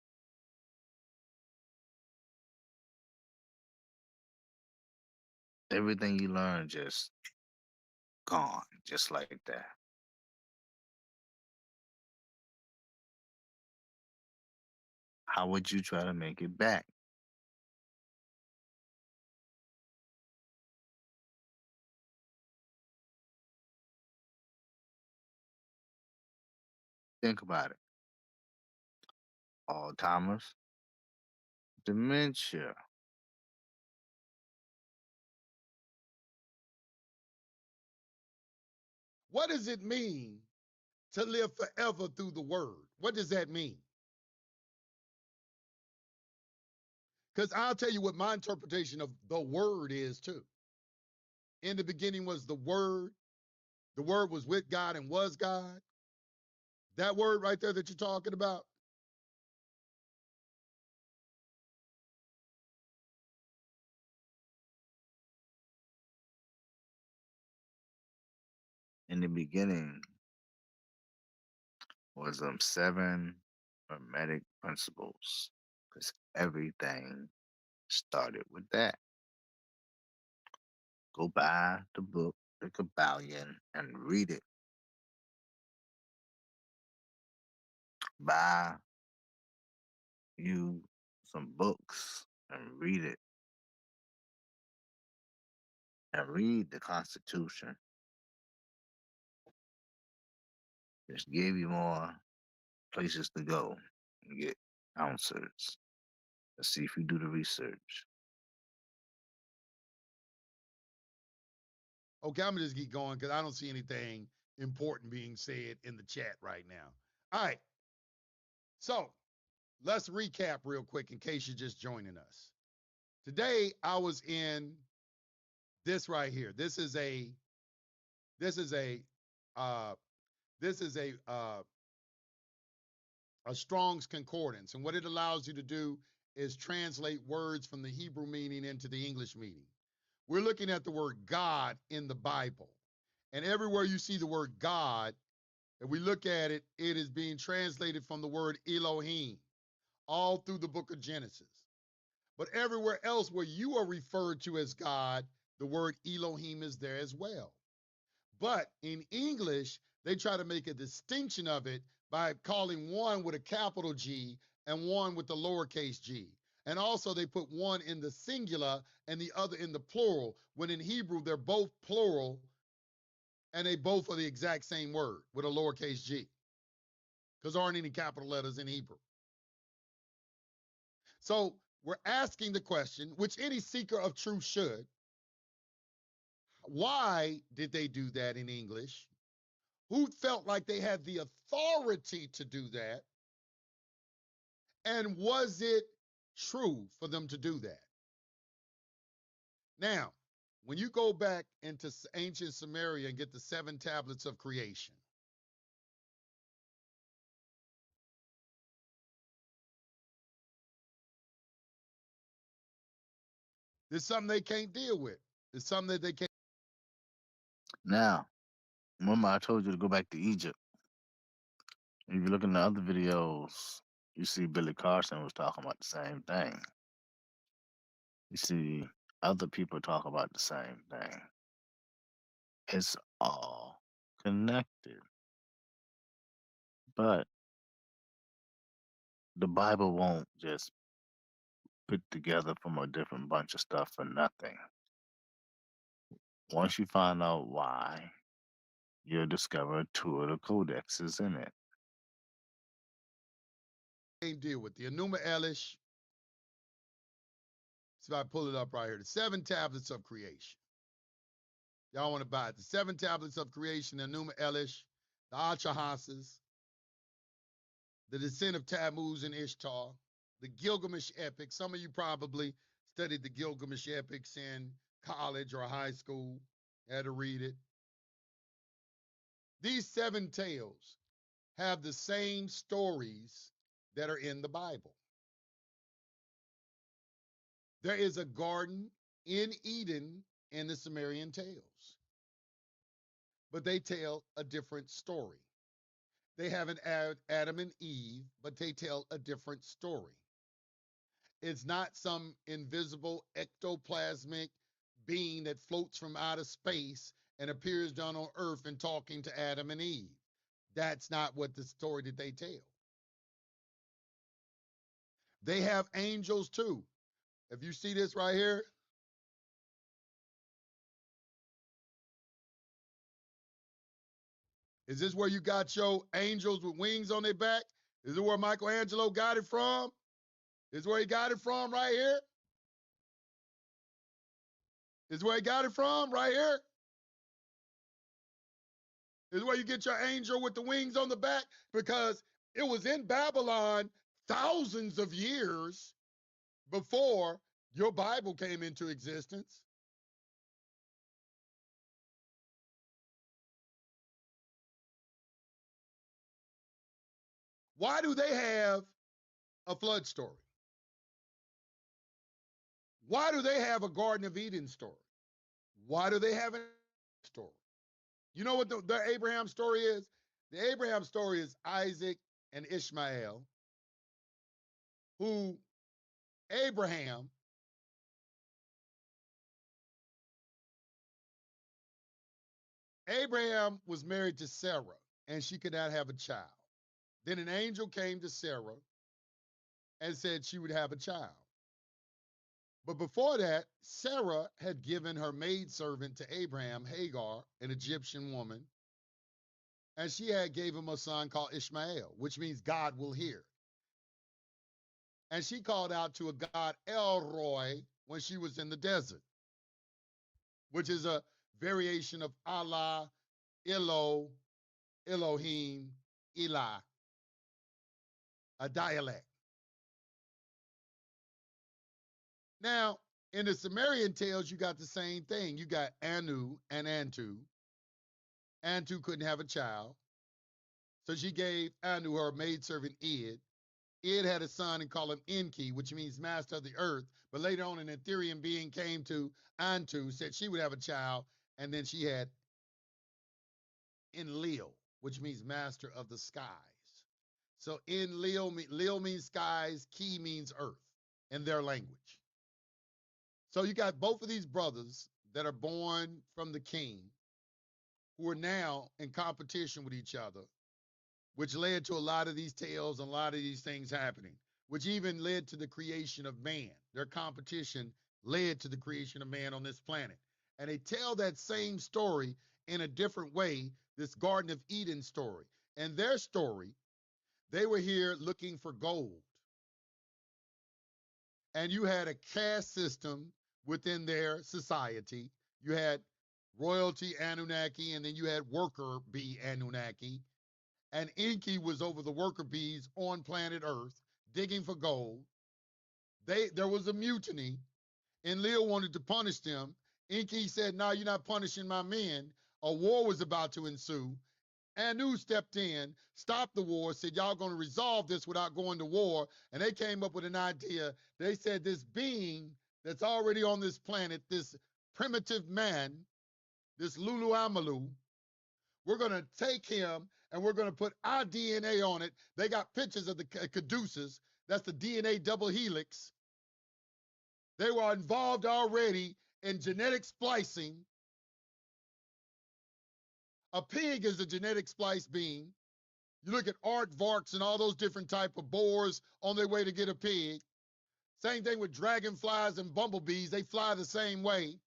Everything you learn just gone, just like that. How would you try to make it back? Think about it. Alzheimer's, dementia. What does it mean to live forever through the word? What does that mean? Because I'll tell you what my interpretation of the word is too. In the beginning was the word. The word was with God and was God. That word right there that you're talking about. In the beginning was seven hermetic principles. Because everything started with that. Go buy the book, The Kabbalion, and read it. Buy you some books and read it. And read the Constitution. Just give you more places to go and get ounces. Let's see if you do the research. Okay, I'm gonna just keep going because I don't see anything important being said in the chat right now. All right, so let's recap real quick in case you're just joining us. Today I was in this right here. This is a this is a uh, this is a Strong's Concordance, and what it allows you to do is translate words from the Hebrew meaning into the English meaning. We're looking at the word God in the Bible, and everywhere you see the word God, if we look at it, it is being translated from the word Elohim all through the book of Genesis. But everywhere else where you are referred to as God, the word Elohim is there as well. But in English, they try to make a distinction of it by calling one with a capital G and one with the lowercase g. And also they put one in the singular and the other in the plural, when in Hebrew, they're both plural and they both are the exact same word with a lowercase g, because there aren't any capital letters in Hebrew. So we're asking the question, which any seeker of truth should: why did they do that in English? Who felt like they had the authority to do that? And was it true for them to do that? Now, when you go back into ancient Samaria and get the 7 tablets of creation, there's something they can't deal with. There's something that they can't. Now, remember I told you to go back to Egypt. If you look in the other videos, you see Billy Carson was talking about the same thing. You see other people talk about the same thing. It's all connected. But the Bible won't just put together from a different bunch of stuff for nothing. Once you find out why, you'll discover 2 of the codexes in it. Deal with the Enuma Elish. So I pull it up right here. The 7 tablets of creation. Y'all want to buy it? The 7 tablets of creation, the Enuma Elish, the Atrahasis, the descent of Tammuz and Ishtar, the Gilgamesh epic. Some of you probably studied the Gilgamesh epics in college or high school, had to read it. These 7 tales have the same stories that are in the Bible. There is a garden in Eden in the Sumerian tales, but they tell a different story. They have an Adam and Eve, but they tell a different story. It's not some invisible ectoplasmic being that floats from outer space and appears down on earth and talking to Adam and Eve. That's not what the story that they tell. They have angels too. If you see this right here, is this where you got your angels with wings on their back? Is it where Michelangelo got it from? Is where he got it from right here? Is where he got it from right here? Is where you get your angel with the wings on the back, because it was in Babylon thousands of years before your Bible came into existence. Why do they have a flood story? Why do they have a Garden of Eden story? Why do they have a story? You know what the Abraham story is? The Abraham story is Isaac and Ishmael, who Abraham was married to Sarah, and she could not have a child. Then an angel came to Sarah and said she would have a child. But before that, Sarah had given her maidservant to Abraham, Hagar, an Egyptian woman, and she had gave him a son called Ishmael, which means God will hear. And she called out to a god Elroy when she was in the desert, which is a variation of Allah, Elo, Elohim, Eli, a dialect. Now, in the Sumerian tales, you got the same thing. You got Anu and Antu. Antu couldn't have a child, so she gave Anu her maidservant Id. Id had a son and called him Enki, which means master of the earth. But later on, an Ethereum being came to Antu, said she would have a child, and then she had Enlil, which means master of the skies. So Enlil, Lil means skies, Ki means earth in their language. So you got both of these brothers that are born from the king who are now in competition with each other, which led to a lot of these tales and a lot of these things happening, which even led to the creation of man. Their competition led to the creation of man on this planet. And they tell that same story in a different way, this Garden of Eden story. And their story, they were here looking for gold. And you had a caste system within their society. You had royalty Anunnaki, and then you had worker bee Anunnaki. And Enki was over the worker bees on planet Earth digging for gold. There was a mutiny, and Lil wanted to punish them. Enki said, "No, you're not punishing my men." A war was about to ensue. Anu stepped in, stopped the war, said, "Y'all going to resolve this without going to war." And they came up with an idea. They said, this being that's already on this planet, this primitive man, this Lulu Amalu, we're going to take him and we're going to put our DNA on it. They got pictures of the caduceus. That's the DNA double helix. They were involved already in genetic splicing. A pig is a genetic splice being. You look at aardvarks and all those different type of boars on their way to get a pig. Same thing with dragonflies and bumblebees. They fly the same way.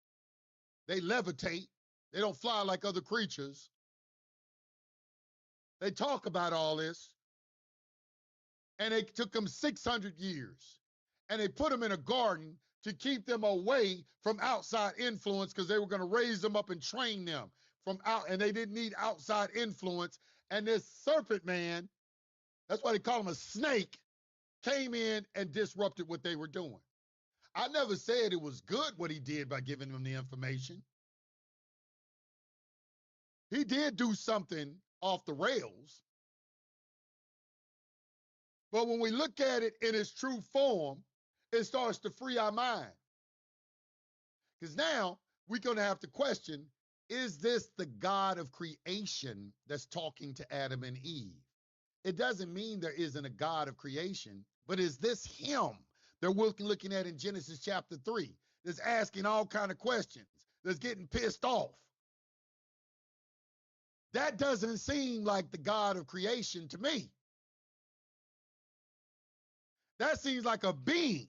They levitate. They don't fly like other creatures. They talk about all this. And it took them 600 years. And they put them in a garden to keep them away from outside influence because they were going to raise them up and train them from out. And they didn't need outside influence. And this serpent man, that's why they call him a snake, came in and disrupted what they were doing. I never said it was good what he did by giving them the information. He did do something off the rails. But when we look at it in its true form, it starts to free our mind. Because now we're going to have to question, is this the God of creation that's talking to Adam and Eve? It doesn't mean there isn't a God of creation, but is this him they're looking at in Genesis chapter 3, that's asking all kind of questions, that's getting pissed off? That doesn't seem like the God of creation to me. That seems like a being.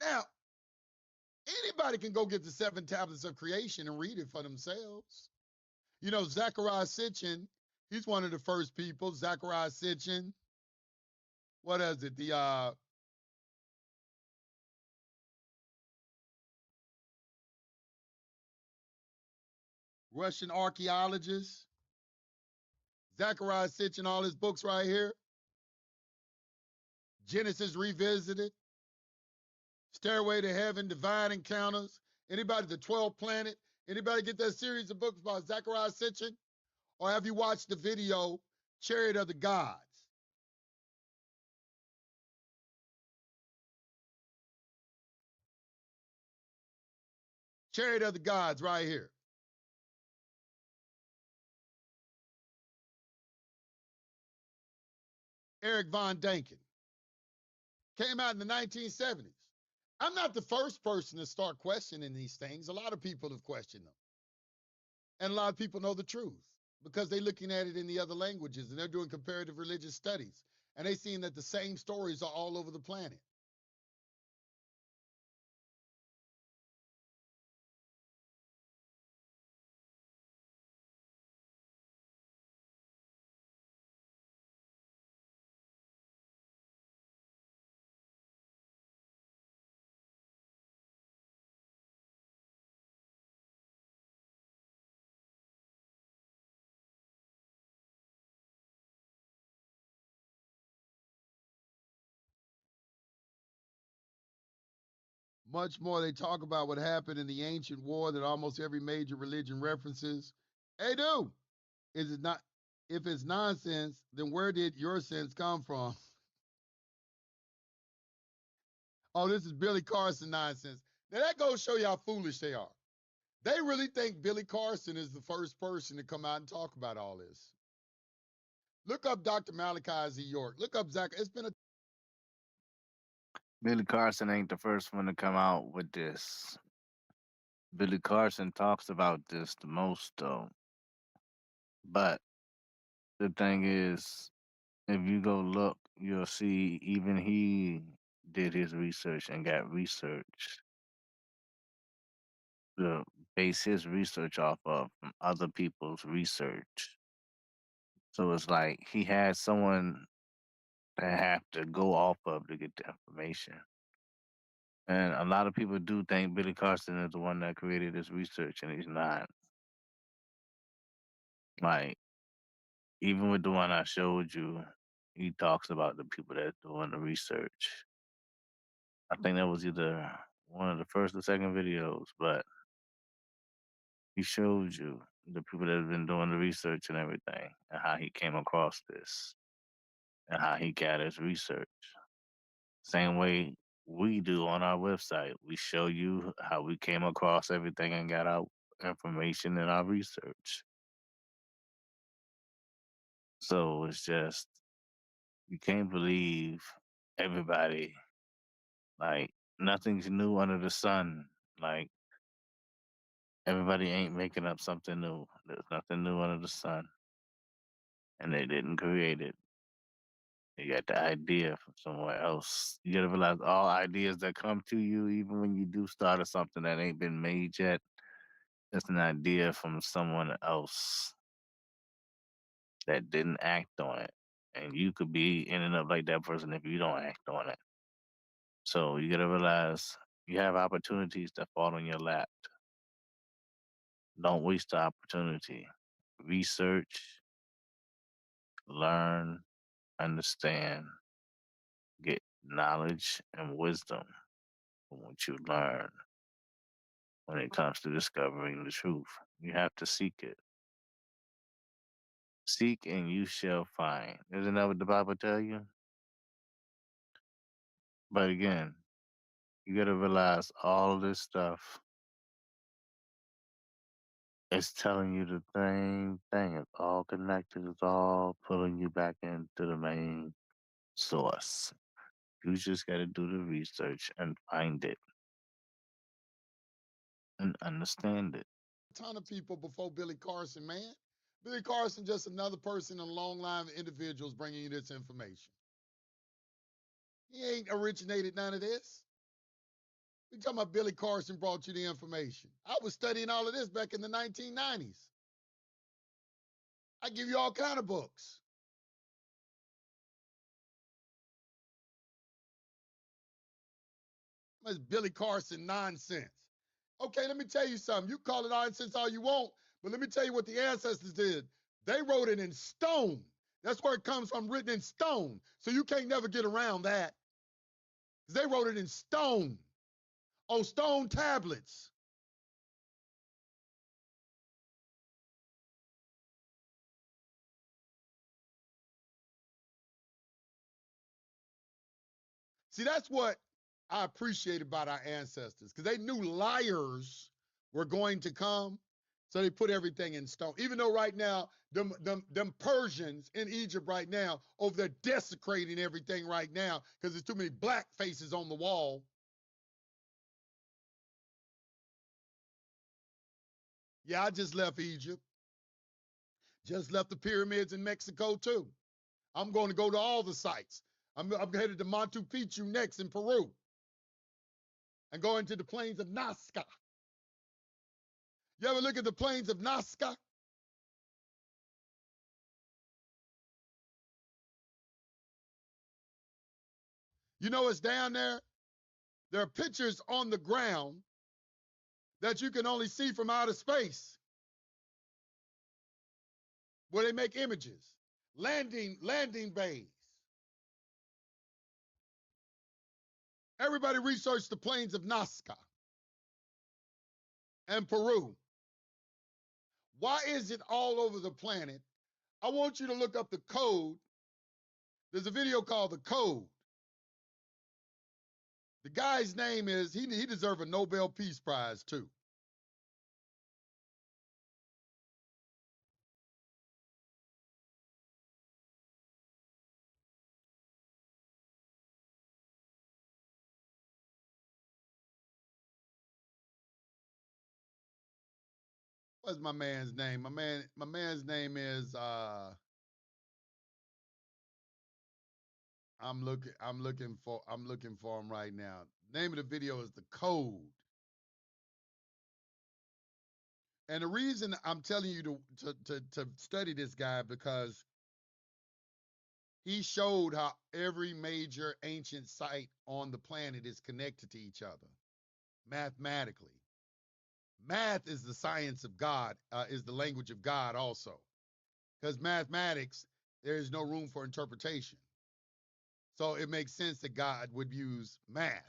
Now, anybody can go get the 7 tablets of creation and read it for themselves. You know, Zechariah Sitchin, he's one of the first people. Zechariah Sitchin, what is it? The Russian archaeologist. Zechariah Sitchin, all his books right here. Genesis Revisited, Stairway to Heaven, Divine Encounters. Anybody, the 12th Planet? Anybody get that series of books by Zechariah Sitchin? Or have you watched the video, Chariot of the Gods? Chariot of the Gods right here. Eric Von Däniken. Came out in the 1970s. I'm not the first person to start questioning these things. A lot of people have questioned them. And a lot of people know the truth because they're looking at it in the other languages and they're doing comparative religious studies. And they're seeing that the same stories are all over the planet. Much more, they talk about what happened in the ancient war that almost every major religion references. Hey, dude, is it not? If it's nonsense, then where did your sense come from? Oh, this is Billy Carson nonsense. Now that goes to show you how foolish they are. They really think Billy Carson is the first person to come out and talk about all this. Look up Dr. Malachi Z. York. Look up Zach. It's been a Billy Carson ain't the first one to come out with this. Billy Carson talks about this the most, though. But the thing is, if you go look, you'll see even he did his research and got research to base his research off of from other people's research. So it's like he had someone that have to go off of to get the information. And a lot of people do think Billy Carson is the one that created this research, and he's not. Like, even with the one I showed you, he talks about the people that's doing the research. I think that was either one of the first or second videos, but he showed you the people that have been doing the research and everything, and how he came across this, and how he got his research. Same way we do on our website. We show you how we came across everything and got our information in our research. So it's just, you can't believe everybody. Like, nothing's new under the sun. Like, everybody ain't making up something new. There's nothing new under the sun. And they didn't create it. They got the idea from somewhere else. You gotta realize all ideas that come to you, even when you do start of something that ain't been made yet, it's an idea from someone else that didn't act on it. And you could be ending up like that person if you don't act on it. So you gotta realize you have opportunities that fall on your lap. Don't waste the opportunity. Research, learn, understand, get knowledge and wisdom from what you learn when it comes to discovering the truth. You have to seek it. Seek and you shall find. Isn't that what the Bible tell you? But again, you gotta realize all of this stuff is telling you the same thing. It's all connected. It's all pulling you back into the main source. You just gotta do the research and find it and understand it. ton of people before Billy Carson, man. Billy Carson just another person in a long line of individuals bringing you this information. He ain't originated none of this. We talking about Billy Carson brought you the information. I was studying all of this back in the 1990s. I give you all kind of books. That's Billy Carson nonsense. Okay, let me tell you something. You call it nonsense all you want, but let me tell you what the ancestors did. They wrote it in stone. That's where it comes from, written in stone. So you can't never get around that. They wrote it in stone, on stone tablets. See, that's what I appreciate about our ancestors, because they knew liars were going to come. So they put everything in stone. Even though right now, them Persians in Egypt right now, over there desecrating everything right now because there's too many black faces on the wall. Yeah, I just left Egypt. Just left the pyramids in Mexico too. I'm going to go to all the sites. I'm headed to Machu Picchu next in Peru and go into the plains of Nazca. You ever look at the plains of Nazca? You know what's down there? There are pictures on the ground that you can only see from outer space where they make images. Landing bays. Everybody research the plains of Nazca and Peru. Why is it all over the planet? I want you to look up the code. There's a video called The Code. The guy's name is, he deserves a Nobel Peace Prize too. What's my man's name? My man's name is I'm looking for him right now. Name of the video is The Code. And the reason I'm telling you to study this guy, because he showed how every major ancient site on the planet is connected to each other mathematically. Math is the science of God, is the language of God also. Because mathematics, there is no room for interpretation. So it makes sense that God would use math.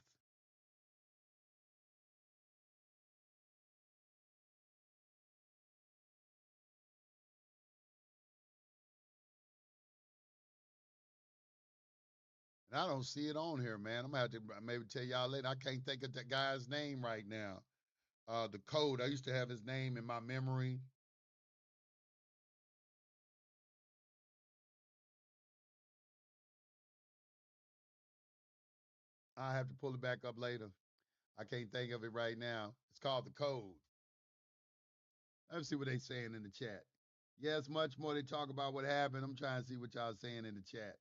And I don't see it on here, man. I'm gonna have to maybe tell y'all later. I can't think of that guy's name right now. The Code. I used to have his name in my memory. I have to pull it back up later. I can't think of it right now. It's called The Code. Let's see what they saying in the chat. Yes, much more. They talk about what happened. I'm trying to see what y'all saying in the chat.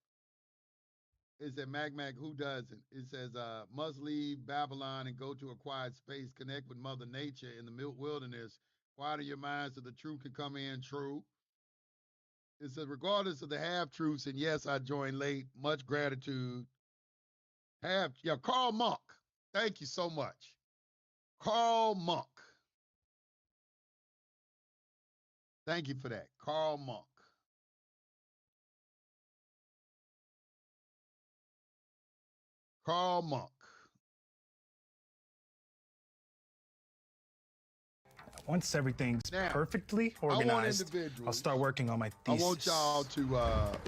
It said, Mac, who doesn't? It says, must leave Babylon and go to a quiet space, connect with Mother Nature in the wilderness. Quiet your mind so the truth can come in true. It says, regardless of the half-truths, and yes, I joined late, much gratitude. Karl Monk. Thank you so much. Karl Monk. Thank you for that. Karl Monk. Karl Monk. Once everything's Now, perfectly organized, I'll start working on my thesis. I want y'all to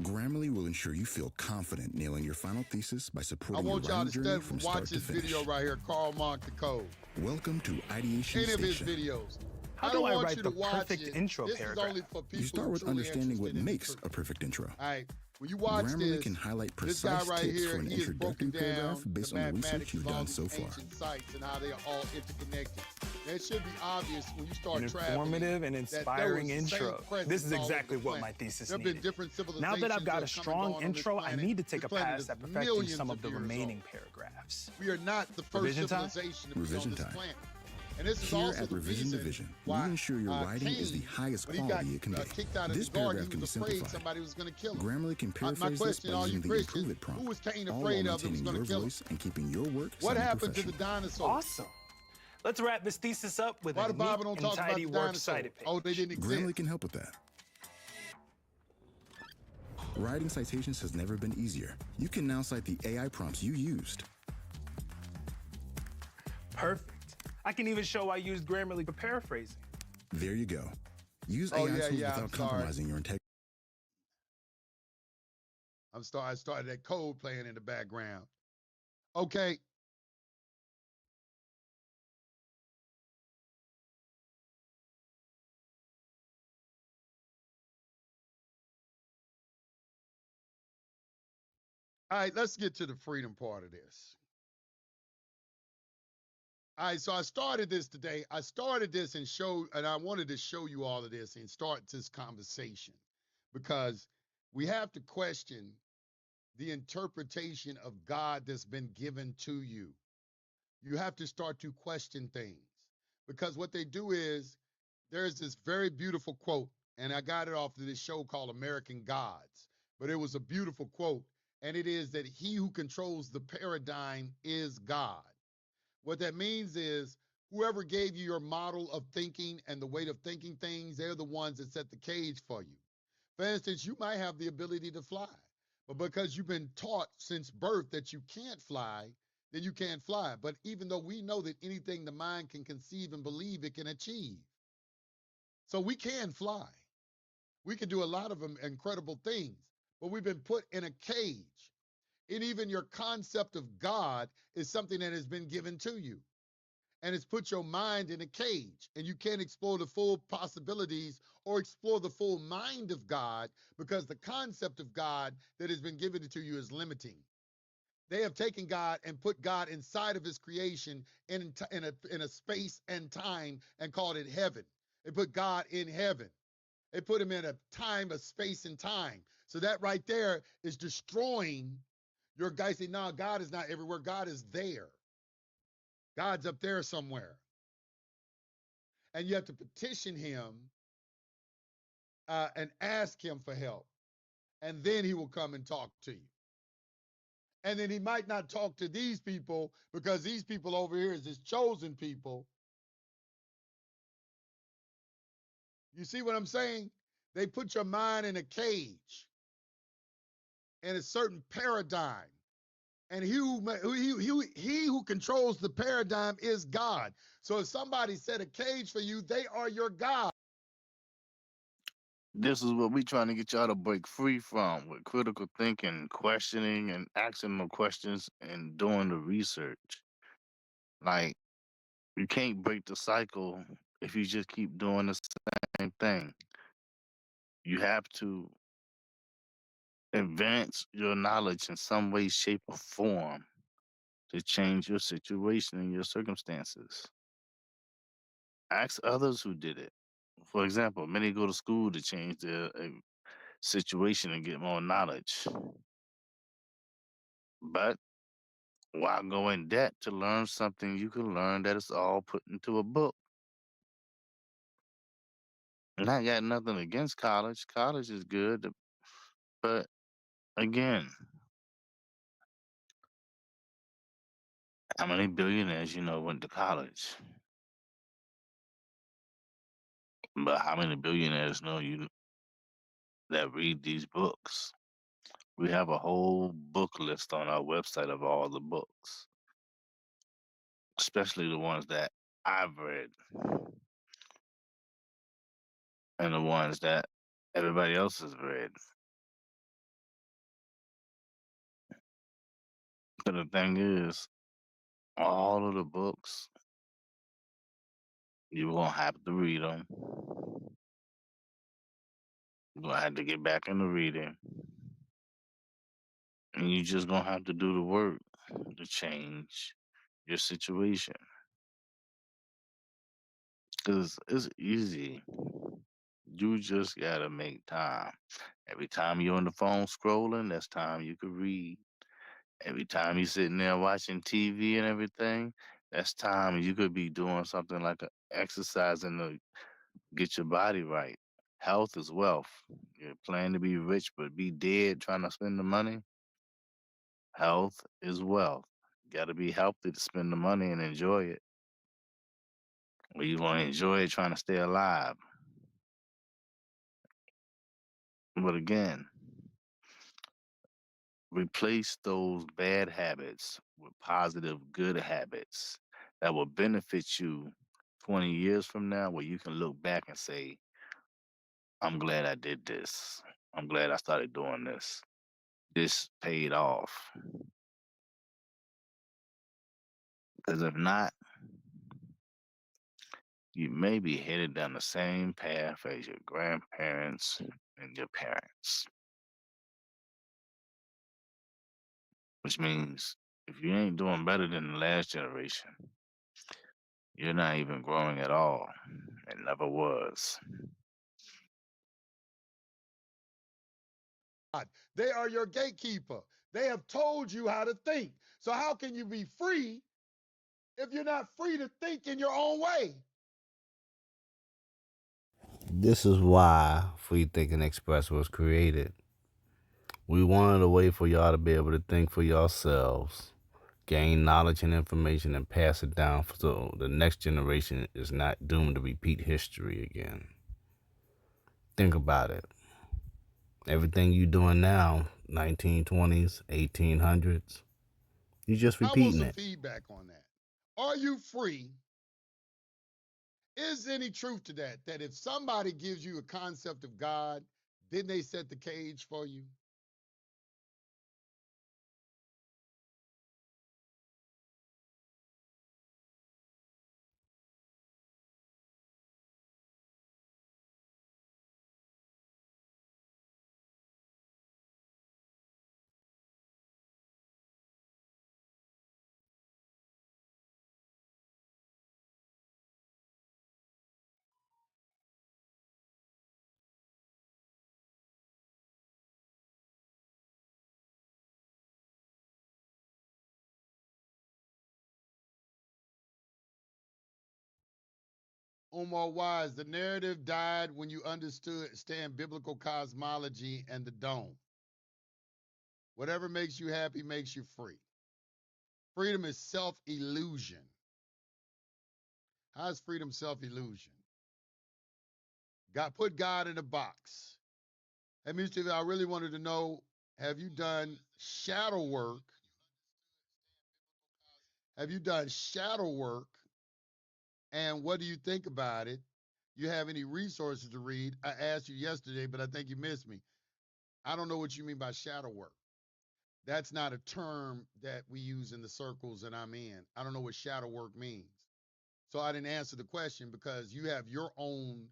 Grammarly will ensure you feel confident nailing your final thesis by supporting your y'all writing to journey from start watch to this finish. video right here, Karl Monk, The Code. Welcome to Ideation Any of his Station. videos. How do I write the perfect intro This paragraph? is only for people You start with truly understanding what interested in the makes truth. a perfect intro. All right, when you watch Grammarly this, can highlight this guy precise right tips here, for an he has broken introductory paragraph down based the on the research mathematics you've of all done these so far. ancient sites and how they are all interconnected. That should be obvious when you start An traveling. informative and inspiring that there was the same intro. presence This is all over exactly the what planet. my thesis There have been needed. different civilizations Now that I've got a that have come and strong gone on this intro, I planet. need to take This a planet pass is at perfecting millions some of the years remaining old. paragraphs. We are not the first Revision time? civilization to be on Revision this time. planet. And this is Here also at the Revision reason Division, why we ensure your writing is the Cain, highest when he got quality it can be. kicked out of This the garden, paragraph he can be was afraid simplified. somebody was going to kill him. Grammarly can My paraphrase this question, by all you using the Christians, improve it prompt, who was Cain all while afraid of that was maintaining going your to kill him? voice and keeping your work What sounding happened to the professional. dinosaurs? Awesome. Let's wrap this thesis up with Why a the neat Bible don't and talk about tidy the works dinosaurs? cited page. Oh, they didn't Grammarly exist. can help with that. Writing citations has never been easier. You can now cite the AI prompts you used. Perfect. I can even show I used Grammarly for paraphrasing. There you go. Use Oh, AI yeah, tools yeah, I'm without sorry. compromising your integrity. I started that code playing in the background. Okay. All right, let's get to the freedom part of this. All right, so I started this today. I started this and I wanted to show you all of this and start this conversation because we have to question the interpretation of God that's been given to you. You have to start to question things because what they do is there's this very beautiful quote, and I got it off of this show called American Gods, but it was a beautiful quote, and it is that he who controls the paradigm is God. What that means is whoever gave you your model of thinking and the way of thinking things, they're the ones that set the cage for you. For instance, you might have the ability to fly, but because you've been taught since birth that you can't fly, then you can't fly. But even though we know that anything the mind can conceive and believe, it can achieve. So we can fly. We can do a lot of incredible things, but we've been put in a cage. And even your concept of God is something that has been given to you. And it's put your mind in a cage, and you can't explore the full possibilities or explore the full mind of God, because the concept of God that has been given to you is limiting. They have taken God and put God inside of his creation in a space and time and called it heaven. They put God in heaven. They put him in a time, a space and time. So that right there is destroying your guys. Say, no, God is not everywhere. God is there. God's up there somewhere. And you have to petition him and ask him for help. And then he will come and talk to you. And then he might not talk to these people, because these people over here is his chosen people. You see what I'm saying? They put your mind in a cage, in a certain paradigm. And he who controls the paradigm is God. So if somebody set a cage for you, they are your God. This is what we trying to get y'all to break free from, with critical thinking, questioning, and asking them questions and doing the research. Like, you can't break the cycle if you just keep doing the same thing. You have to advance your knowledge in some way, shape, or form to change your situation and your circumstances. Ask others who did it. For example, many go to school to change their situation and get more knowledge. But why go in debt to learn something you can learn that is all put into a book? And I got nothing against college. College is good, but again, how many billionaires you know went to college? But how many billionaires know you that read these books? We have a whole book list on our website of all the books, especially the ones that I've read and the ones that everybody else has read. But the thing is, all of the books, you're going to have to read them. You're going to have to get back into reading. And you just going to have to do the work to change your situation. Because it's easy. You just got to make time. Every time you're on the phone scrolling, that's time you could read. Every time you're sitting there watching TV and everything, that's time you could be doing something like exercising to get your body right. Health is wealth. You're planning to be rich but be dead trying to spend the money. Health is wealth. You got to be healthy to spend the money and enjoy it. Or you want to enjoy it trying to stay alive. But again, replace those bad habits with positive, good habits that will benefit you 20 years from now, where you can look back and say, I'm glad I did this. I'm glad I started doing this. This paid off. Because if not, you may be headed down the same path as your grandparents and your parents. Which means if you ain't doing better than the last generation, you're not even growing at all. It never was. They are your gatekeeper. They have told you how to think. So how can you be free if you're not free to think in your own way? This is why Free Thinking Express was created. We wanted a way for y'all to be able to think for yourselves, gain knowledge and information, and pass it down so the next generation is not doomed to repeat history again. Think about it. Everything you doing now, 1920s, 1800s, You're just I want repeating some it. feedback on that. Are you free? Is any truth to that? That if somebody gives you a concept of God, didn't they set the cage for you? Omar Wise, the narrative died when you understand biblical cosmology and the dome. Whatever makes you happy makes you free. Freedom is self illusion. How is freedom self illusion? God put God in a box. Hey, Mr. I really wanted to know, have you done shadow work? Have you done shadow work? And what do you think about it? You have any resources to read? I asked you yesterday, but I think you missed me. I don't know what you mean by shadow work. That's not a term that we use in the circles that I'm in. I don't know what shadow work means. So I didn't answer the question because you have your own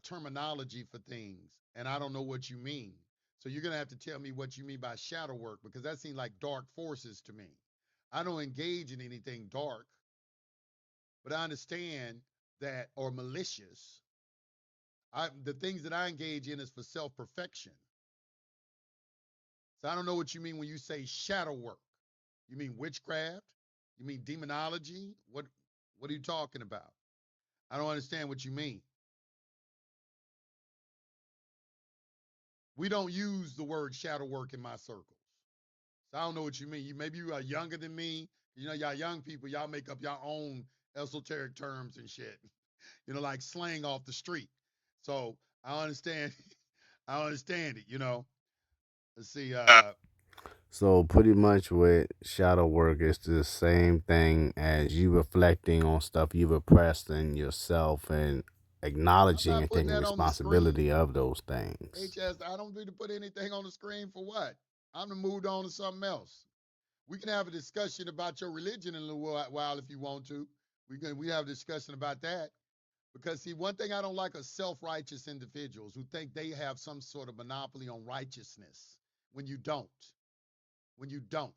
terminology for things, and I don't know what you mean. So you're gonna have to tell me what you mean by shadow work because that seems like dark forces to me. I don't engage in anything dark, but I understand that, or malicious. The things that I engage in is for self perfection. So I don't know what you mean when you say shadow work. You mean witchcraft? You mean demonology? What are you talking about? I don't understand what you mean. We don't use the word shadow work in my circles. So I don't know what you mean. Maybe you are younger than me. You know, y'all young people, y'all make up your own esoteric terms and shit. Like slang off the street. So I understand. I understand it. Let's see. So pretty much with shadow work is the same thing as you reflecting on stuff you've repressed in yourself and I'm acknowledging not and putting taking that on the screen. responsibility of those things. HS, I don't need to put anything on the screen for what? I'm to moved on to something else. We can have a discussion about your religion in a little while if you want to. We have a discussion about that. Because see, one thing I don't like are self-righteous individuals who think they have some sort of monopoly on righteousness when you don't. When you don't.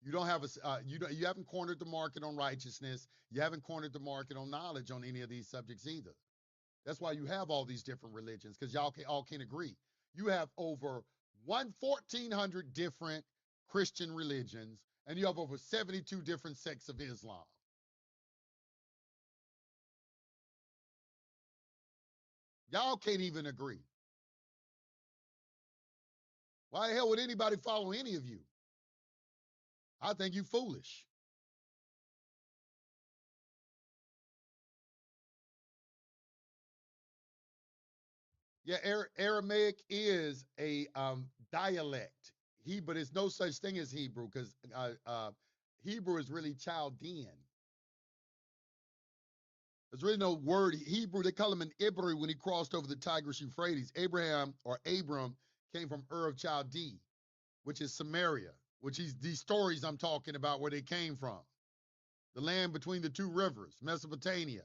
You don't have you haven't cornered the market on righteousness. You haven't cornered the market on knowledge on any of these subjects either. That's why you have all these different religions because y'all all can't agree. You have over 1,400 different Christian religions, and you have over 72 different sects of Islam. Y'all can't even agree. Why the hell would anybody follow any of you? I think you foolish. Yeah, Aramaic is a dialect. But there's no such thing as Hebrew because Hebrew is really Chaldean. There's really no word Hebrew. They call him an Ibri when he crossed over the Tigris Euphrates. Abraham or Abram came from Ur of Chaldee, which is Samaria, which is these stories I'm talking about where they came from. The land between the two rivers, Mesopotamia.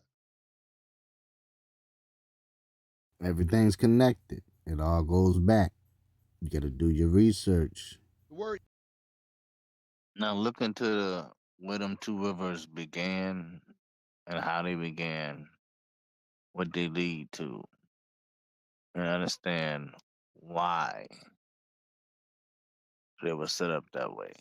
Everything's connected. It all goes back. You got to do your research. The word Now look into where them two rivers began and how they began, what they lead to, and understand why they were set up that way.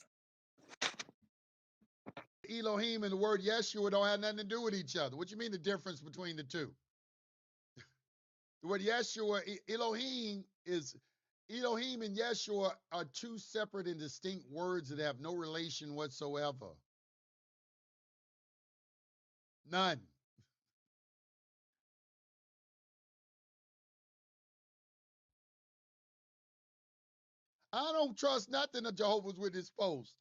Elohim and the word Yeshua don't have nothing to do with each other. What you mean the difference between the two? The word Yeshua, Elohim and Yeshua are two separate and distinct words that have no relation whatsoever. None. I don't trust nothing a Jehovah's Witness post.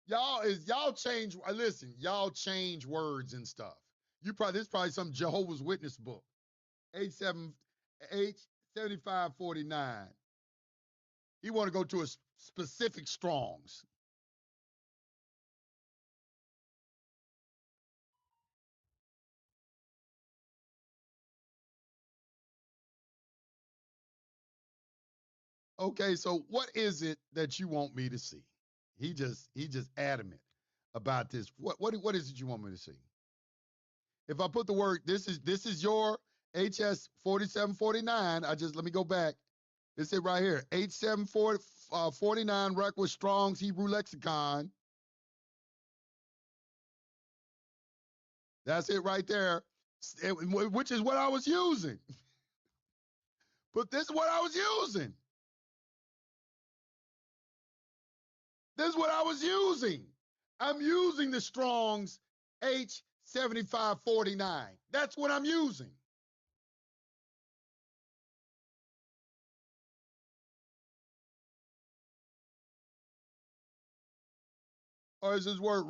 Y'all change. Listen, y'all change words and stuff. This is probably some Jehovah's Witness book. H7549. He want to go to a specific Strong's. Okay, so what is it that you want me to see? He just adamant about this. What is it you want me to see? If I put the word, this is your HS 4749. Let me go back. It's it right here. H7449 Record Strong's Hebrew Lexicon. That's it right there. Which is what I was using. But this is what I was using. This is what I was using. I'm using the Strong's H7549. That's what I'm using. Or is this word,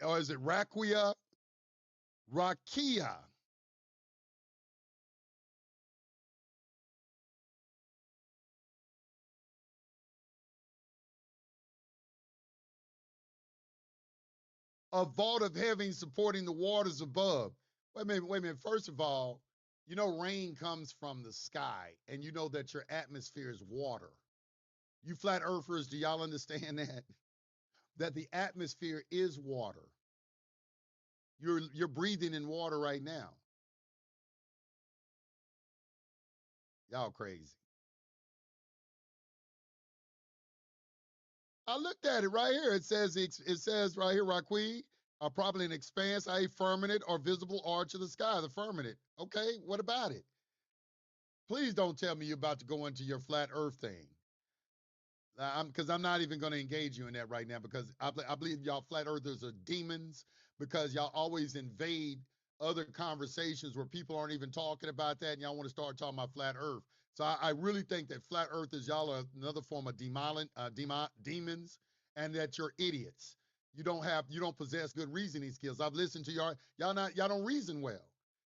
or is it rakia? Rakia. A vault of heaven supporting the waters above. Wait a minute. First of all, you know rain comes from the sky, and you know that your atmosphere is water. You flat earthers, do y'all understand that? That the atmosphere is water. You're breathing in water right now. Y'all crazy. I looked at it right here. It says right here, Raquel, probably an expanse, a firmament or visible arch of the sky, the firmament. Okay, what about it? Please don't tell me you're about to go into your flat earth thing. Because I'm not even going to engage you in that right now, because I believe y'all flat earthers are demons, because y'all always invade other conversations where people aren't even talking about that, and y'all want to start talking about flat earth. So I really think that flat earthers, y'all are another form of demons, and that you're idiots. You don't possess good reasoning skills. I've listened to y'all don't reason well.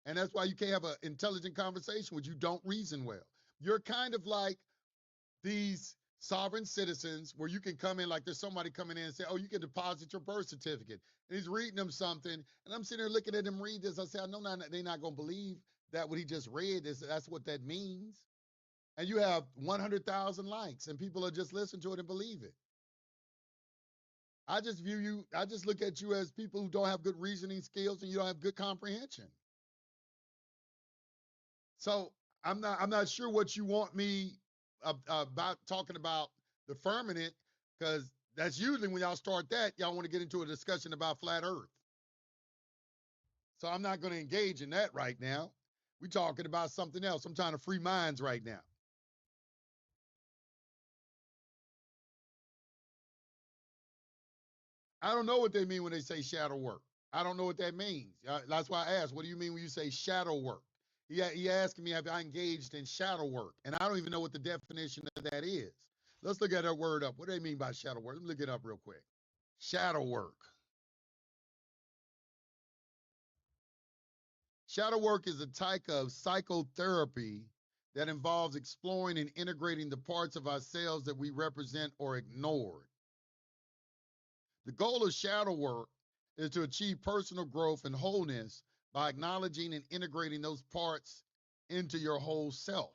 And that's why you can't have an intelligent conversation with you don't reason well. You're kind of like these sovereign citizens where you can come in, like there's somebody coming in and say, oh, you can deposit your birth certificate. And he's reading them something. And I'm sitting there looking at him read this. I say, I know they're not going to believe that what he just read that's what that means. And you have 100,000 likes and people are just listening to it and believe it. I just look at you as people who don't have good reasoning skills and you don't have good comprehension. So I'm not sure what you want me about talking about the firmament, because that's usually when y'all start that, y'all want to get into a discussion about flat earth. So I'm not going to engage in that right now. We're talking about something else. I'm trying to free minds right now. I don't know what they mean when they say shadow work. I don't know what that means. That's why I asked, what do you mean when you say shadow work? He asking me if I engaged in shadow work, and I don't even know what the definition of that is. Let's look at that word up. What do they mean by shadow work? Let me look it up real quick. Shadow work. Shadow work is a type of psychotherapy that involves exploring and integrating the parts of ourselves that we represent or ignored. The goal of shadow work is to achieve personal growth and wholeness by acknowledging and integrating those parts into your whole self.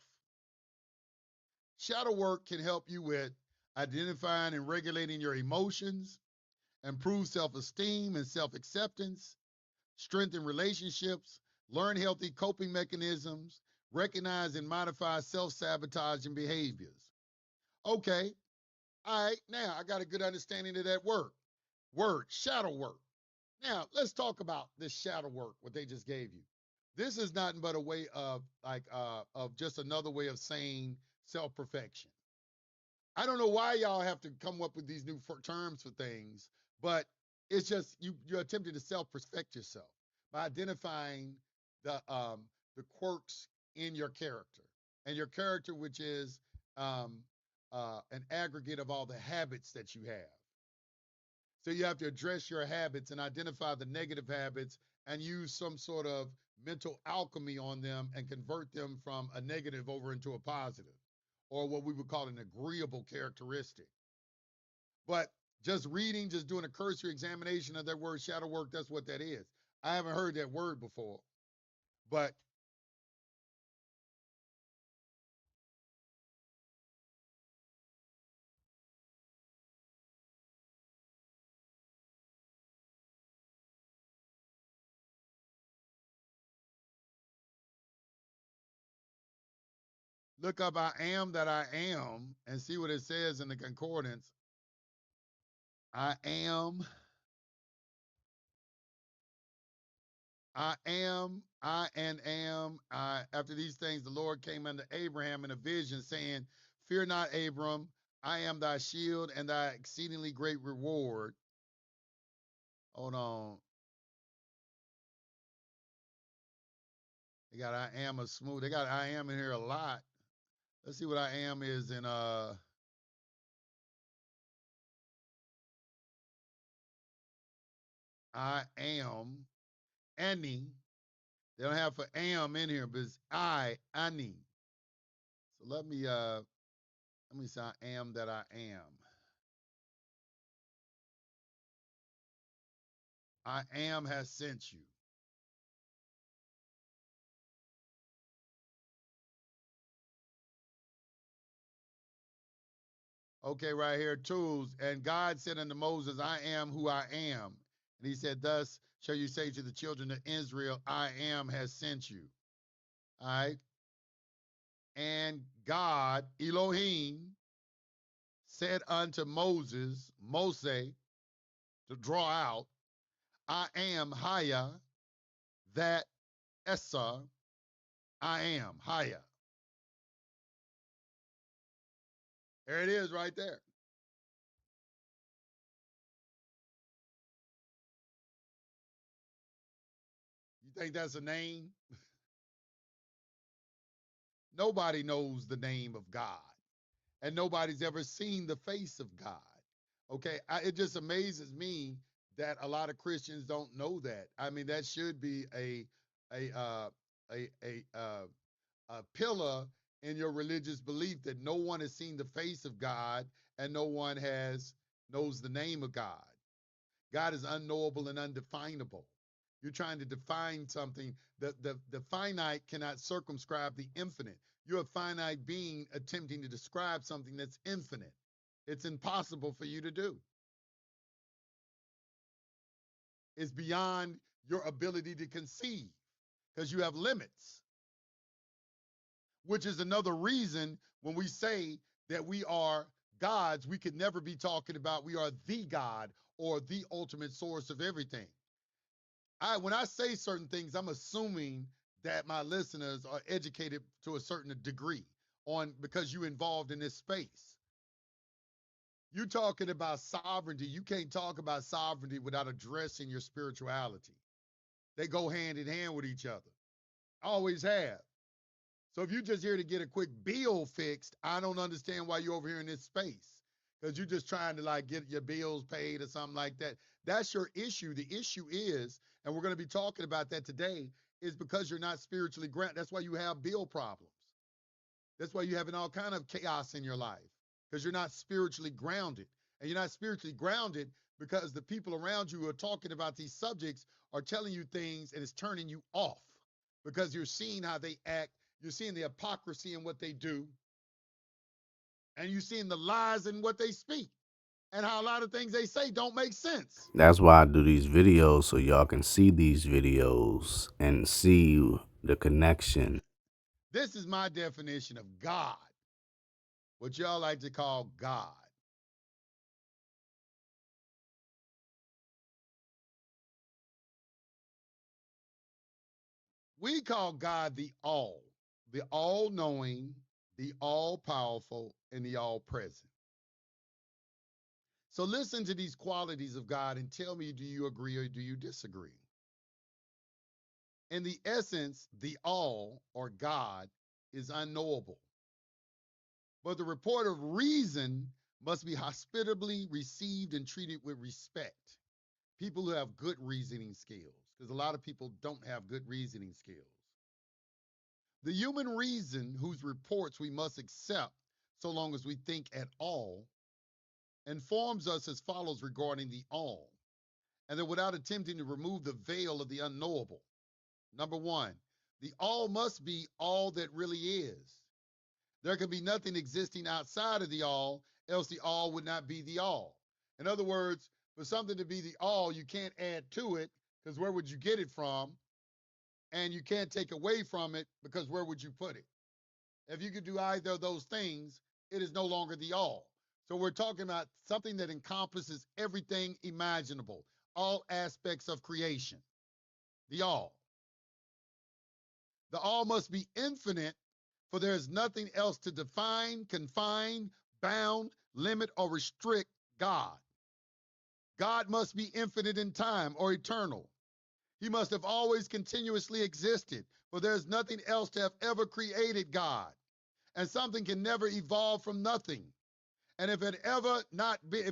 Shadow work can help you with identifying and regulating your emotions, improve self-esteem and self-acceptance, strengthen relationships, learn healthy coping mechanisms, recognize and modify self-sabotaging behaviors. Okay, all right, now I got a good understanding of that word, shadow work. Now, let's talk about this shadow work, what they just gave you. This is nothing but a way of of just another way of saying self-perfection. I don't know why y'all have to come up with these new terms for things, but it's just you're attempting to self-perfect yourself by identifying the quirks in your character, and your character, which is an aggregate of all the habits that you have. So you have to address your habits and identify the negative habits and use some sort of mental alchemy on them and convert them from a negative over into a positive, or what we would call an agreeable characteristic. But just reading, just doing a cursory examination of that word shadow work, that's what that is. I haven't heard that word before, but look up I am that I am and see what it says in the concordance. I am, I and am. After these things, the Lord came unto Abraham in a vision, saying, fear not, Abram, I am thy shield and thy exceedingly great reward. Hold on. They got I am a smooth. They got I am in here a lot. Let's see what I am is in I am any. They don't have for am in here, but it's any. So let me say I am that I am. I am has sent you. Okay, right here, tools. And God said unto Moses, I am who I am. And he said, thus shall you say to the children of Israel, I am has sent you. All right. And God, Elohim, said unto Moses, Mose, to draw out, I am Haya, that Essa, I am Haya. There it is right there. You think that's a name? Nobody knows the name of God, and nobody's ever seen the face of God. Okay, it just amazes me that a lot of Christians don't know that. I mean, that should be a uh, a pillar in your religious belief that no one has seen the face of God and no one has knows the name of God. God is unknowable and undefinable. You're trying to define something. The finite cannot circumscribe the infinite. You're a finite being attempting to describe something that's infinite. It's impossible for you to do. It's beyond your ability to conceive because you have limits, which is another reason when we say that we are gods, we could never be talking about we are the God or the ultimate source of everything. When I say certain things, I'm assuming that my listeners are educated to a certain degree on because you involved in this space. You're talking about sovereignty. You can't talk about sovereignty without addressing your spirituality. They go hand in hand with each other. Always have. So if you're just here to get a quick bill fixed, I don't understand why you're over here in this space. Because you're just trying to like get your bills paid or something like that. That's your issue. The issue is, and we're going to be talking about that today, is because you're not spiritually grounded. That's why you have bill problems. That's why you're having all kind of chaos in your life. Because you're not spiritually grounded. And you're not spiritually grounded because the people around you who are talking about these subjects are telling you things and it's turning you off. Because you're seeing how they act. You're seeing the hypocrisy in what they do. And you're seeing the lies in what they speak. And how a lot of things they say don't make sense. That's why I do these videos so y'all can see these videos and see the connection. This is my definition of God. What y'all like to call God. We call God the all-knowing, the all-powerful, and the all-present. So listen to these qualities of God and tell me, do you agree or do you disagree? In the essence, the all, or God, is unknowable. But the report of reason must be hospitably received and treated with respect. People who have good reasoning skills, because a lot of people don't have good reasoning skills. The human reason, whose reports we must accept so long as we think at all, informs us as follows regarding the all, and that without attempting to remove the veil of the unknowable. Number one, the all must be all that really is. There can be nothing existing outside of the all, else the all would not be the all. In other words, for something to be the all, you can't add to it, because where would you get it from? And you can't take away from it, because where would you put it? If you could do either of those things, it is no longer the all. So we're talking about something that encompasses everything imaginable, all aspects of creation, the all. The all must be infinite, for there is nothing else to define, confine, bound, limit, or restrict God. God must be infinite in time or eternal. He must have always continuously existed, for there is nothing else to have ever created God. And something can never evolve from nothing. And if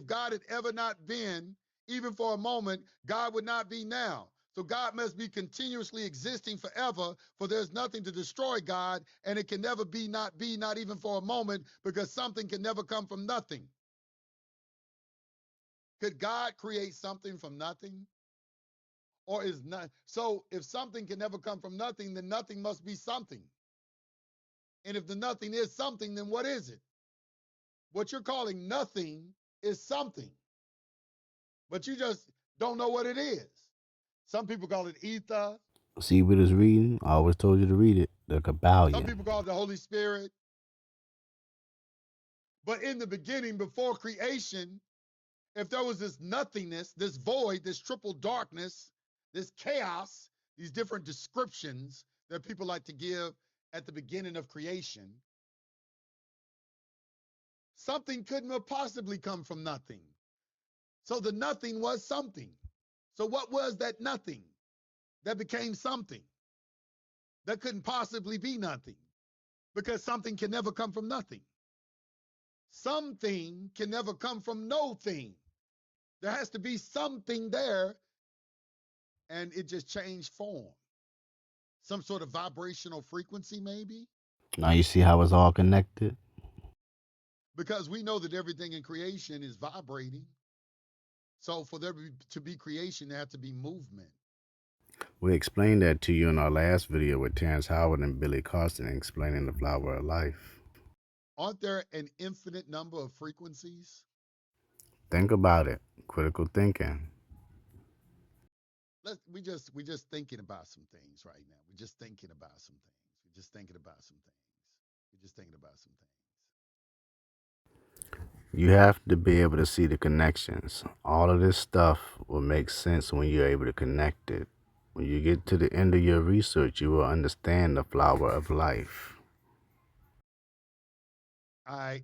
God had ever not been, even for a moment, God would not be now. So God must be continuously existing forever, for there's nothing to destroy God, and it can never be, not even for a moment, because something can never come from nothing. Could God create something from nothing? Or is not? So if something can never come from nothing, then nothing must be something. And if the nothing is something, then what is it? What you're calling nothing is something, but you just don't know what it is. Some people call it ether. See what it's reading? I always told you to read it. The Some Kabbalion. people call it the Holy Spirit. But in the beginning, before creation, if there was this nothingness, this void, this triple darkness, this chaos, these different descriptions that people like to give at the beginning of creation, something couldn't have possibly come from nothing. So the nothing was something. So what was that nothing that became something? That couldn't possibly be nothing, because something can never come from nothing. Something can never come from no thing. There has to be something there, and it just changed form. Some sort of vibrational frequency, maybe, Now you see how it's all connected? because we know that everything in creation is vibrating. So for there to be creation, there has to be movement. We explained that to you in our last video with Terrence Howard and Billy Carson explaining the flower of life. Aren't there an infinite number of frequencies? Think about it. Critical thinking. We just thinking about some things right now. We're just thinking about some things. We're just thinking about some things. We're just thinking about some things. You have to be able to see the connections. All of this stuff will make sense when you're able to connect it. When you get to the end of your research, you will understand the flower of life. All right.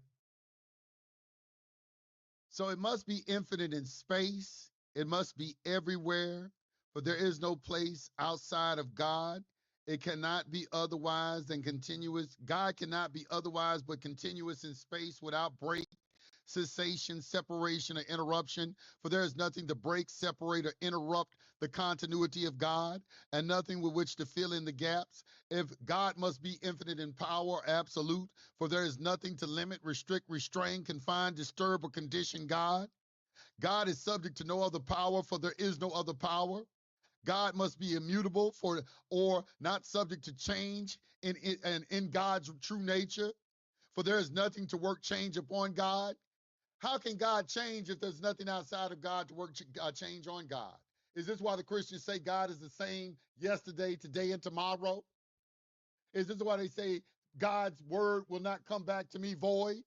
So it must be infinite in space. It must be everywhere, for there is no place outside of God. It cannot be otherwise than continuous. God cannot be otherwise but continuous in space without break, cessation, separation, or interruption. For there is nothing to break, separate, or interrupt the continuity of God, and nothing with which to fill in the gaps. If God must be infinite in power, absolute, for there is nothing to limit, restrict, restrain, confine, disturb, or condition God. God is subject to no other power, for there is no other power. God must be immutable, or not subject to change in God's true nature, for there is nothing to work change upon God. How can God change if there's nothing outside of God to work change on God? Is this why the Christians say God is the same yesterday, today, and tomorrow? Is this why they say God's word will not come back to me void?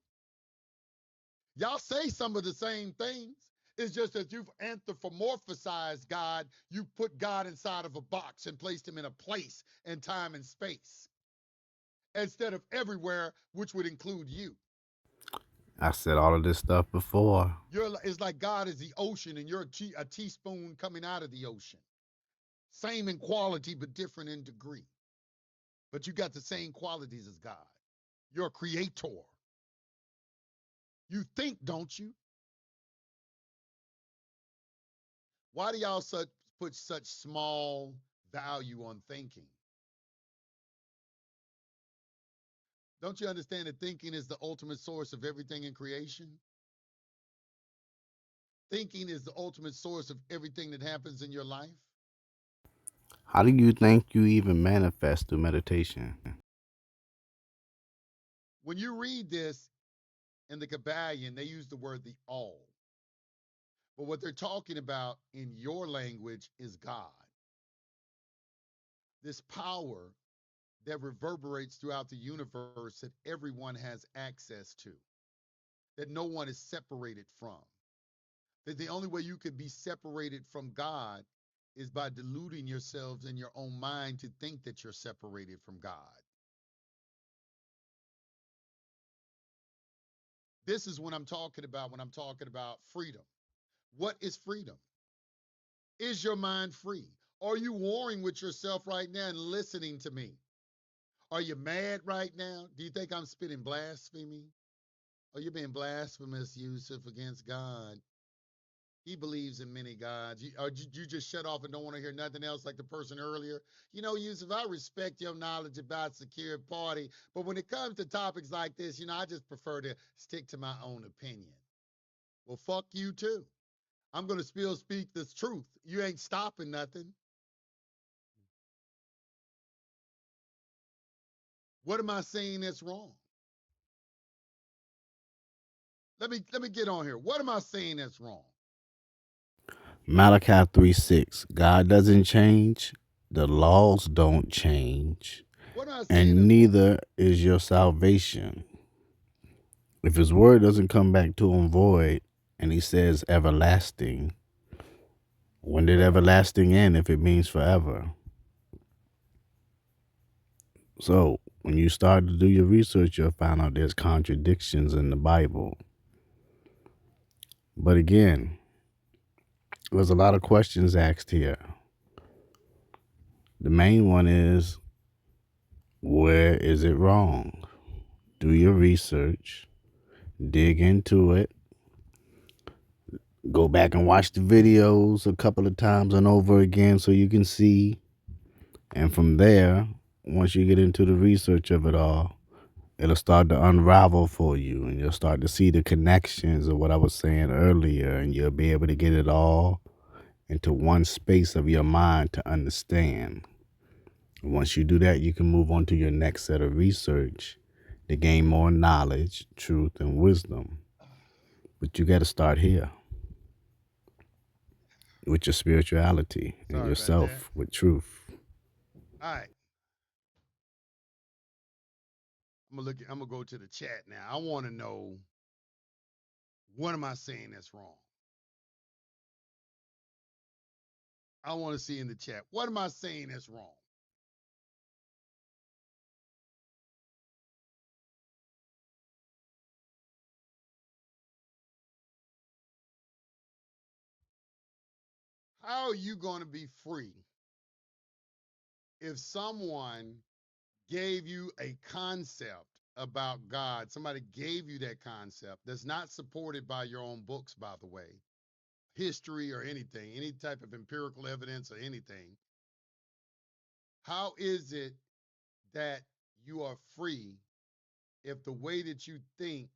Y'all say some of the same things. It's just that you've anthropomorphized God. You put God inside of a box and placed him in a place and time and space instead of everywhere, which would include you. I said all of this stuff before. It's like God is the ocean and you're a teaspoon coming out of the ocean. Same in quality, but different in degree. But you got the same qualities as God. You're a creator. You think, don't you? Why do y'all put such small value on thinking? Don't you understand that thinking is the ultimate source of everything in creation? Thinking is the ultimate source of everything that happens in your life. How do you think you even manifest through meditation? When you read this in the Kabbalion, they use the word the all. But what they're talking about in your language is God. This power that reverberates throughout the universe that everyone has access to, that no one is separated from. That the only way you could be separated from God is by deluding yourselves in your own mind to think that you're separated from God. This is what I'm talking about when I'm talking about freedom. What is freedom? Is your mind free? Are you warring with yourself right now and listening to me? Are you mad right now? Do you think I'm spitting blasphemy? Oh, you're being blasphemous, Yusef, against God. He believes in many gods. You just shut off and don't want to hear nothing else like the person earlier? You know, Yusuf, I respect your knowledge about secure party, but when it comes to topics like this, I just prefer to stick to my own opinion. Well, fuck you too. I'm going to still speak this truth. You ain't stopping nothing. What am I saying that's wrong? Let me get on here. What am I saying that's wrong? Malachi 3:6. God doesn't change, the laws don't change, What am I saying and that's wrong? neither is your salvation. If his word doesn't come back to him void and he says everlasting, when did everlasting end if it means forever? So when you start to do your research, you'll find out there's contradictions in the Bible. But again, there's a lot of questions asked here. The main one is, where is it wrong? Do your research, dig into it, go back and watch the videos a couple of times and over again so you can see. And from there, once you get into the research of it all, it'll start to unravel for you and you'll start to see the connections of what I was saying earlier, and you'll be able to get it all into one space of your mind to understand. Once you do that, you can move on to your next set of research to gain more knowledge, truth, and wisdom. But you got to start here with your spirituality and Sorry about that. yourself with truth. All right. I'm gonna go to the chat now. I want to know, what am I saying that's wrong? I want to see in the chat. What am I saying that's wrong? How are you going to be free if someone gave you a concept about God? Somebody gave you that concept that's not supported by your own books, by the way, history or anything, any type of empirical evidence or anything. How is it that you are free if the way that you think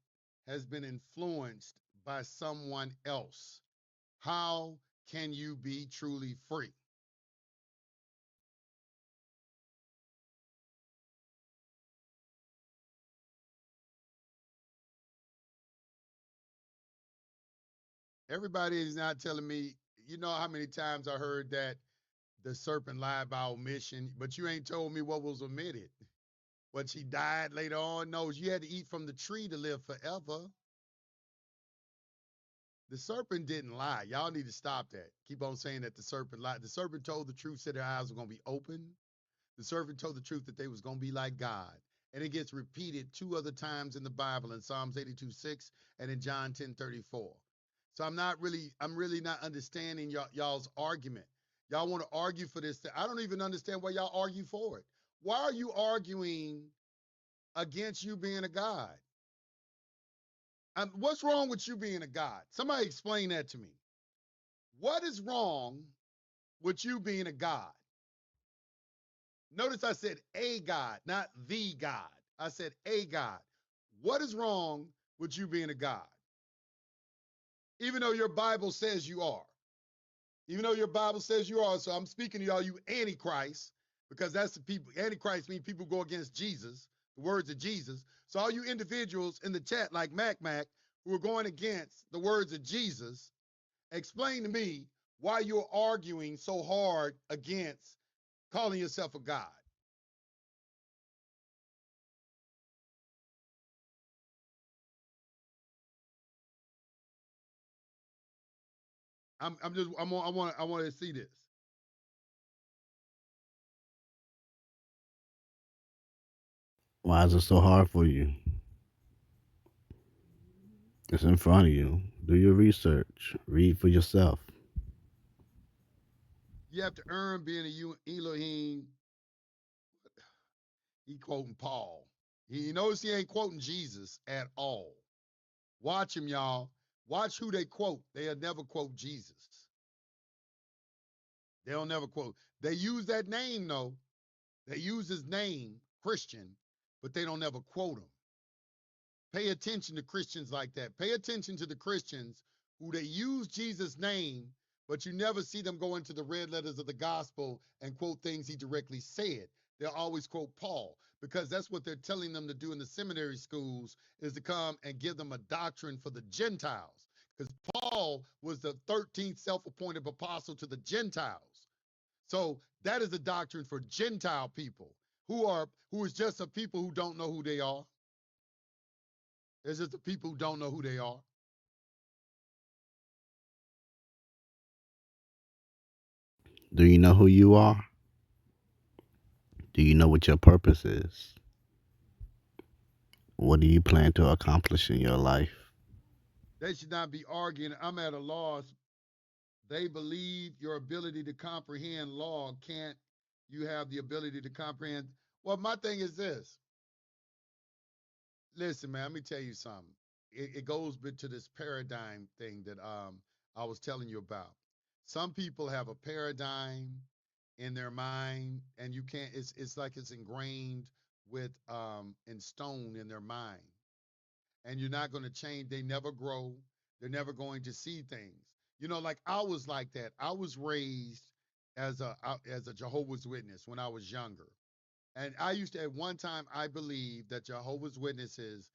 has been influenced by someone else? How can you be truly free? Everybody is not telling me, you know how many times I heard that the serpent lied by omission, but you ain't told me what was omitted. What, she died later on? No, you had to eat from the tree to live forever. The serpent didn't lie. Y'all need to stop that. Keep on saying that the serpent lied. The serpent told the truth, said their eyes were going to be open. The serpent told the truth that they was going to be like God. And it gets repeated two other times in the Bible, in Psalms 82:6 and in John 10:34. So I'm really not understanding y'all's argument. Y'all want to argue for this. I don't even understand why y'all argue for it. Why are you arguing against you being a God? What's wrong with you being a God? Somebody explain that to me. What is wrong with you being a God? Notice I said a God, not the God. I said a God. What is wrong with you being a God? Even though your Bible says you are. Even though your Bible says you are. So I'm speaking to y'all, you antichrist, because that's the people. Antichrist means people go against Jesus, the words of Jesus. So all you individuals in the chat like Mac who are going against the words of Jesus, explain to me why you're arguing so hard against calling yourself a God. I want to see this. Why is it so hard for you? It's in front of you. Do your research. Read for yourself. You have to earn being a Elohim. He quoting Paul. He knows he ain't quoting Jesus at all. Watch him, y'all. Watch who they quote. They'll never quote Jesus. They'll never quote. They use that name, though. They use his name, Christian, but they don't ever quote him. Pay attention to Christians like that. Pay attention to the Christians who they use Jesus' name, but you never see them go into the red letters of the gospel and quote things he directly said. They'll always quote Paul because that's what they're telling them to do in the seminary schools is to come and give them a doctrine for the Gentiles. Because Paul was the 13th self-appointed apostle to the Gentiles. So that is a doctrine for Gentile people who is just a people who don't know who they are. It's just the people who don't know who they are. Do you know who you are? Do you know what your purpose is? What do you plan to accomplish in your life? They should not be arguing. I'm at a loss. They believe your ability to comprehend law can't. You have the ability to comprehend. Well, my thing is this. Listen, man, let me tell you something. It goes to this paradigm thing that I was telling you about. Some people have a paradigm in their mind, and you can't. It's like it's ingrained with in stone in their mind, and you're not going to change. They never grow. They're never going to see things. You know, like I was like that. I was raised as a Jehovah's Witness when I was younger. And I used to, at one time, I believed that Jehovah's Witnesses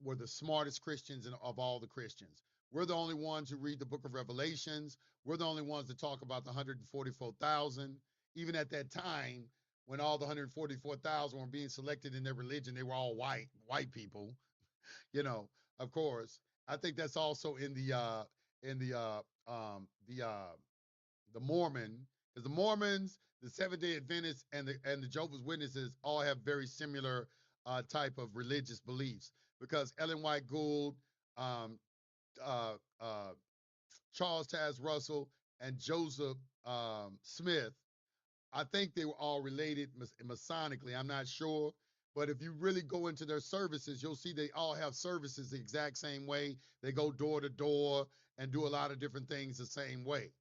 were the smartest Christians of all the Christians. We're the only ones who read the book of Revelations. We're the only ones that talk about the 144,000. Even at that time, when all the 144,000 were being selected in their religion, they were all white people, you know, of course. I think that's also in in the uh the uh the Mormon, because the Mormons, the Seventh Day Adventists, and the Jehovah's Witnesses all have very similar type of religious beliefs. Because Ellen White Gould, um, uh, uh, Charles Taz Russell, and Joseph Smith, I think they were all related Masonically. I'm not sure. But if you really go into their services, you'll see they all have services the exact same way. They go door to door and do a lot of different things the same way.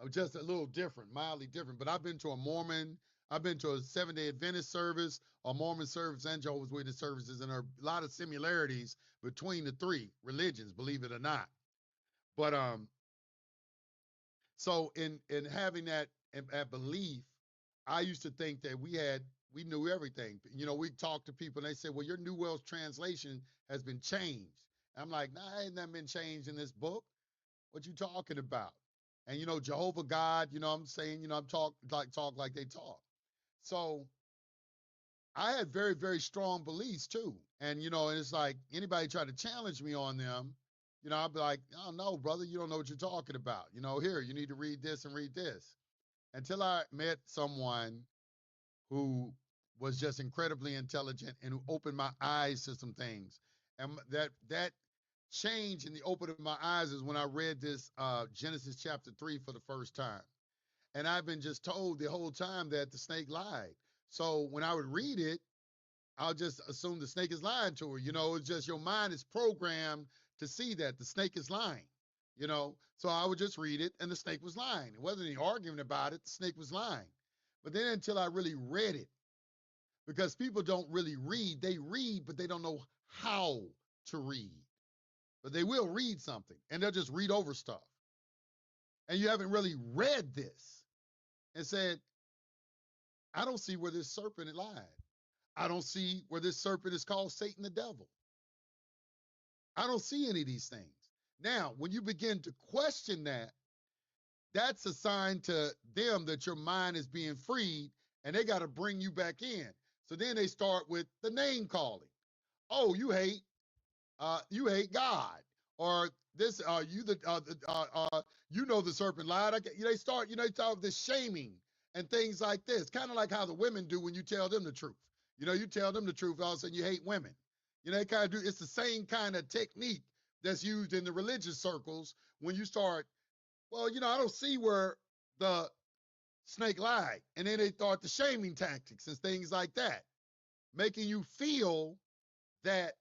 Just a little different, mildly different. But I've been to a Mormon, I've been to a Seventh-day Adventist service, a Mormon service, and Jehovah's Witness services, and there are a lot of similarities between the three religions, believe it or not. But so in having that belief, I used to think that we knew everything. You know, we talked to people and they said, "Well, your New World Translation has been changed." I'm like, "Nah, ain't nothing been changed in this book. What you talking about?" And you know, Jehovah God, you know, I'm saying, you know, I'm talk like they talk. So I had very, very strong beliefs too. And you know, and it's like anybody try to challenge me on them, you know, I'd be like, "Oh no, brother, you don't know what you're talking about. You know, here, you need to read this and read this." Until I met someone who was just incredibly intelligent and who opened my eyes to some things. And that change in the opening of my eyes is when I read this Genesis chapter 3 for the first time. And I've been just told the whole time that the snake lied. So when I would read it, I'll just assume the snake is lying to her. You know, it's just your mind is programmed to see that the snake is lying, you know. So I would just read it, and the snake was lying. It wasn't any argument about it. The snake was lying. But then until I really read it, because people don't really read. They read, but they don't know how to read. But they will read something, and they'll just read over stuff. And you haven't really read this and said, I don't see where this serpent lied. I don't see where this serpent is called Satan the devil. I don't see any of these things. Now, when you begin to question that, that's a sign to them that your mind is being freed, and they got to bring you back in. So then they start with the name calling. Oh, you hate God, or this, you know, the serpent lied. They start, they talk this shaming and things like this, kind of like how the women do when you tell them the truth. You tell them the truth, all of a sudden you hate women. They kind of do. It's the same kind of technique that's used in the religious circles when you start. Well, I don't see where the snake lied, and then they start the shaming tactics and things like that, making you feel that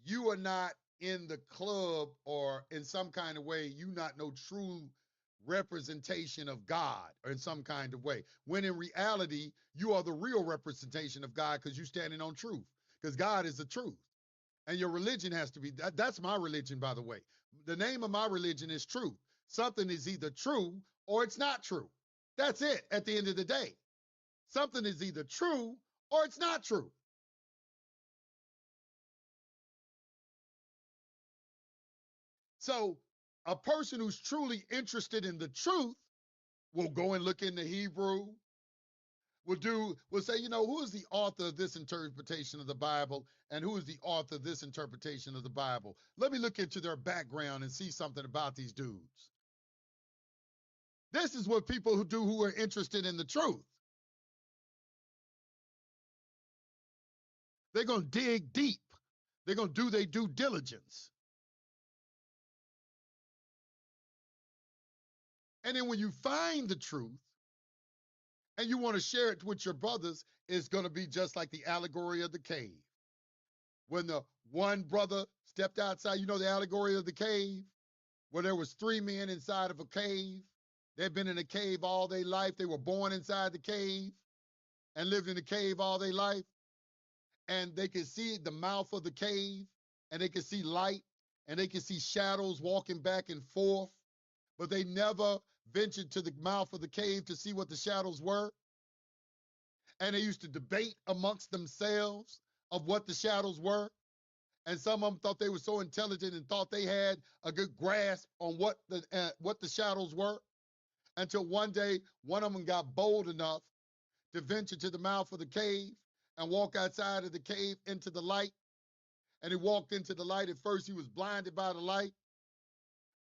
you are not in the club, or in some kind of way, you not no true representation of God, or in some kind of way. When in reality, you are the real representation of God, because you're standing on truth. Because God is the truth. And your religion has to be, that's my religion, by the way. The name of my religion is truth. Something is either true or it's not true. That's it at the end of the day. Something is either true or it's not true. So a person who's truly interested in the truth will go and look into Hebrew, will say, who is the author of this interpretation of the Bible, and who is the author of this interpretation of the Bible? Let me look into their background and see something about these dudes. This is what people who are interested in the truth. They're going to dig deep. They're going to do their due diligence. And then when you find the truth and you want to share it with your brothers, it's going to be just like the allegory of the cave. When the one brother stepped outside, the allegory of the cave, where there was 3 men inside of a cave. They'd been in a cave all their life. They were born inside the cave and lived in the cave all their life. And they could see the mouth of the cave, and they could see light, and they could see shadows walking back and forth. But they never ventured to the mouth of the cave to see what the shadows were. And they used to debate amongst themselves of what the shadows were. And some of them thought they were so intelligent and thought they had a good grasp on what the shadows were, until one day one of them got bold enough to venture to the mouth of the cave and walk outside of the cave into the light. And he walked into the light. At first he was blinded by the light,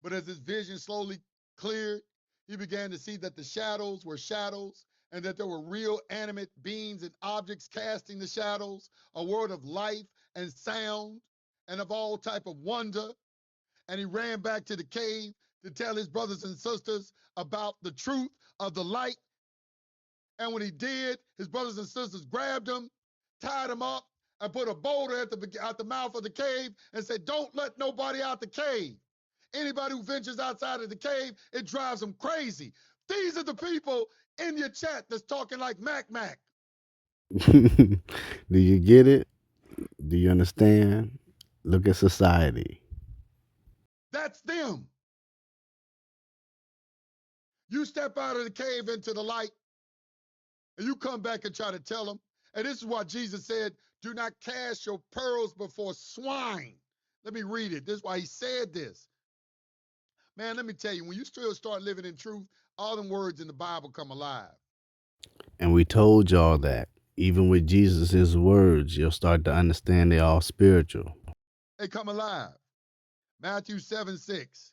but as his vision slowly cleared, he began to see that the shadows were shadows, and that there were real animate beings and objects casting the shadows, a world of life and sound and of all type of wonder. And he ran back to the cave to tell his brothers and sisters about the truth of the light. And when he did, his brothers and sisters grabbed him, tied him up, and put a boulder at the mouth of the cave and said, don't let nobody out the cave. Anybody who ventures outside of the cave, it drives them crazy. These are the people in your chat that's talking like Mac Mac. Do you get it? Do you understand? Look at society. That's them. You step out of the cave into the light, and you come back and try to tell them. And this is why Jesus said, do not cast your pearls before swine. Let me read it. This is why he said this. Man, let me tell you, when you still start living in truth, all them words in the Bible come alive. And we told y'all that even with Jesus' words, you'll start to understand they're all spiritual. They come alive. Matthew 7:6.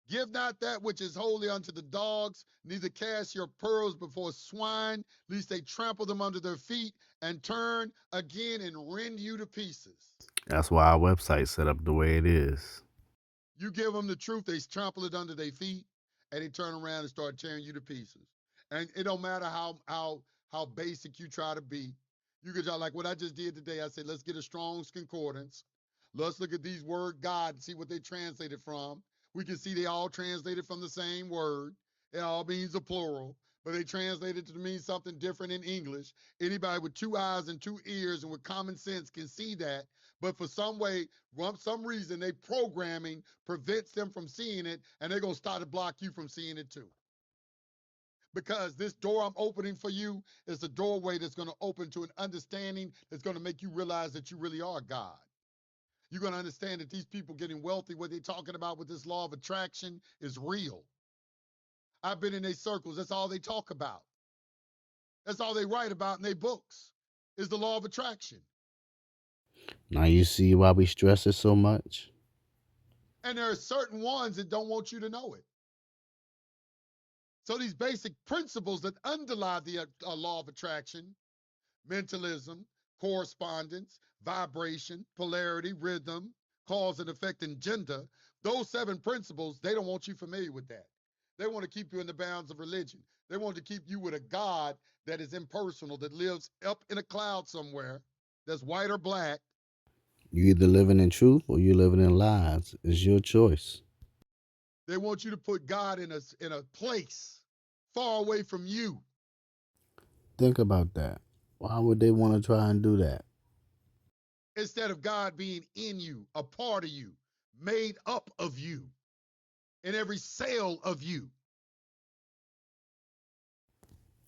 Give not that which is holy unto the dogs, neither cast your pearls before swine, lest they trample them under their feet and turn again and rend you to pieces. That's why our website's set up the way it is. You give them the truth, they trample it under their feet, and they turn around and start tearing you to pieces. And it don't matter how basic you try to be. You could try, like what I just did today. I said, let's get a Strong's Concordance. Let's look at these word God and see what they translated from. We can see they all translated from the same word. It all means a plural, but they translated to mean something different in English. Anybody with 2 eyes and 2 ears and with common sense can see that. But for some reason, they programming prevents them from seeing it, and they're going to start to block you from seeing it too. Because this door I'm opening for you is a doorway that's going to open to an understanding that's going to make you realize that you really are God. You're going to understand that these people getting wealthy, what they're talking about with this law of attraction is real. I've been in their circles. That's all they talk about. That's all they write about in their books is the law of attraction. Now you see why we stress it so much? And there are certain ones that don't want you to know it. So these basic principles that underlie the law of attraction, mentalism, correspondence, vibration, polarity, rhythm, cause and effect, and gender, those 7 principles, they don't want you familiar with that. They want to keep you in the bounds of religion. They want to keep you with a God that is impersonal, that lives up in a cloud somewhere, that's white or black. You either living in truth or you living in lies. It's your choice. They want you to put God in a place far away from you. Think about that. Why would they want to try and do that? Instead of God being in you, a part of you, made up of you, in every cell of you.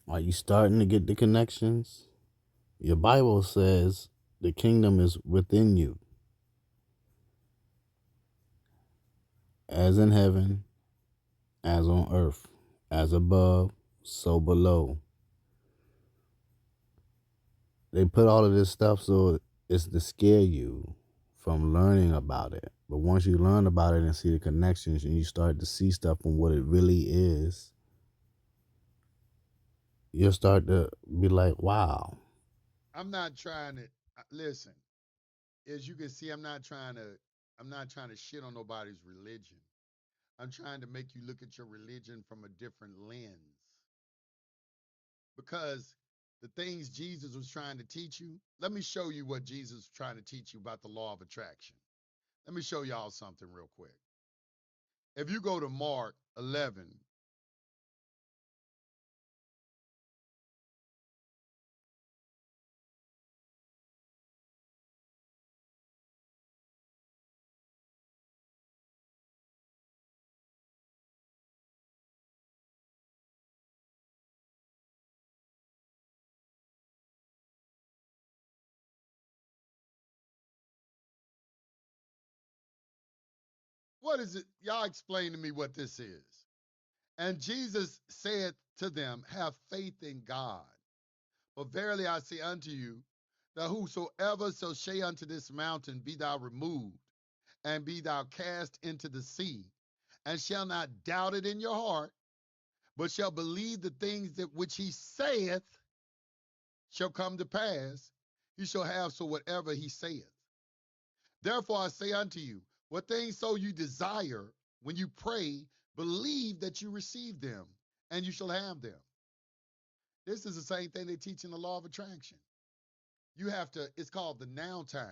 Are you starting to get the connections? Your Bible says the kingdom is within you. As in heaven, as on earth, as above, so below. They put all of this stuff so it's to scare you from learning about it. But once you learn about it and see the connections and you start to see stuff from what it really is, you'll start to be like, wow. I'm not trying to listen. As you can see, I'm not trying to shit on nobody's religion. I'm trying to make you look at your religion from a different lens. Because the things Jesus was trying to teach you, let me show you what Jesus was trying to teach you about the law of attraction. Let me show y'all something real quick. If you go to Mark 11, what is it? Y'all explain to me what this is. And Jesus said to them, have faith in God. For verily I say unto you, that whosoever shall say unto this mountain, be thou removed, and be thou cast into the sea, and shall not doubt it in your heart, but shall believe the things that which he saith shall come to pass, he shall have so whatever he saith. Therefore I say unto you, what things so you desire, when you pray, believe that you receive them, and you shall have them. This is the same thing they teach in the law of attraction. You have to, it's called the now time.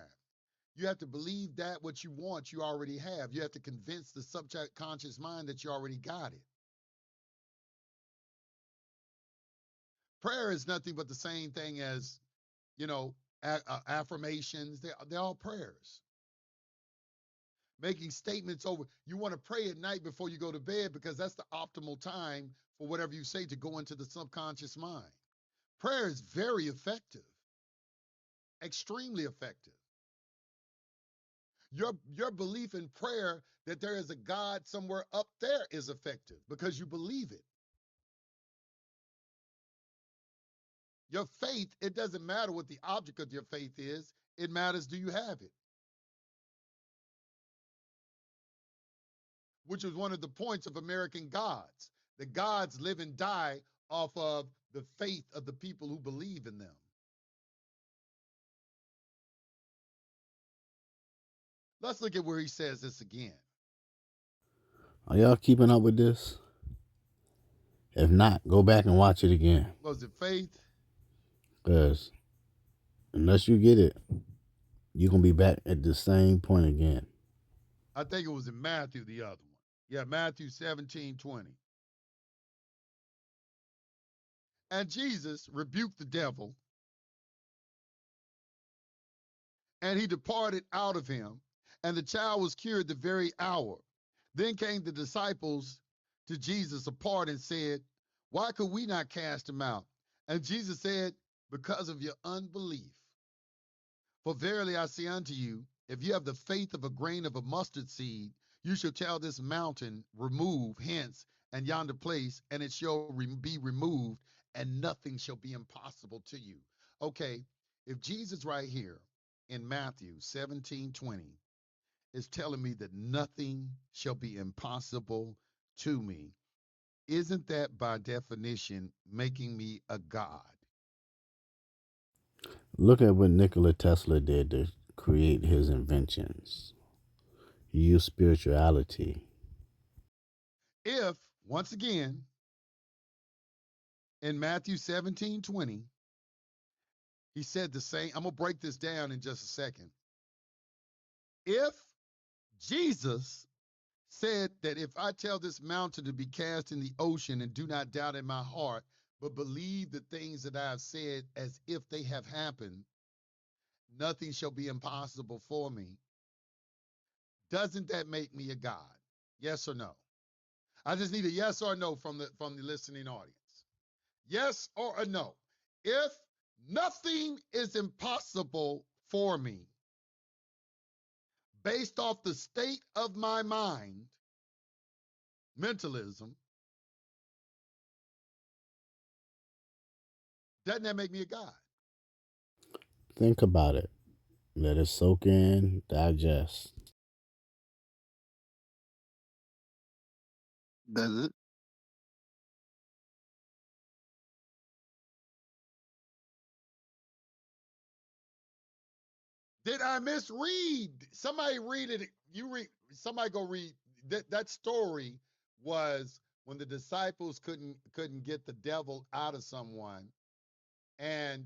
You have to believe that what you want, you already have. You have to convince the subconscious mind that you already got it. Prayer is nothing but the same thing as, affirmations. They're all prayers. Making statements over. You want to pray at night before you go to bed because that's the optimal time for whatever you say to go into the subconscious mind. Prayer is very effective, extremely effective. Your belief in prayer that there is a God somewhere up there is effective because you believe it. Your faith, it doesn't matter what the object of your faith is. It matters, do you have it? Which is one of the points of American gods. The gods live and die off of the faith of the people who believe in them. Let's look at where he says this again. Are y'all keeping up with this? If not, go back and watch it again. Was it faith? Because unless you get it, You're going to be back at the same point again. I think it was in Matthew, the other one. Yeah, Matthew 17:20. And Jesus rebuked the devil, and he departed out of him, and the child was cured the very hour. Then came the disciples to Jesus apart and said, why could we not cast him out? And Jesus said, because of your unbelief. For verily I say unto you, if you have the faith of a grain of a mustard seed, you shall tell this mountain, remove hence and yonder place, and it shall be removed, and nothing shall be impossible to you. Okay, if Jesus right here in Matthew 17:20 is telling me that nothing shall be impossible to me, isn't that by definition making me a God? Look at what Nikola Tesla did to create his inventions. He used spirituality. If, once again, in Matthew 17:20, he said the same, I'm going to break this down in just a second. If Jesus said that if I tell this mountain to be cast in the ocean and do not doubt in my heart, but believe the things that I have said as if they have happened, nothing shall be impossible for me. Doesn't that make me a God? Yes or no? I just need a yes or no from the listening audience. Yes or a no. If nothing is impossible for me, based off the state of my mind, mentalism, doesn't that make me a God? Think about it. Let it soak in, digest. Does it? Did I misread? Somebody read it. You read. Somebody go read that story. Was when the disciples couldn't get the devil out of someone, and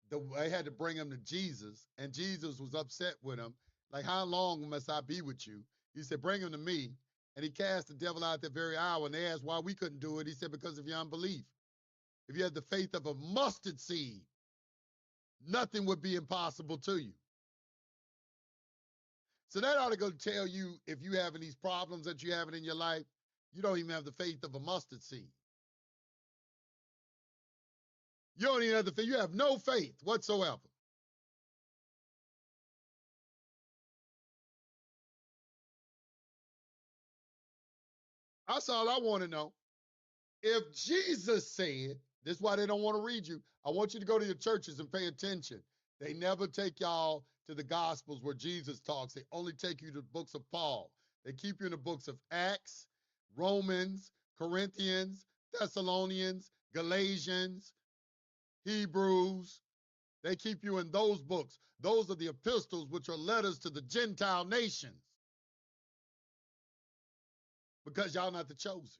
they had to bring him to Jesus, and Jesus was upset with him. Like, how long must I be with you? He said, bring him to me. And he cast the devil out that very hour. And they asked why we couldn't do it. He said, because of your unbelief. If you had the faith of a mustard seed, nothing would be impossible to you. So that ought to go tell you, if you having these problems that you having in your life, you don't even have the faith of a mustard seed. You don't even have the faith. You have no faith whatsoever. That's all I want to know. If Jesus said, this is why they don't want to read you. I want you to go to your churches and pay attention. They never take y'all to the Gospels where Jesus talks. They only take you to the books of Paul. They keep you in the books of Acts, Romans, Corinthians, Thessalonians, Galatians, Hebrews. They keep you in those books. Those are the epistles, which are letters to the Gentile nations. Because y'all not the chosen.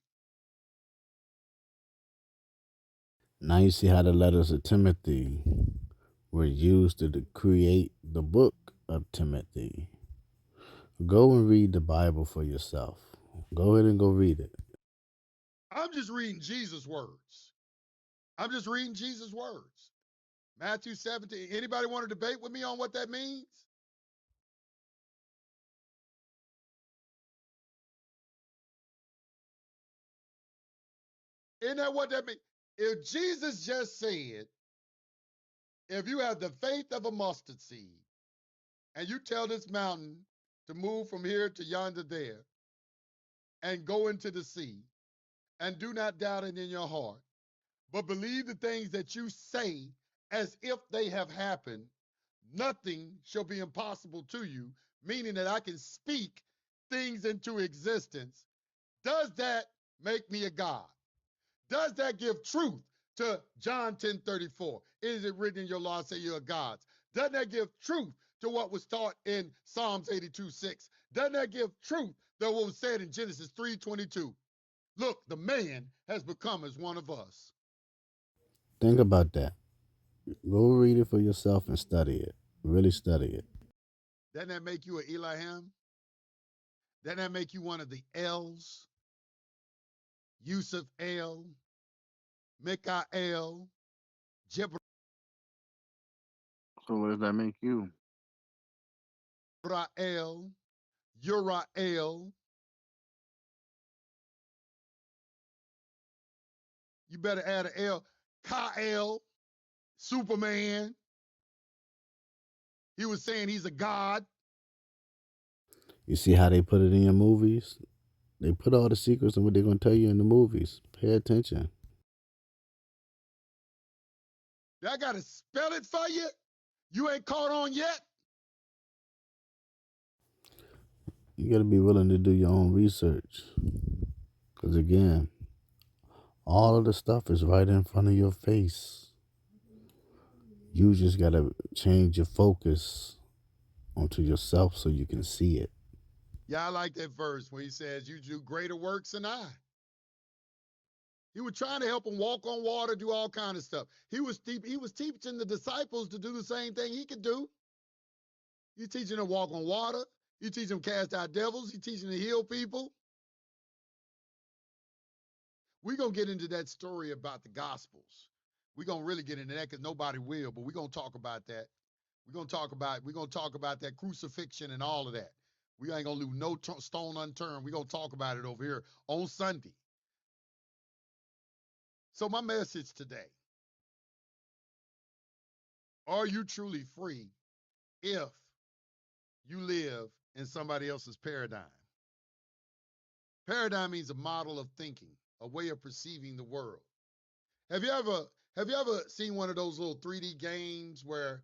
Now you see how the letters of Timothy were used to create the book of Timothy. Go and read the Bible for yourself. Go ahead and go read it. I'm just reading Jesus' words. I'm just reading Jesus' words. Matthew 17. Anybody want to debate with me on what that means? Isn't that what that means? If Jesus just said, if you have the faith of a mustard seed, and you tell this mountain to move from here to yonder there, and go into the sea, and do not doubt it in your heart, but believe the things that you say as if they have happened, nothing shall be impossible to you, meaning that I can speak things into existence. Does that make me a God? Does that give truth to John 10:34? Is it written in your law, say you're gods? Doesn't that give truth to what was taught in Psalms 82:6? Doesn't that give truth to what was said in Genesis 3:22? Look, the man has become as one of us. Think about that. Go read it for yourself and study it. Really study it. Doesn't that make you an Elohim? Doesn't that make you one of the L's? Yusef El, Mikael, So what does that make you? Jibrael, Uriel. You better add an L. Kyle, Superman. He was saying he's a god. You see how they put it in your movies? They put all the secrets and what they're going to tell you in the movies. Pay attention. I got to spell it for you? You ain't caught on yet? You got to be willing to do your own research. Because again, all of the stuff is right in front of your face. You just got to change your focus onto yourself so you can see it. Yeah, I like that verse where he says, you do greater works than I. He was trying to help them walk on water, do all kind of stuff. He was teaching the disciples to do the same thing he could do. He's teaching them to walk on water. He's teaching them to cast out devils. He's teaching them to heal people. We're going to get into that story about the Gospels. We're going to really get into that because nobody will, but we're going to talk about that. We're going to talk about that crucifixion and all of that. We ain't going to leave no stone unturned. We're going to talk about it over here on Sunday. So my message today, are you truly free if you live in somebody else's paradigm? Paradigm means a model of thinking, a way of perceiving the world. Have you ever seen one of those little 3D games where,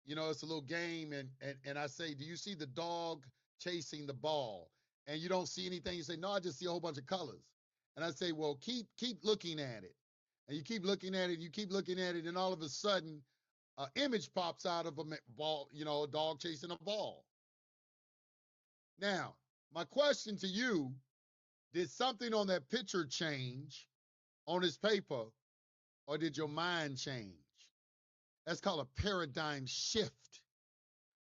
you know, it's a little game and I say, do you see the dog chasing the ball? And you don't see anything. You say, no, I just see a whole bunch of colors. And I say, well, keep looking at it. And you keep looking at it, you keep looking at it, and all of a sudden, an image pops out of a ball, you know, a dog chasing a ball. Now, my question to you, did something on that picture change on this paper, or did your mind change? That's called a paradigm shift.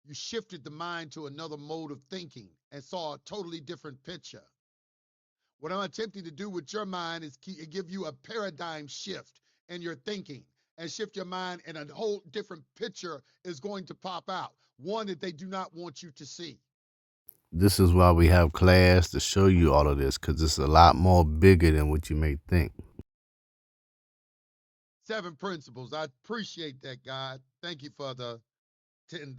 You shifted the mind to another mode of thinking and saw a totally different picture. What I'm attempting to do with your mind is give you a paradigm shift in your thinking and shift your mind, and a whole different picture is going to pop out, one that they do not want you to see. This is why we have class to show you all of this, because it's a lot more bigger than what you may think. 7 principles. I appreciate that, God. Thank you for the $10.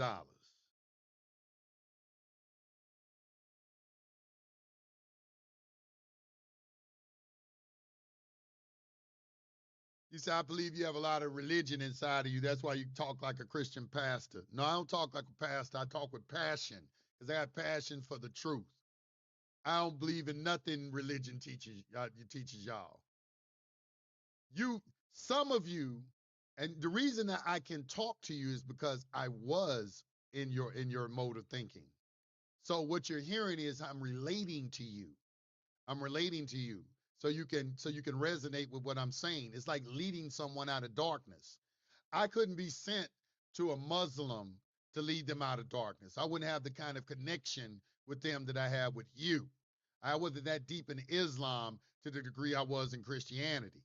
You say, I believe you have a lot of religion inside of you. That's why you talk like a Christian pastor. No, I don't talk like a pastor. I talk with passion because I got passion for the truth. I don't believe in nothing religion teaches y'all. Some of you, and the reason that I can talk to you is because I was in your mode of thinking. So what you're hearing is I'm relating to you. I'm relating to you. So you can resonate with what I'm saying. It's like leading someone out of darkness. I couldn't be sent to a Muslim to lead them out of darkness. I wouldn't have the kind of connection with them that I have with you. I wasn't that deep in Islam to the degree I was in Christianity.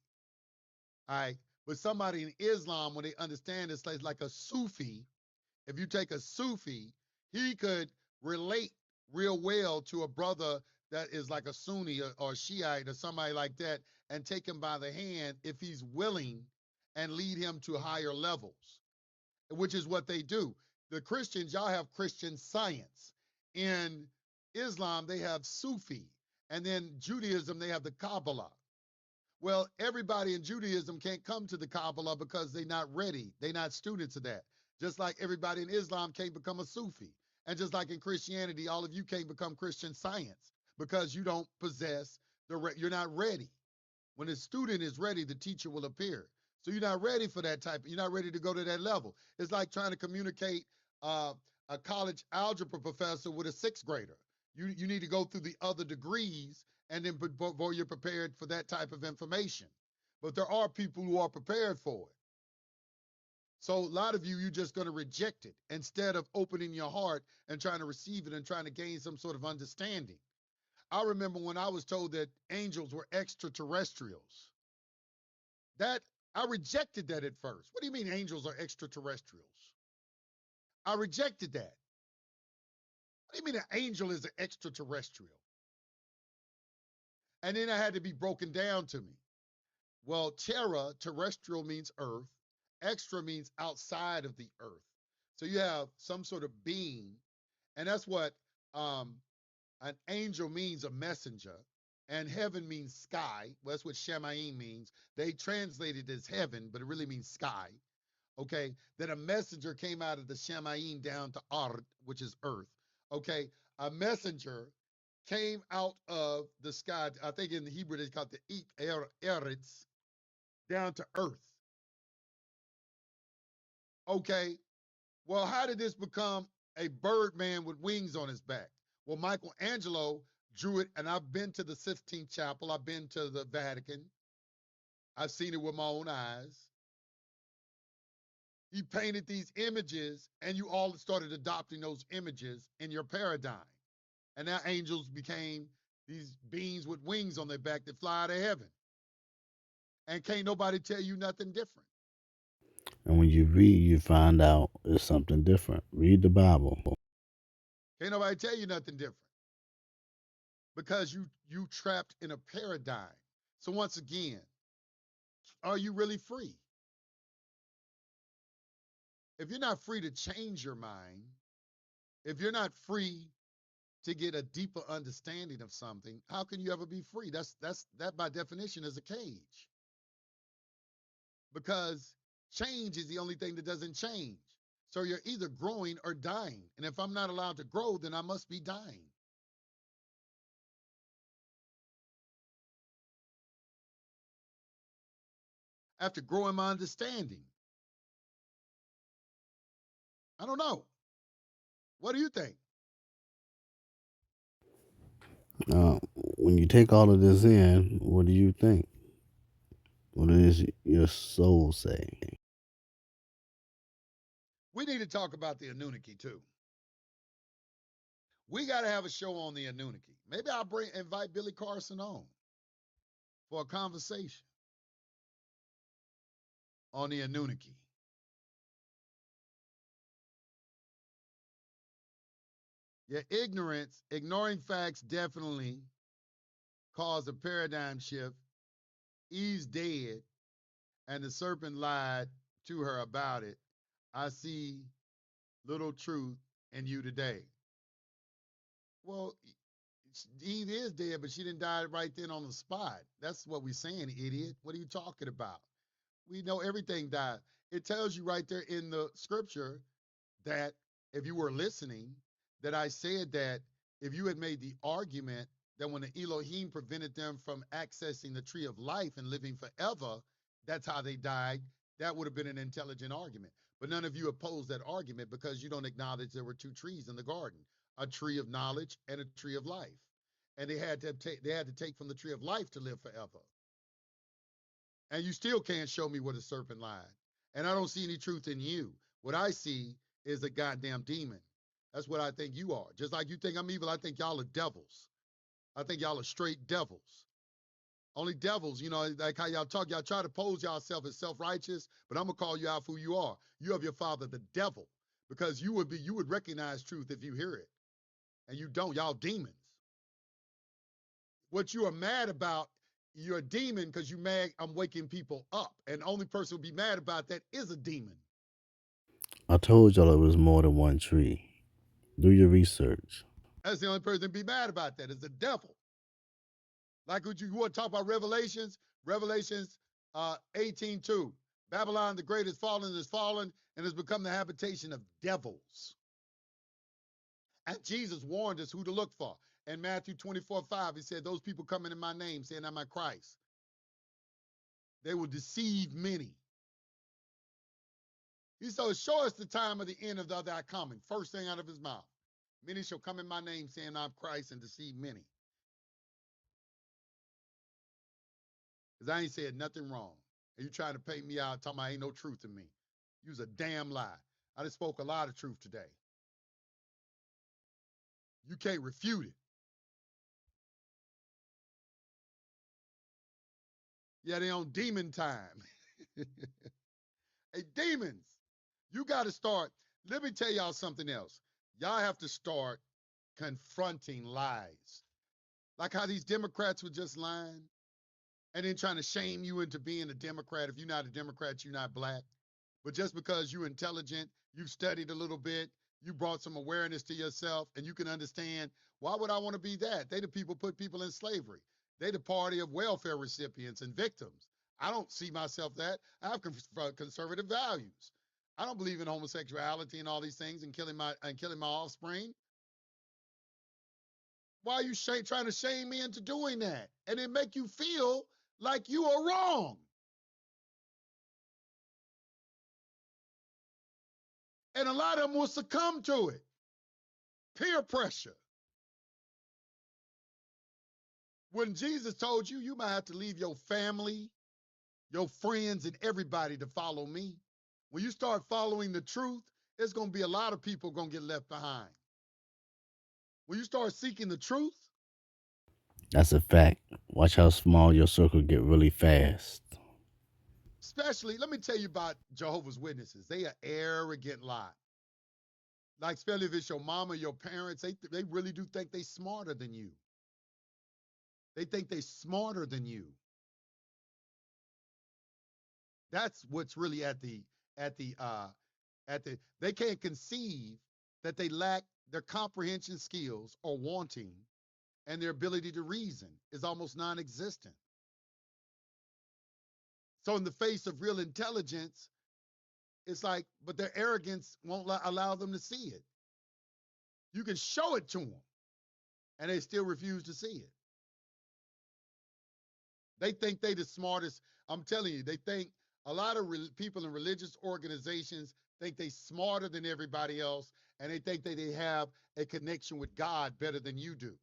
All right. But somebody in Islam, when they understand it's like a Sufi, if you take a Sufi, he could relate real well to a brother that is like a Sunni or Shiite or somebody like that, and take him by the hand if he's willing and lead him to higher levels, which is what they do. The Christians, y'all have Christian Science. In Islam, they have Sufi. And then Judaism, they have the Kabbalah. Well, everybody in Judaism can't come to the Kabbalah because they're not ready. They're not students of that. Just like everybody in Islam can't become a Sufi. And just like in Christianity, all of you can't become Christian Science because you don't possess you're not ready. When a student is ready, the teacher will appear. So you're not ready for that type. You're not ready to go to that level. It's like trying to communicate a college algebra professor with a 6th grader. You need to go through the other degrees and then before you're prepared for that type of information. But there are people who are prepared for it. So a lot of you, you're just going to reject it instead of opening your heart and trying to receive it and trying to gain some sort of understanding. I remember when I was told that angels were extraterrestrials. That I rejected that at first. What do you mean angels are extraterrestrials? I rejected that. What do you mean an angel is an extraterrestrial? And then it had to be broken down to me. Well, terra, terrestrial means earth, extra means outside of the earth. So you have some sort of being, and that's what um, an angel means, a messenger, and heaven means sky. Well, that's what Shemaim means. They translate it as heaven, but it really means sky. Okay, that a messenger came out of the Shemaim down to Ard, which is earth. Okay, a messenger came out of the sky. I think in the Hebrew they call it the Eretz, down to earth. Okay, well, how did this become a bird man with wings on his back? Well, Michelangelo drew it, and I've been to the Sistine Chapel, I've been to the Vatican, I've seen it with my own eyes. He painted these images, and you all started adopting those images in your paradigm. And now angels became these beings with wings on their back that fly out of heaven. And can't nobody tell you nothing different. And when you read, you find out it's something different. Read the Bible. Can't nobody tell you nothing different. Because you trapped in a paradigm. So once again, are you really free? If you're not free to change your mind, if you're not free to get a deeper understanding of something, how can you ever be free? That by definition is a cage. Because change is the only thing that doesn't change. So you're either growing or dying. And if I'm not allowed to grow, then I must be dying. I have to grow in my understanding. I don't know. What do you think? When you take all of this in, what do you think? What does your soul say? We need to talk about the Anunnaki too. We got to have a show on the Anunnaki. Maybe I'll invite Billy Carson on for a conversation on the Anunnaki. Yeah, ignorance, ignoring facts definitely caused a paradigm shift. Eve's dead, and the serpent lied to her about it. I see little truth in you today. Well, Eve is dead, but she didn't die right then on the spot. That's what we're saying, idiot. What are you talking about? We know everything died. It tells you right there in the scripture that if you were listening, that I said that if you had made the argument that when the Elohim prevented them from accessing the tree of life and living forever, that's how they died, that would have been an intelligent argument. But none of you opposed that argument because you don't acknowledge there were two trees in the garden, a tree of knowledge and a tree of life. And they had to take from the tree of life to live forever. And you still can't show me where the serpent lied. And I don't see any truth in you. What I see is a goddamn demon. That's what I think you are. Just like you think I'm evil, I think y'all are devils. I think y'all are straight devils. Only devils, like how y'all talk, y'all try to pose yourself as self-righteous, but I'm gonna call you out for who you are. You have your father, the devil, because you would recognize truth if you hear it. And you don't, y'all demons. What you are mad about, you're a demon because you mad I'm waking people up. And the only person who'll be mad about that is a demon. I told y'all it was more than one tree. Do your research. That's the only person to be mad about that is the devil. Like what you want to talk about Revelations 18:2. Babylon the great is fallen, and has become the habitation of devils. And Jesus warned us who to look for. In Matthew 24:5, he said, those people coming in my name, saying I'm my Christ, they will deceive many. He said, show us the time of the end of the other coming. First thing out of his mouth. Many shall come in my name, saying I'm Christ, and deceive many. Because I ain't said nothing wrong. And you trying to paint me out, talking about ain't no truth in me. You's a damn lie. I just spoke a lot of truth today. You can't refute it. Yeah, they on demon time. Hey, demons, you got to start. Let me tell y'all something else. Y'all have to start confronting lies. Like how these Democrats were just lying and then trying to shame you into being a Democrat. If you're not a Democrat, you're not black. But just because you're intelligent, you've studied a little bit, you brought some awareness to yourself, and you can understand, why would I want to be that? They the people put people in slavery. They the party of welfare recipients and victims. I don't see myself that. I have conservative values. I don't believe in homosexuality and all these things and killing my offspring. Why are you trying to shame me into doing that? And it make you feel like you are wrong. And a lot of them will succumb to it. Peer pressure. When Jesus told you, you might have to leave your family, your friends, and everybody to follow me. When you start following the truth, there's going to be a lot of people going to get left behind. When you start seeking the truth, That's a fact. Watch how small your circle get really fast. especially, let me tell you about Jehovah's Witnesses. They are arrogant lot. Like, especially if it's your mama, your parents, they really do think they smarter than you. They think they smarter than you. That's what's really they can't conceive that they lack their comprehension skills or wanting, and their ability to reason is almost non-existent. So in the face of real intelligence, it's like, but their arrogance won't allow them to see it. You can show it to them, and they still refuse to see it. They think they the smartest. I'm telling you, they think a lot of people in religious organizations think they smarter than everybody else, and they think that they have a connection with God better than you do.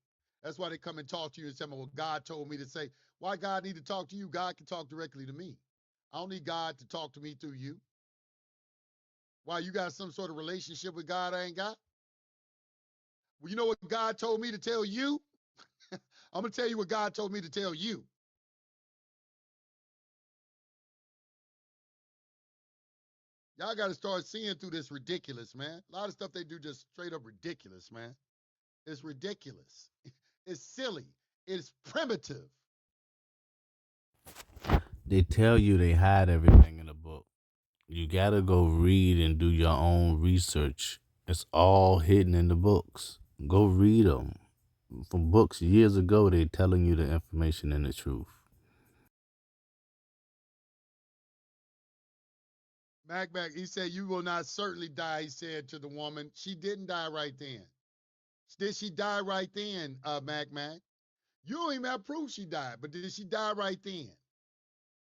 That's why they come and talk to you and say, well, God told me to say. Why God need to talk to you? God can talk directly to me. I don't need God to talk to me through you. Why, you got some sort of relationship with God I ain't got? Well, you know what God told me to tell you? I'm going to tell you what God told me to tell you. Y'all got to start seeing through this ridiculous, man. A lot of stuff they do just straight up ridiculous, man. It's ridiculous. It's silly. It's primitive. They tell you they hide everything in a book. You gotta go read and do your own research. It's all hidden in the books. Go read them. From books years ago, they telling you the information and the truth. Mac, he said, you will not certainly die, he said to the woman. She didn't die right then. Did she die right then, Mac? You don't even have proof she died, but did she die right then?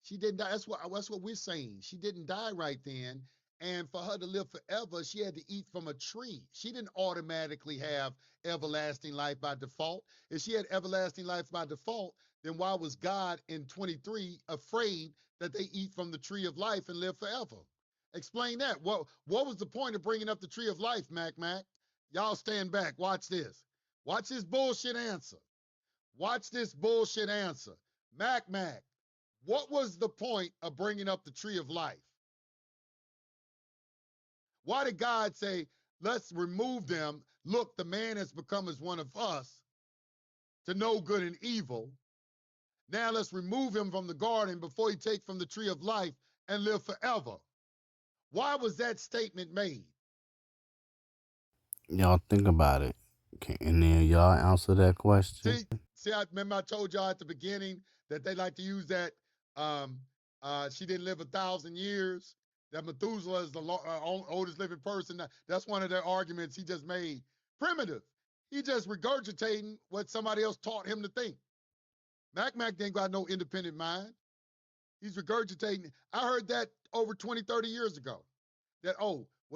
She didn't die. That's what we're saying. She didn't die right then. And for her to live forever, she had to eat from a tree. She didn't automatically have everlasting life by default. If she had everlasting life by default, then why was God in 23 afraid that they eat from the tree of life and live forever? Explain that. What was the point of bringing up the tree of life, Mac? Y'all stand back. Watch this. Watch this bullshit answer. Watch this bullshit answer. Mac, what was the point of bringing up the tree of life? Why did God say, let's remove them? Look, the man has become as one of us to know good and evil. Now let's remove him from the garden before he take from the tree of life and live forever. Why was that statement made? Y'all think about it. And then y'all answer that question. I remember I told y'all at the beginning that they like to use that she didn't live 1,000 years. That Methuselah is the oldest living person. That's one of their arguments he just made. Primitive. He just regurgitating what somebody else taught him to think. Mac ain't got no independent mind. He's regurgitating. I heard that over 20, 30 years ago. That,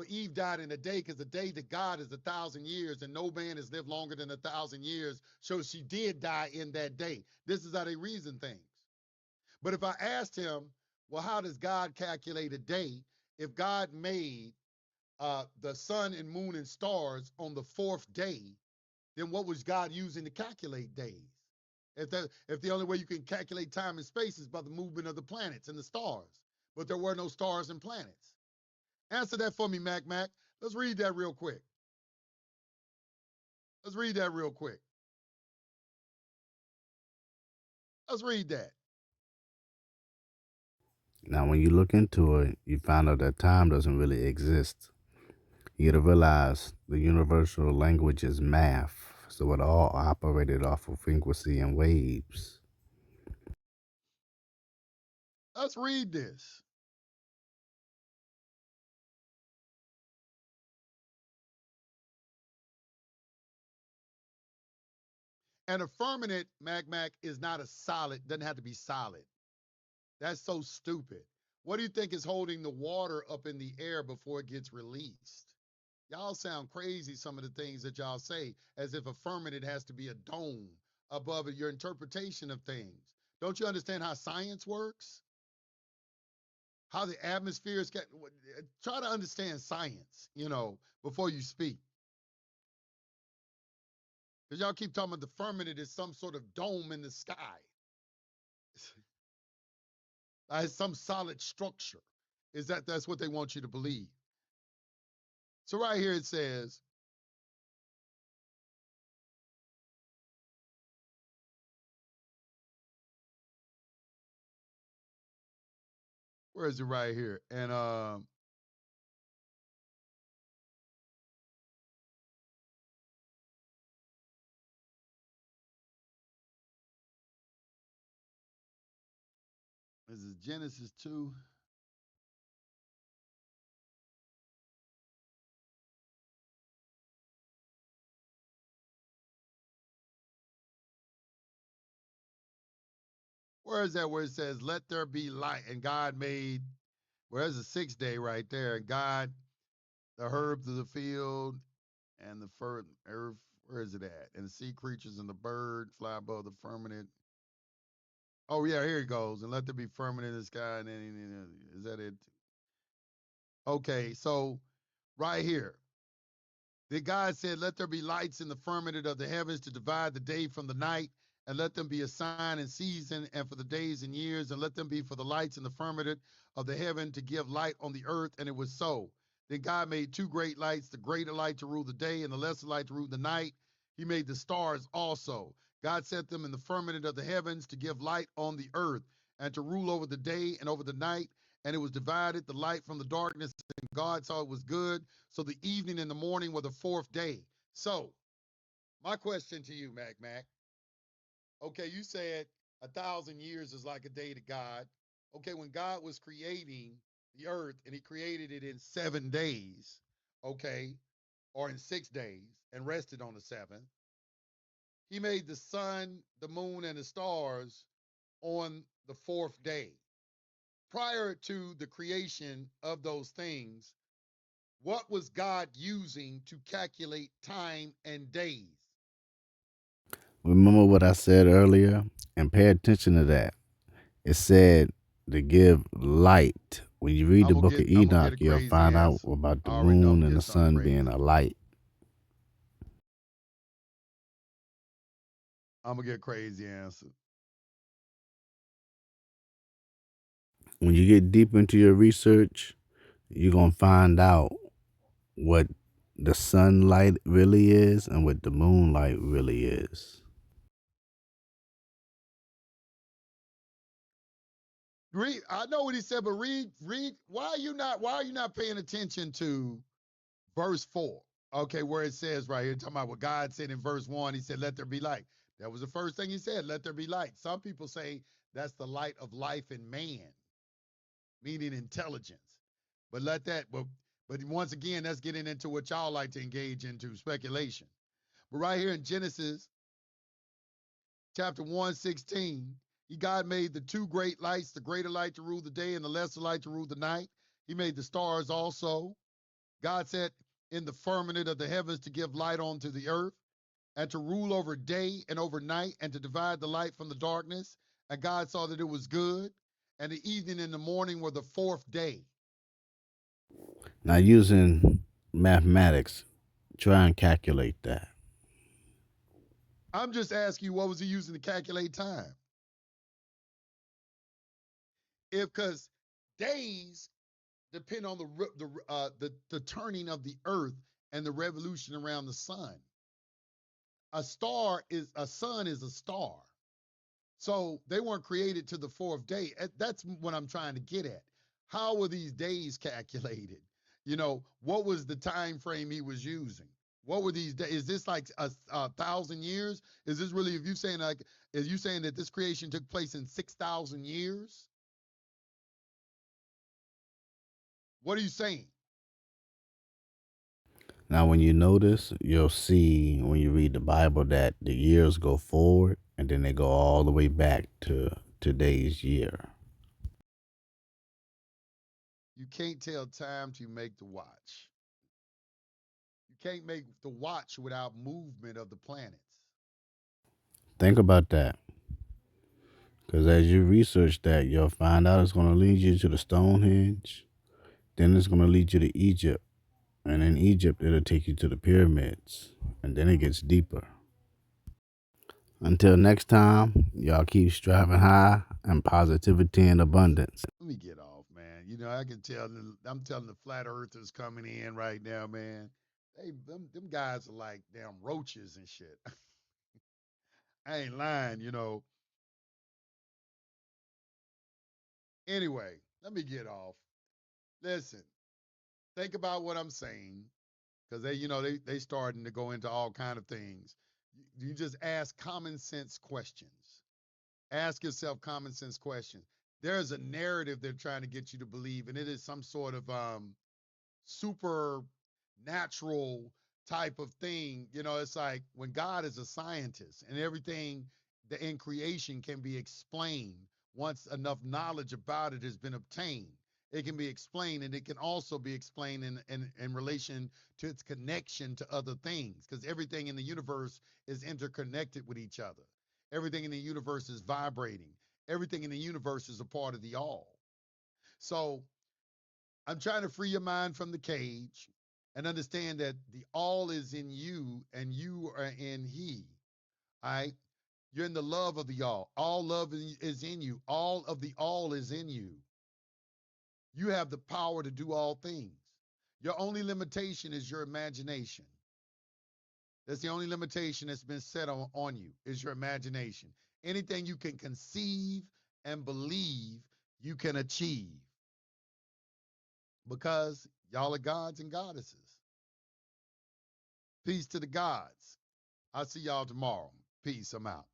Eve died in a day because the day to God is 1,000 years and no man has lived longer than 1,000 years. So she did die in that day. This is how they reason things. But if I asked him, well, how does God calculate a day? if God made the sun and moon and stars on the fourth day, then what was God using to calculate days? If the only way you can calculate time and space is by the movement of the planets and the stars, but there were no stars and planets. Answer that for me, Mac Mac. Let's read that real quick. Let's read that real quick. Let's read that. Now, when you look into it, you find out that time doesn't really exist. You gotta realize the universal language is math, so it all operated off of frequency and waves. Let's read this. And a firmament, Mac Mac, is not a solid, doesn't have to be solid. That's so stupid. What do you think is holding the water up in the air before it gets released? Y'all sound crazy, some of the things that y'all say, as if a firmament has to be a dome above it, your interpretation of things. Don't you understand how science works? How the atmosphere is getting, try to understand science, before you speak. Because y'all keep talking about the firmament is some sort of dome in the sky. It's some solid structure. That's what they want you to believe. So right here it says, where is it right here? And this is Genesis 2. Where is that where it says, let there be light? And God made, where's the sixth day right there? And God, the herbs of the field and the earth, where is it at? And the sea creatures and the bird fly above the firmament. Oh, yeah, here it goes. And let there be firmament in the sky. And then, is that it? Okay, so right here. Then God said, let there be lights in the firmament of the heavens to divide the day from the night, and let them be a sign and season, and for the days and years, and let them be for the lights in the firmament of the heaven to give light on the earth. And it was so. Then God made two great lights, the greater light to rule the day, and the lesser light to rule the night. He made the stars also. God set them in the firmament of the heavens to give light on the earth, and to rule over the day and over the night. And it was divided, the light from the darkness, and God saw it was good. So the evening and the morning were the fourth day. So my question to you, Mac Mac. Okay, you said 1,000 years is like a day to God. Okay, when God was creating the earth and he created it in 7 days, okay, or in 6 days and rested on the seventh, he made the sun, the moon, and the stars on the fourth day. Prior to the creation of those things, what was God using to calculate time and days? Remember what I said earlier? And pay attention to that. It said to give light. When you read the book of I'm gonna get Enoch, a you'll crazy find out answer. about the I already know I'm moon gonna and get the something sun being crazy. a light. I'm gonna get a crazy answer. When you get deep into your research, you're going to find out what the sunlight really is and what the moonlight really is. Read. I know what he said, but read. Why are you not paying attention to verse 4? Okay, where it says right here, talking about what God said in verse 1. He said, "Let there be light." That was the first thing he said. Let there be light. Some people say that's the light of life in man, meaning intelligence. But let that. But once again, that's getting into what y'all like to engage into, speculation. But right here in Genesis chapter 1:16, God made the two great lights, the greater light to rule the day and the lesser light to rule the night. He made the stars also. God set in the firmament of the heavens to give light onto the earth, and to rule over day and over night, and to divide the light from the darkness. And God saw that it was good. And the evening and the morning were the fourth day. Now, using mathematics, try and calculate that. I'm just asking you, what was he using to calculate time? Because days depend on the turning of the earth and the revolution around the sun. A sun is a star. So they weren't created to the fourth day. That's what I'm trying to get at. How were these days calculated? What was the time frame he was using? What were these days? Is this like a thousand years? Is this really, if you saying like, is you saying that this creation took place in 6,000 years? What are you saying? Now, when you notice, you'll see when you read the Bible that the years go forward and then they go all the way back to today's year. You can't tell time till you make the watch. You can't make the watch without movement of the planets. Think about that. Because as you research that, you'll find out it's going to lead you to the Stonehenge. Then it's going to lead you to Egypt. And in Egypt, it'll take you to the pyramids. And then it gets deeper. Until next time, y'all keep striving high and positivity and abundance. Let me get off, man. I can tell. I'm telling the flat earthers coming in right now, man. Them guys are like damn roaches and shit. I ain't lying. Anyway, let me get off. Listen, think about what I'm saying, because they starting to go into all kind of things. You just ask common sense questions. Ask yourself common sense questions. There's a narrative they're trying to get you to believe, and it is some sort of supernatural type of thing. It's like when God is a scientist and everything in creation can be explained once enough knowledge about it has been obtained. It can be explained, and it can also be explained in relation to its connection to other things, because everything in the universe is interconnected with each other. Everything in the universe is vibrating. Everything in the universe is a part of the all. So I'm trying to free your mind from the cage and understand that the all is in you and you are in he. All right. You're in the love of the all. All love is in you. All of the all is in you. You have the power to do all things. Your only limitation is your imagination. That's the only limitation that's been set on you is your imagination. Anything you can conceive and believe, you can achieve, because y'all are gods and goddesses. Peace to the gods. I'll see y'all tomorrow. Peace. I'm out.